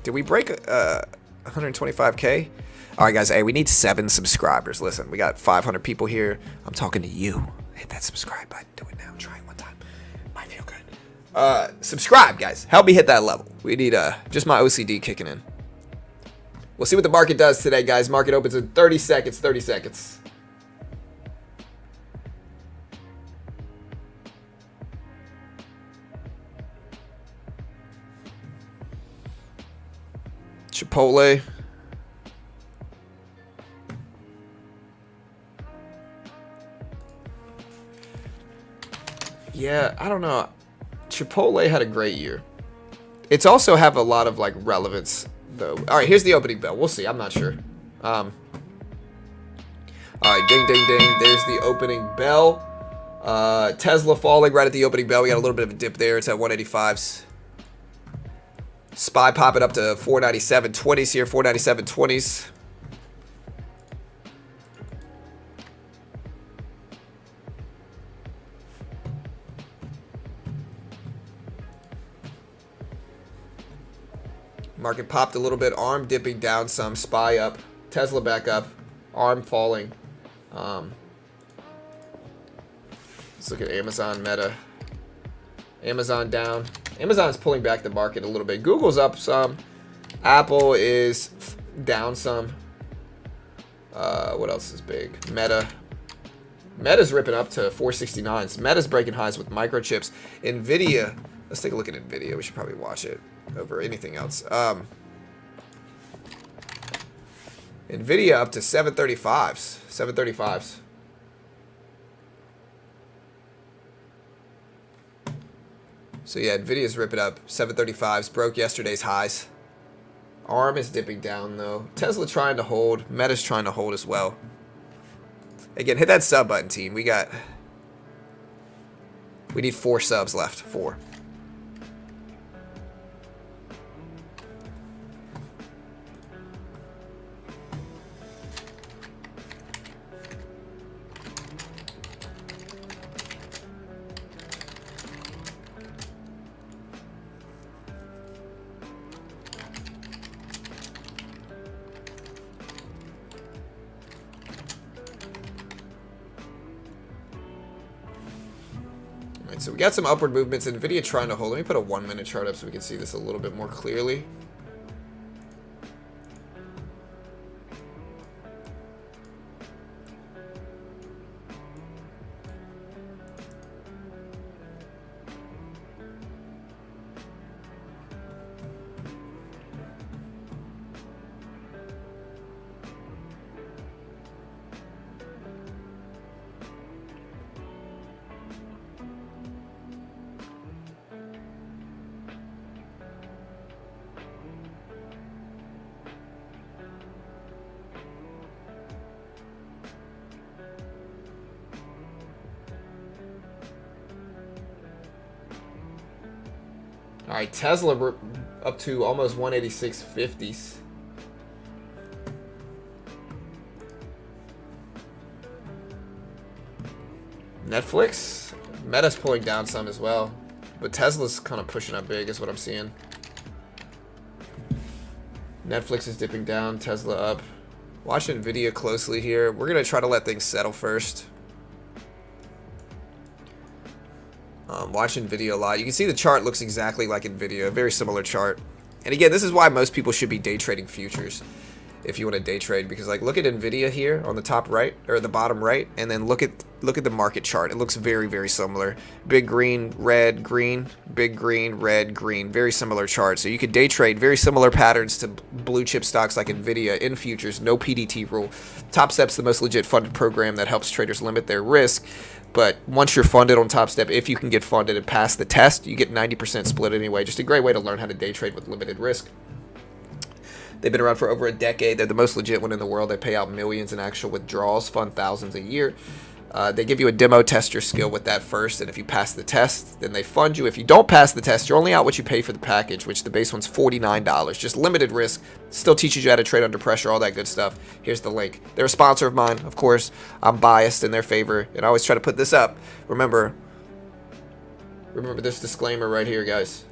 Did we break 125K? All right, guys. Hey, we need 7 subscribers. Listen, we got 500 people here. I'm talking to you. Hit that subscribe button. Do it now. Try it one time. Might feel good. Subscribe, guys. Help me hit that level. We need just my OCD kicking in. We'll see what the market does today, guys. Market opens in 30 seconds. 30 seconds. Chipotle. Yeah, I don't know. Chipotle had a great year. It's also have a lot of like relevance though. All right, here's the opening bell. We'll see. I'm not sure. All right, ding, ding, ding. There's the opening bell. Tesla falling right at the opening bell. We got a little bit of a dip there. It's at 185s. SPY popping up to 497.20s here. 497.20s. Market popped a little bit. ARM dipping down some. SPY up. Tesla back up. ARM falling. Let's look at Amazon, Meta. Amazon down. Amazon is pulling back the market a little bit. Google's up some. Apple is down some. What else is big? Meta. Meta's ripping up to 469s. Meta's breaking highs with microchips. NVIDIA. Let's take a look at NVIDIA. We should probably watch it over anything else. NVIDIA up to 735s. 735s. So yeah, NVIDIA's ripping up. 735s. Broke yesterday's highs. ARM is dipping down though. Tesla trying to hold. Meta's trying to hold as well. Again, hit that sub button, team. We need 4 subs left. 4. So we got some upward movements. NVIDIA trying to hold. Let me put a 1-minute chart up so we can see this a little bit more clearly. All right, Tesla up to almost 186.50s. Netflix, Meta's pulling down some as well, but Tesla's kind of pushing up big is what I'm seeing. Netflix is dipping down, Tesla up. Watch NVIDIA closely here. We're going to try to let things settle first. Watch NVIDIA a lot. You can see the chart looks exactly like NVIDIA, a very similar chart. And again, this is why most people should be day trading futures if you want to day trade, because like look at NVIDIA here on the top right or the bottom right, and then look at the market chart. It looks very, very similar. Big green, red, green, big green, red, green. Very similar chart. So you could day trade very similar patterns to blue chip stocks like NVIDIA in futures. No PDT rule. Topstep's the most legit funded program that helps traders limit their risk. But once you're funded on Topstep, if you can get funded and pass the test, you get 90% split anyway. Just a great way to learn how to day trade with limited risk. They've been around for over a decade. They're the most legit one in the world. They pay out millions in actual withdrawals, fund thousands a year. They give you a demo, test your skill with that first, and if you pass the test, then they fund you. If you don't pass the test, you're only out what you pay for the package, which the base one's $49. Just limited risk. Still teaches you how to trade under pressure, all that good stuff. Here's the link. They're a sponsor of mine, of course. I'm biased in their favor, and I always try to put this up. Remember this disclaimer right here, guys.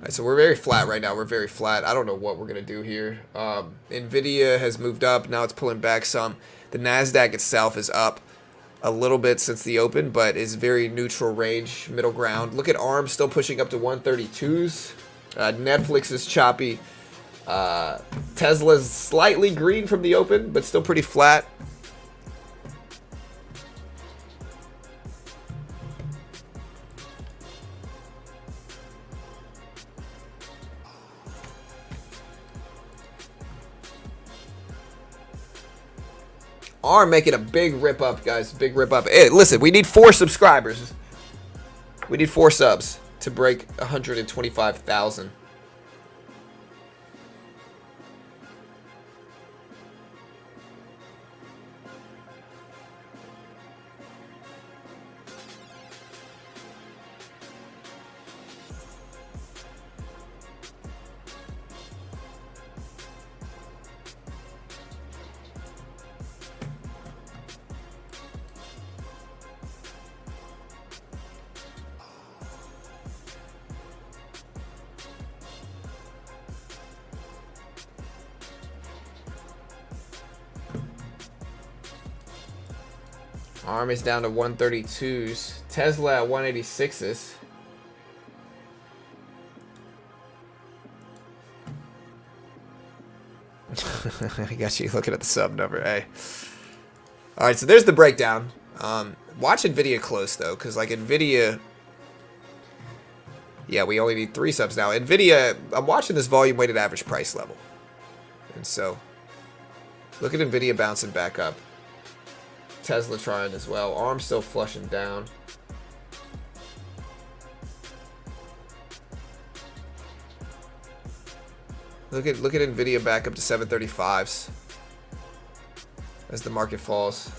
So we're very flat right now. We're very flat. I don't know what we're going to do here. NVIDIA has moved up. Now it's pulling back some. The NASDAQ itself is up a little bit since the open, but is very neutral range, middle ground. Look at ARM still pushing up to 132s. Netflix is choppy. Tesla's slightly green from the open, but still pretty flat. ARM making a big rip up, guys. Big rip up. Hey, listen, we need 4 subscribers. We need 4 subs to break 125,000. ARM is down to 132s. Tesla at 186s. I got you looking at the sub number, hey. All right, so there's the breakdown. Watch NVIDIA close, though, because, like, NVIDIA... Yeah, we only need 3 subs now. NVIDIA, I'm watching this volume-weighted average price level. And so, look at NVIDIA bouncing back up. Tesla trying as well. ARM still flushing down. Look at NVIDIA back up to 735s as the market falls.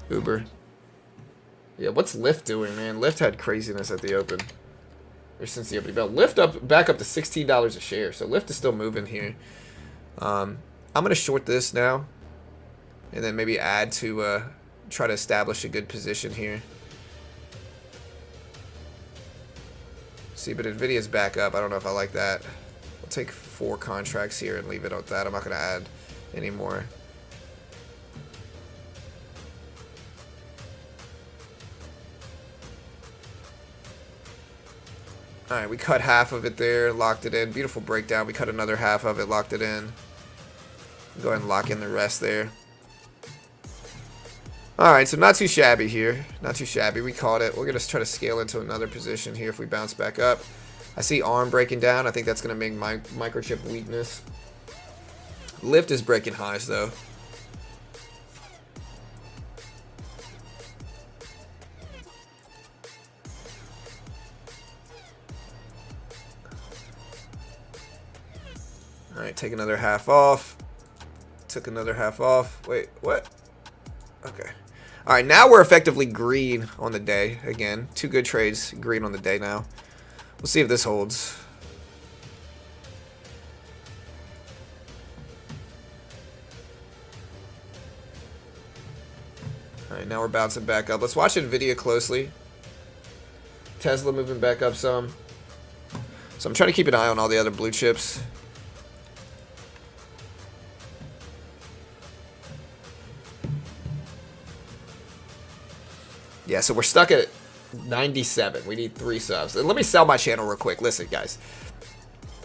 Uber. Yeah, what's Lyft doing, man? Lyft had craziness at the open. Or since the opening bell. Lyft back up to $16 a share. So Lyft is still moving here. I'm going to short this now. And then maybe add to try to establish a good position here. See, but NVIDIA's back up. I don't know if I like that. I'll take 4 contracts here and leave it at that. I'm not going to add any more. All right, we cut half of it there, locked it in. Beautiful breakdown. We cut another half of it, locked it in. Go ahead and lock in the rest there. All right, so not too shabby here. Not too shabby. We caught it. We're going to try to scale into another position here if we bounce back up. I see ARM breaking down. I think that's going to make my microchip weakness. Lyft is breaking highs, though. All right, take another half off. Took another half off. Wait, what? Okay. All right, now we're effectively green on the day again. 2 good trades, green on the day now. We'll see if this holds. All right, now we're bouncing back up. Let's watch NVIDIA closely. Tesla moving back up some. So I'm trying to keep an eye on all the other blue chips. Yeah, so we're stuck at 97. We need 3 subs. And let me sell my channel real quick. Listen, guys.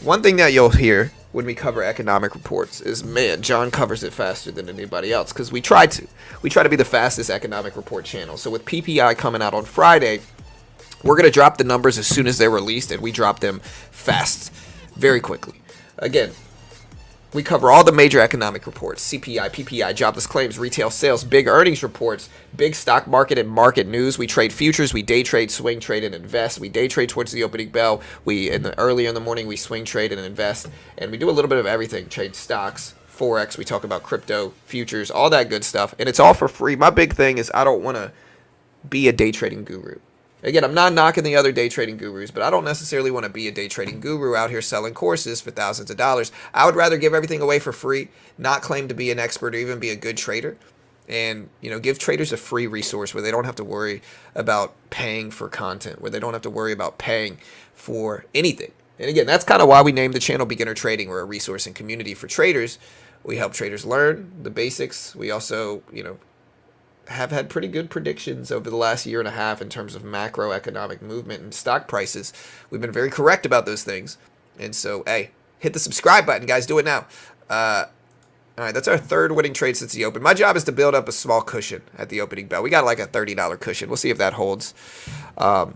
One thing that you'll hear when we cover economic reports is, man, John covers it faster than anybody else, because we try to. We try to be the fastest economic report channel. So with PPI coming out on Friday, we're going to drop the numbers as soon as they're released, and we drop them fast, very quickly. Again, we cover all the major economic reports: CPI, PPI, jobless claims, retail sales, big earnings reports, big stock market and market news. We trade futures, we day trade, swing trade, and invest. We day trade towards the opening bell. Earlier in the morning, we swing trade and invest. And we do a little bit of everything: trade stocks, Forex. We talk about crypto, futures, all that good stuff. And it's all for free. My big thing is I don't want to be a day trading guru. Again, I'm not knocking the other day trading gurus, but I don't necessarily want to be a day trading guru out here selling courses for thousands of dollars. I would rather give everything away for free, not claim to be an expert or even be a good trader, and give traders a free resource where they don't have to worry about paying for content, where they don't have to worry about paying for anything. And again, that's kind of why we named the channel Beginner Trading. We're a resource and community for traders. We help traders learn the basics. We also, have had pretty good predictions over the last year and a half in terms of macroeconomic movement and stock prices. We've been very correct about those things. And so, hey, hit the subscribe button, guys. Do it now. All right, that's our 3rd winning trade since the open. My job is to build up a small cushion at the opening bell. We got like a $30 cushion. We'll see if that holds. But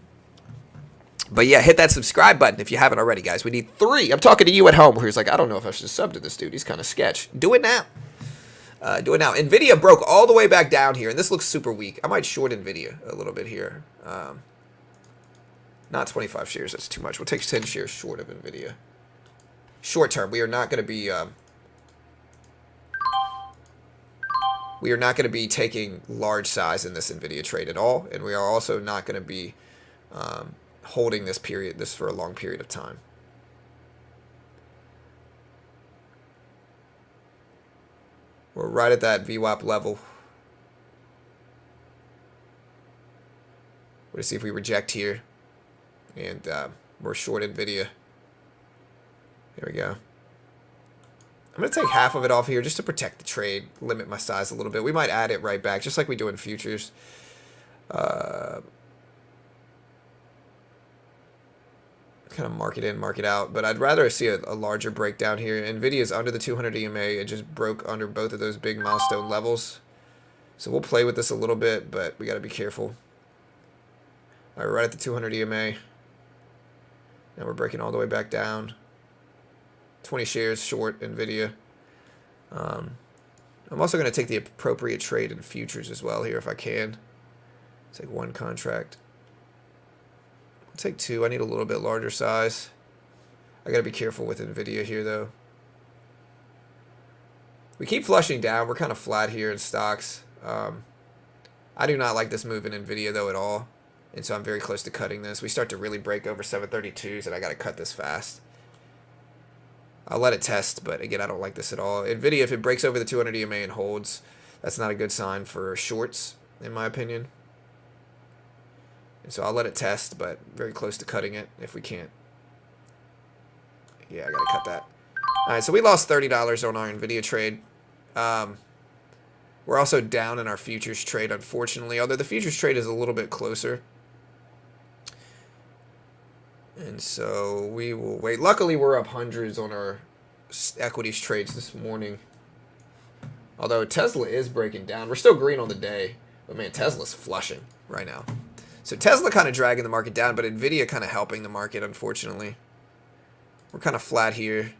yeah, hit that subscribe button if you haven't already, guys. We need 3. I'm talking to you at home who's like, I don't know if I should sub to this dude. He's kind of sketch. Do it now. Do it now. NVIDIA broke all the way back down here, and this looks super weak. I might short NVIDIA a little bit here. Not 25 shares. That's too much. We'll take 10 shares short of NVIDIA. Short term. We are not going to be... we are not going to be taking large size in this NVIDIA trade at all, and we are also not going to be holding this for a long period of time. We're right at that VWAP level. We're going to see if we reject here. And we're short NVIDIA. Here we go. I'm going to take half of it off here just to protect the trade, limit my size a little bit. We might add it right back, just like we do in futures. Kind of mark it in, mark it out, but I'd rather see a larger breakdown here. NVIDIA is under the 200 EMA. It just broke under both of those big milestone levels. So we'll play with this a little bit, but we got to be careful. All right, right at the 200 EMA. Now we're breaking all the way back down. 20 shares short NVIDIA. I'm also going to take the appropriate trade in futures as well here if I can. Take 1 contract. Take 2. I need a little bit larger size. I gotta be careful with NVIDIA here though. We keep flushing down. We're kind of flat here in stocks. I do not like this move in NVIDIA though at all, and so I'm very close to cutting this. We start to really break over 732s, and I gotta cut this fast. I'll let it test, but again, I don't like this at all. NVIDIA, if it breaks over the 200 EMA and holds, that's not a good sign for shorts, in my opinion. So I'll let it test, but very close to cutting it if we can't. Yeah, I gotta cut that. All right, so we lost $30 on our NVIDIA trade. We're also down in our futures trade, unfortunately, although the futures trade is a little bit closer. And so we will wait. Luckily, we're up hundreds on our equities trades this morning. Although Tesla is breaking down. We're still green on the day, but man, Tesla's flushing right now. So Tesla kind of dragging the market down, but NVIDIA kind of helping the market, unfortunately. We're kind of flat here.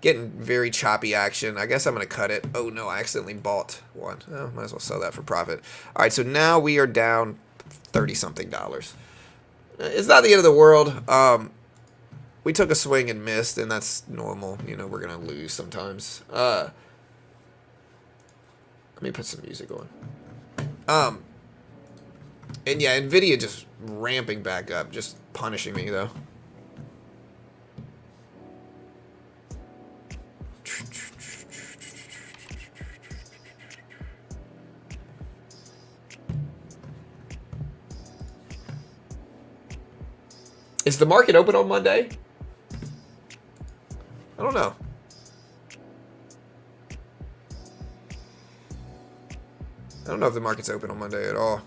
Getting very choppy action. I guess I'm going to cut it. Oh, no, I accidentally bought one. Oh, might as well sell that for profit. All right, so now we are down $30-something. It's not the end of the world. We took a swing and missed, and that's normal. You know, we're going to lose sometimes. Let me put some music on. And yeah, NVIDIA just ramping back up. Just punishing me, though. Is the market open on Monday? I don't know. I don't know if the market's open on Monday at all.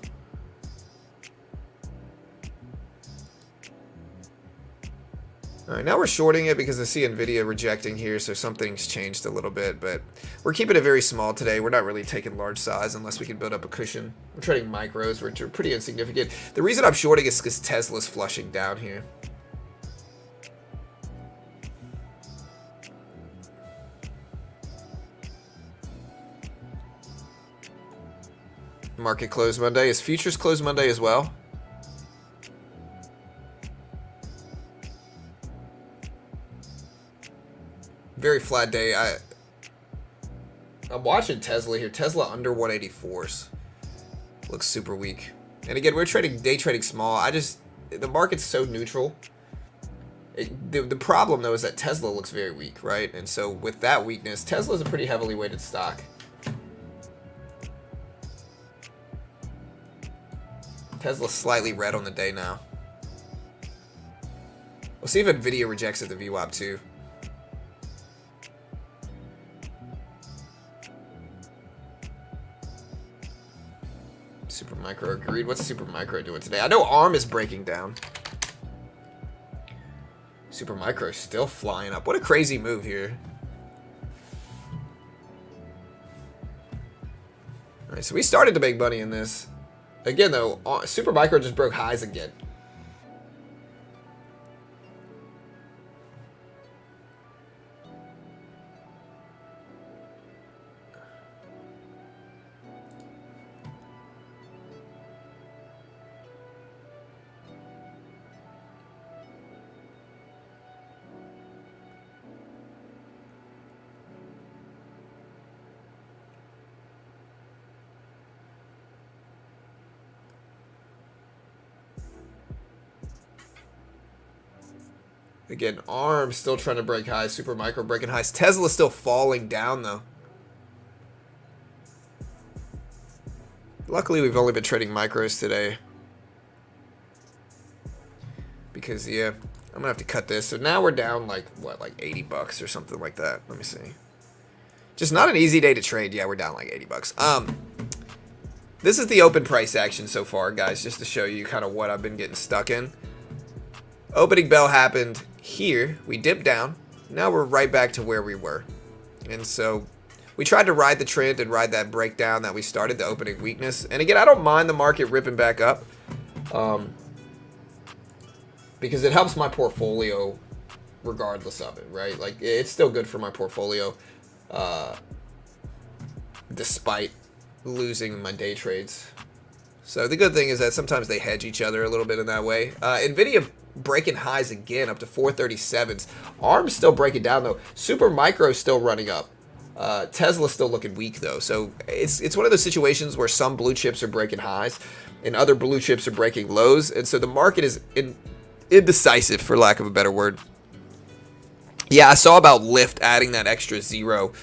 All right, now we're shorting it because I see NVIDIA rejecting here, so something's changed a little bit, but we're keeping it very small today. We're not really taking large size unless we can build up a cushion. We're trading micros, which are pretty insignificant. The reason I'm shorting is because Tesla's flushing down here. Market closed Monday. Is futures closed Monday as well? Very flat day. I'm watching Tesla here. Tesla under 184s. Looks super weak. And again, we're trading day trading small. The market's so neutral. The problem though is that Tesla looks very weak, right? And so with that weakness, Tesla's a pretty heavily weighted stock. Tesla's slightly red on the day now. We'll see if NVIDIA rejects at the VWAP too. Supermicro agreed. What's Supermicro doing today? I know ARM is breaking down. Supermicro still flying up. What a crazy move here. All right, so we started to make money in this. Again, though, Supermicro just broke highs again. Again, ARM still trying to break highs. Supermicro breaking highs. Tesla still falling down, though. Luckily, we've only been trading micros today. Because, yeah, I'm going to have to cut this. So now we're down, like, what, like $80 or something like that. Let me see. Just not an easy day to trade. Yeah, we're down like $80. This is the open price action so far, guys, just to show you kind of what I've been getting stuck in. Opening bell happened here. We dipped down. Now we're right back to where we were. And so we tried to ride the trend and ride that breakdown that we started, the opening weakness. And again, I don't mind the market ripping back up because it helps my portfolio regardless of it, right? Like, it's still good for my portfolio despite losing my day trades. So the good thing is that sometimes they hedge each other a little bit in that way. NVIDIA breaking highs again up to 437s. ARM's still breaking down though. Supermicro's still running up. Tesla's still looking weak though. So it's one of those situations where some blue chips are breaking highs and other blue chips are breaking lows. And so the market is indecisive, for lack of a better word. Yeah, I saw about Lyft adding that extra 0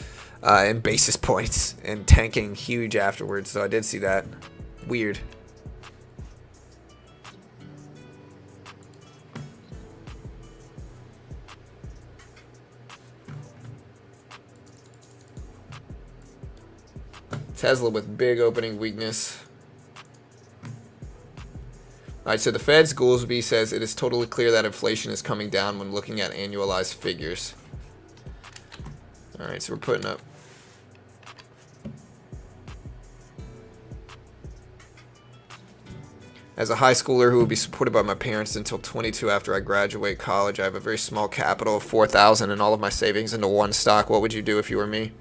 in basis points and tanking huge afterwards. So I did see that. Weird. Tesla with big opening weakness. All right, so the Fed's Goolsbee says it is totally clear that inflation is coming down when looking at annualized figures. All right, so we're putting up. As a high schooler who will be supported by my parents until 22 after I graduate college, I have a very small capital of 4,000 and all of my savings into one stock. What would you do if you were me?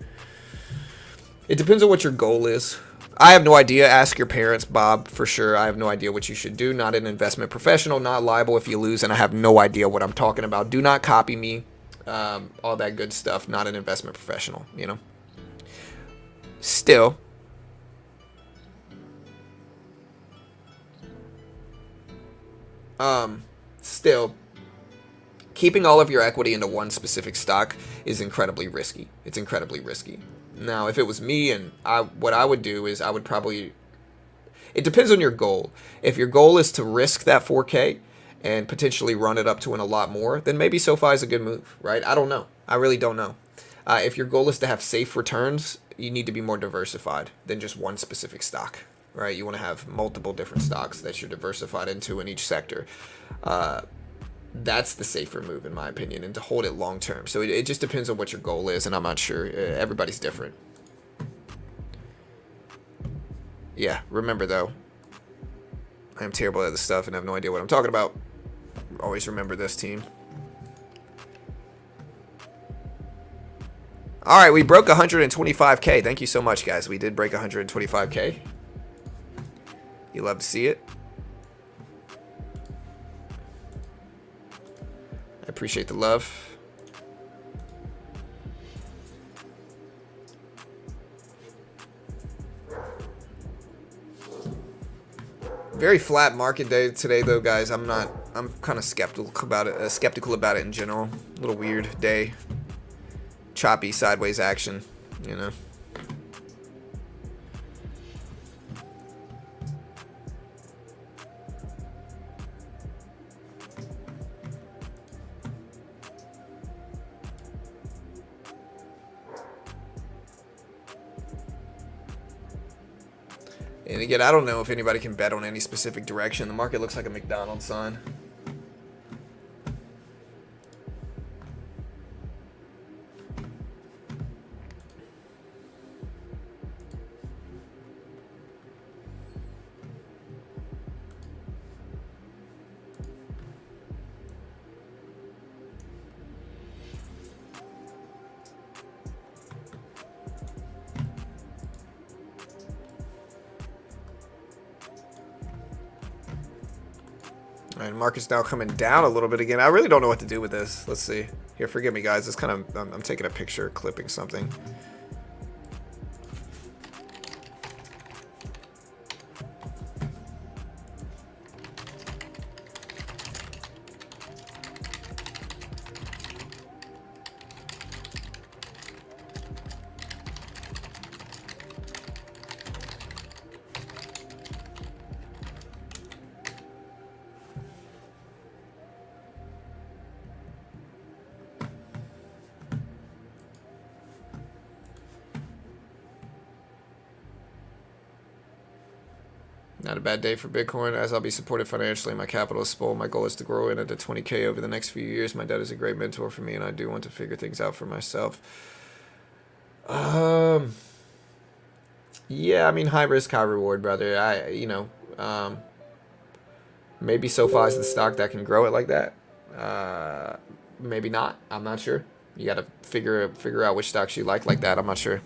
It depends on what your goal is. I have no idea. Ask your parents, Bob, for sure. I have no idea what you should do. Not an investment professional, not liable if you lose, and I have no idea what I'm talking about. Do not copy me. All that good stuff. Not an investment professional, you know. Still, keeping all of your equity into one specific stock is incredibly risky. It's incredibly risky. Now, if it was me, and what I would do is I would probably, it depends on your goal. If your goal is to risk that 4K and potentially run it up to win a lot more, then maybe SoFi is a good move, right? I don't know. I really don't know. If your goal is to have safe returns, you need to be more diversified than just one specific stock, right? You want to have multiple different stocks that you're diversified into in each sector. That's the safer move, in my opinion, and to hold it long term. So it just depends on what your goal is, and I'm not sure. Everybody's different. Yeah, remember, though, I am terrible at this stuff and have no idea what I'm talking about. Always remember this, team. All right, we broke 125K. Thank you so much, guys. We did break 125K. You love to see it. I appreciate the love. Very flat market day today, though, guys. I'm kind of skeptical about it in general. A little weird day. Choppy sideways action, you know. And again, I don't know if anybody can bet on any specific direction. The market looks like a McDonald's sign. All right, market's now coming down a little bit again. I really don't know what to do with this. Let's see. Here, forgive me, guys. It's kind of, I'm taking a picture, clipping something. Not a bad day for Bitcoin, as I'll be supported financially. My capital is small. My goal is to grow it into 20K over the next few years. My dad is a great mentor for me, and I do want to figure things out for myself. Yeah, I mean, high risk, high reward, brother. Maybe SoFi is the stock that can grow it like that. Maybe not. I'm not sure. You got to figure out which stocks you like that. I'm not sure.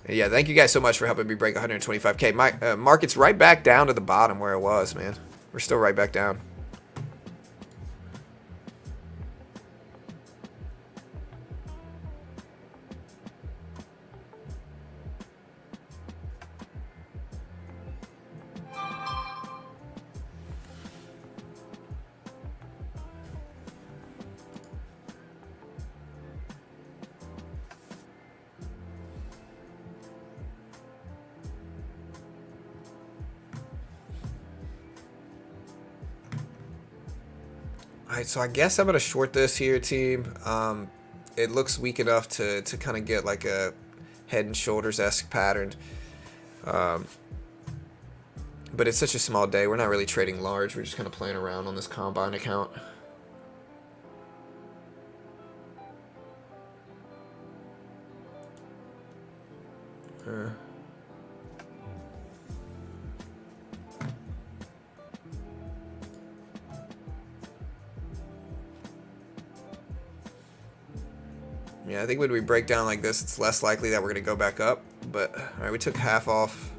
Yeah, thank you guys so much for helping me break 125K. My market's right back down to the bottom where it was, man. We're still right back down. Alright, so I guess I'm going to short this here, team. It looks weak enough to kind of get like a head and shoulders-esque pattern. But it's such a small day. We're not really trading large. We're just kind of playing around on this combine account. Yeah, I think when we break down like this, it's less likely that we're going to go back up. But, all right, we took half off.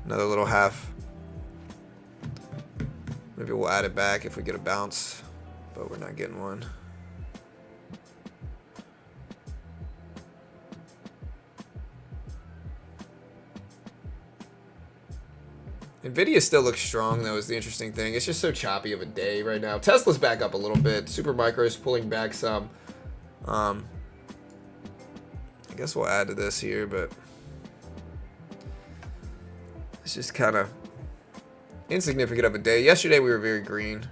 Another little half. Maybe we'll add it back if we get a bounce, but we're not getting one. NVIDIA still looks strong, though, is the interesting thing. It's just so choppy of a day right now. Tesla's back up a little bit. Supermicro is pulling back some. I guess we'll add to this here, but it's just kind of insignificant of a day. Yesterday we were very green.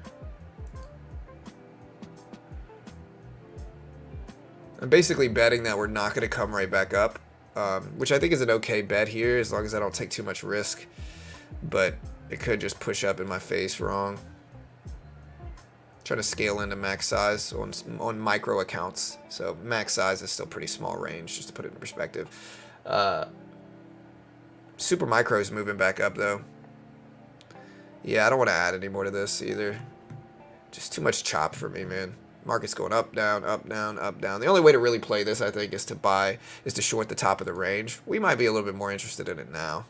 I'm basically betting that we're not going to come right back up, which I think is an okay bet here as long as I don't take too much risk. But it could just push up in my face wrong. Trying to scale into max size on micro accounts. So max size is still pretty small range, just to put it in perspective. Super micro is moving back up, though. Yeah, I don't want to add any more to this either. Just too much chop for me, man. Market's going up, down, up, down, up, down. The only way to really play this, I think, is to short the top of the range. We might be a little bit more interested in it now.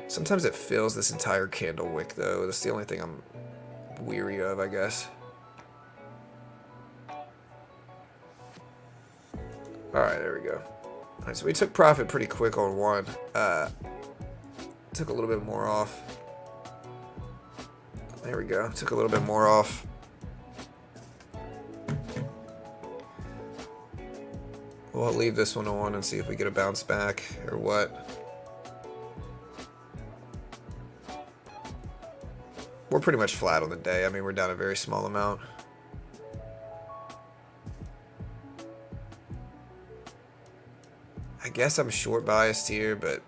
Sometimes it fills this entire candle wick, though. That's the only thing I'm weary of, I guess. Alright, there we go. Alright, so we took profit pretty quick on one. Took a little bit more off. There we go. Took a little bit more off. We'll leave this one on and see if we get a bounce back or what. We're pretty much flat on the day. I mean, we're down a very small amount. I guess I'm short biased here, but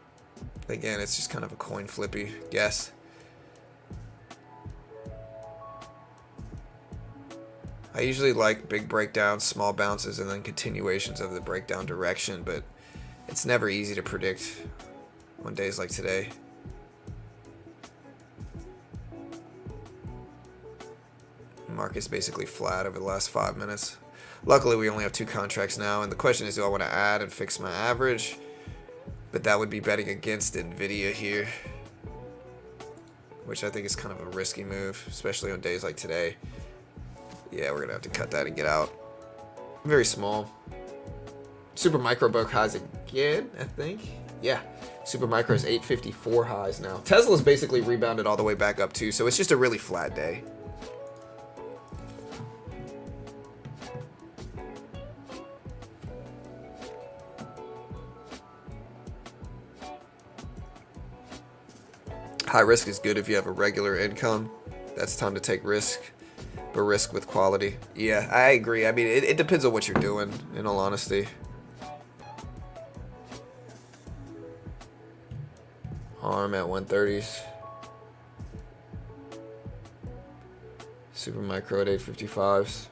again, it's just kind of a coin flippy guess. I usually like big breakdowns, small bounces, and then continuations of the breakdown direction, but it's never easy to predict on days like today. Market's basically flat over the last 5 minutes. Luckily, we only have 2 contracts now, and the question is, do I want to add and fix my average? But that would be betting against NVIDIA here, which I think is kind of a risky move, especially on days like today. Yeah, we're going to have to cut that and get out. Very small. Super micro broke highs again, I think. Yeah, super micro is 854 highs now. Tesla's basically rebounded all the way back up too, so it's just a really flat day. High risk is good if you have a regular income. That's time to take risk, but risk with quality. Yeah, I agree. I mean, it depends on what you're doing, in all honesty. ARM at 130s. Super micro at 855s.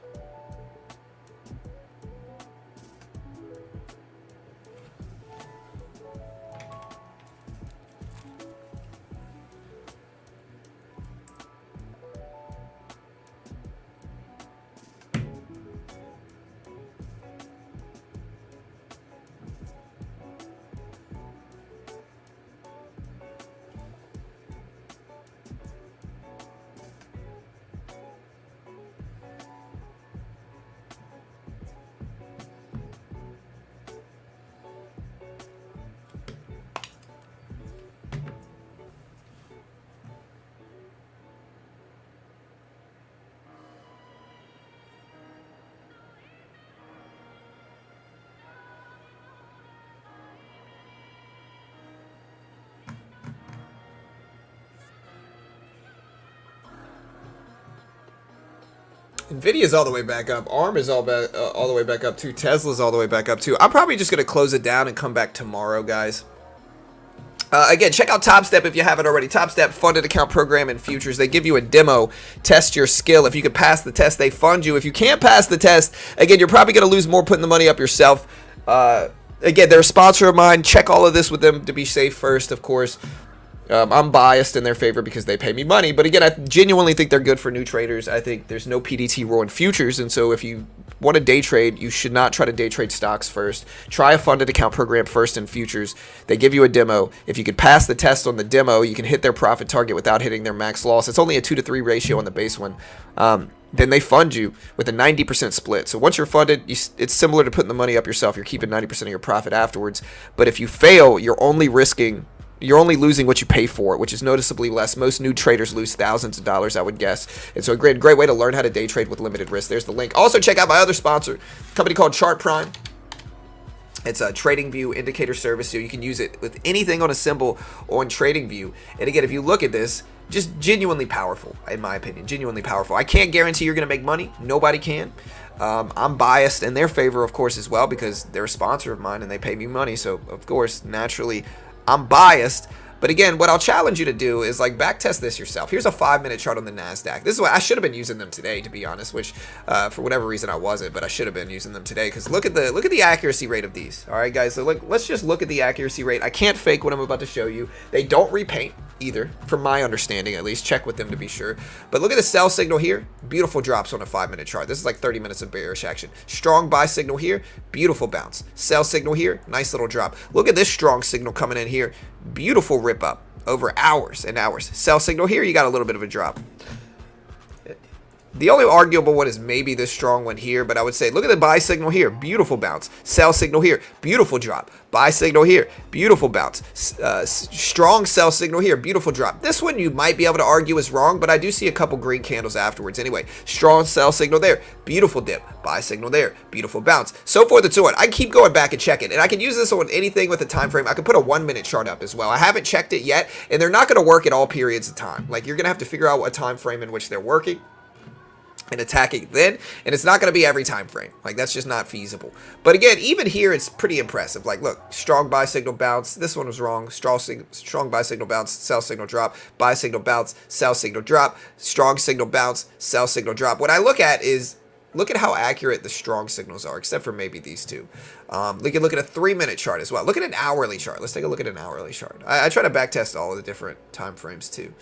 NVIDIA's all the way back up. ARM is all the way back up too. Tesla's all the way back up too. I'm probably just going to close it down and come back tomorrow, guys. Again, check out Topstep if you haven't already. Topstep funded account program in futures. They give you a demo, test your skill. If you can pass the test, they fund you. If you can't pass the test, again, you're probably going to lose more putting the money up yourself. Again, they're a sponsor of mine. Check all of this with them to be safe first, of course. I'm biased in their favor because they pay me money. But again, I genuinely think they're good for new traders. I think there's no PDT rule in futures. And so if you want to day trade, you should not try to day trade stocks first. Try a funded account program first in futures. They give you a demo. If you could pass the test on the demo, you can hit their profit target without hitting their max loss. It's only a 2-to-3 ratio on the base one. Then they fund you with a 90% split. So once you're funded, it's similar to putting the money up yourself. You're keeping 90% of your profit afterwards. But if you fail, you're only losing what you pay for it, which is noticeably less. Most new traders lose thousands of dollars, I would guess. And so a great way to learn how to day trade with limited risk. There's the link. Also, check out my other sponsor, a company called Chart Prime. It's a TradingView indicator service, so you can use it with anything on a symbol on TradingView. And again, if you look at this, just genuinely powerful, in my opinion. Genuinely powerful. I can't guarantee you're going to make money. Nobody can. I'm biased in their favor, of course, as well, because they're a sponsor of mine and they pay me money. So, of course, naturally, I'm biased. But again, what I'll challenge you to do is like backtest this yourself. Here's a 5-minute chart on the NASDAQ. This is what I should have been using them today, to be honest, which for whatever reason I wasn't, but I should have been using them today because look at the accuracy rate of these. All right, guys. So let's just look at the accuracy rate. I can't fake what I'm about to show you. They don't repaint either, from my understanding at least. Check with them to be sure. But look at the sell signal here. Beautiful drops on a 5-minute chart. This is like 30 minutes of bearish action. Strong buy signal here. Beautiful bounce. Sell signal here. Nice little drop. Look at this strong signal coming in here. Beautiful rip up over hours and hours. Sell signal here. You got a little bit of a drop. The only arguable one is maybe this strong one here, but I would say look at the buy signal here. Beautiful bounce. Sell signal here. Beautiful drop. Buy signal here. Beautiful bounce. Strong sell signal here. Beautiful drop. This one you might be able to argue is wrong, but I do see a couple green candles afterwards. Anyway, strong sell signal there. Beautiful dip. Buy signal there. Beautiful bounce. So forth and so on. I keep going back and check it, and I can use this on anything with a time frame. I can put a 1-minute chart up as well. I haven't checked it yet, and they're not going to work at all periods of time. Like you're going to have to figure out what time frame in which they're working and attacking then, and it's not going to be every time frame. Like that's just not feasible. But again, even here it's pretty impressive. Like look, strong buy signal bounce. This one was wrong. Strong buy signal bounce, sell signal drop, buy signal bounce, sell signal drop, strong signal bounce, sell signal drop. What I look at is look at how accurate the strong signals are, except for maybe these two. We can look at a 3-minute chart as well. Look at an hourly chart. Let's take a look at an hourly chart. I try to backtest all of the different time frames too.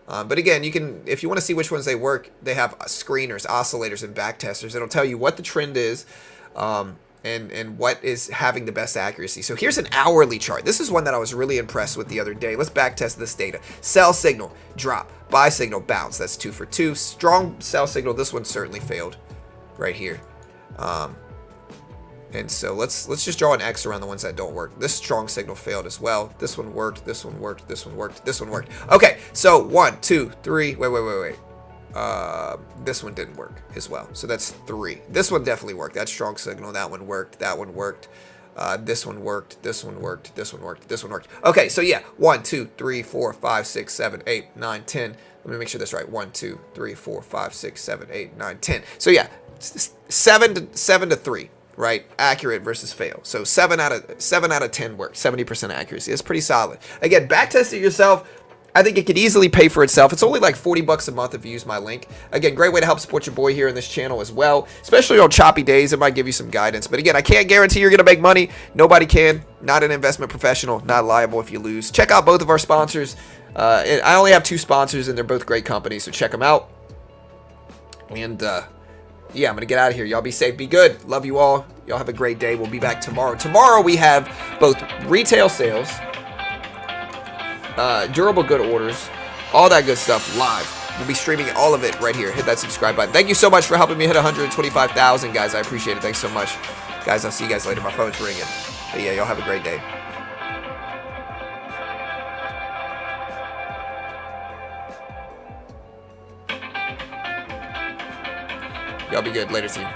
But again, you can, if you want to see which ones they work, they have screeners, oscillators, and backtesters. It'll tell you what the trend is and what is having the best accuracy. So here's an hourly chart. This is one that I was really impressed with the other day. Let's backtest this data. Sell signal, drop. Buy signal, bounce. That's 2 for 2. Strong sell signal. This one certainly failed right here. And so let's just draw an X around the ones that don't work. This strong signal failed as well. This one worked. This one worked. This one worked. This one worked. Okay, so 1, 2, 3. Wait. This one didn't work as well. So that's 3. This one definitely worked. That strong signal. That one worked. That one worked. This one worked. This one worked. This one worked. This one worked. Okay, so yeah, 1, 2, 3, 4, 5, 6, 7, 8, 9, 10. Let me make sure that's right. 1, 2, 3, 4, 5, 6, 7, 8, 9, 10. So yeah, 7 to 3. Right, accurate versus fail. So 7 out of 10 work, 70% accuracy. That's pretty solid. Again, backtest it yourself. I think it could easily pay for itself. It's only like $40 a month if you use my link. Again, great way to help support your boy here in this channel as well, especially on choppy days. It might give you some guidance. But again, I can't guarantee you're gonna make money. Nobody can. Not an investment professional. Not liable if you lose. Check out both of our sponsors. I only have 2 sponsors, and they're both great companies. So check them out. And yeah, I'm going to get out of here. Y'all be safe. Be good. Love you all. Y'all have a great day. We'll be back tomorrow. Tomorrow we have both retail sales, durable good orders, all that good stuff live. We'll be streaming all of it right here. Hit that subscribe button. Thank you so much for helping me hit 125,000, guys. I appreciate it. Thanks so much. Guys, I'll see you guys later. My phone's ringing. But yeah, y'all have a great day. Y'all be good. Later, team.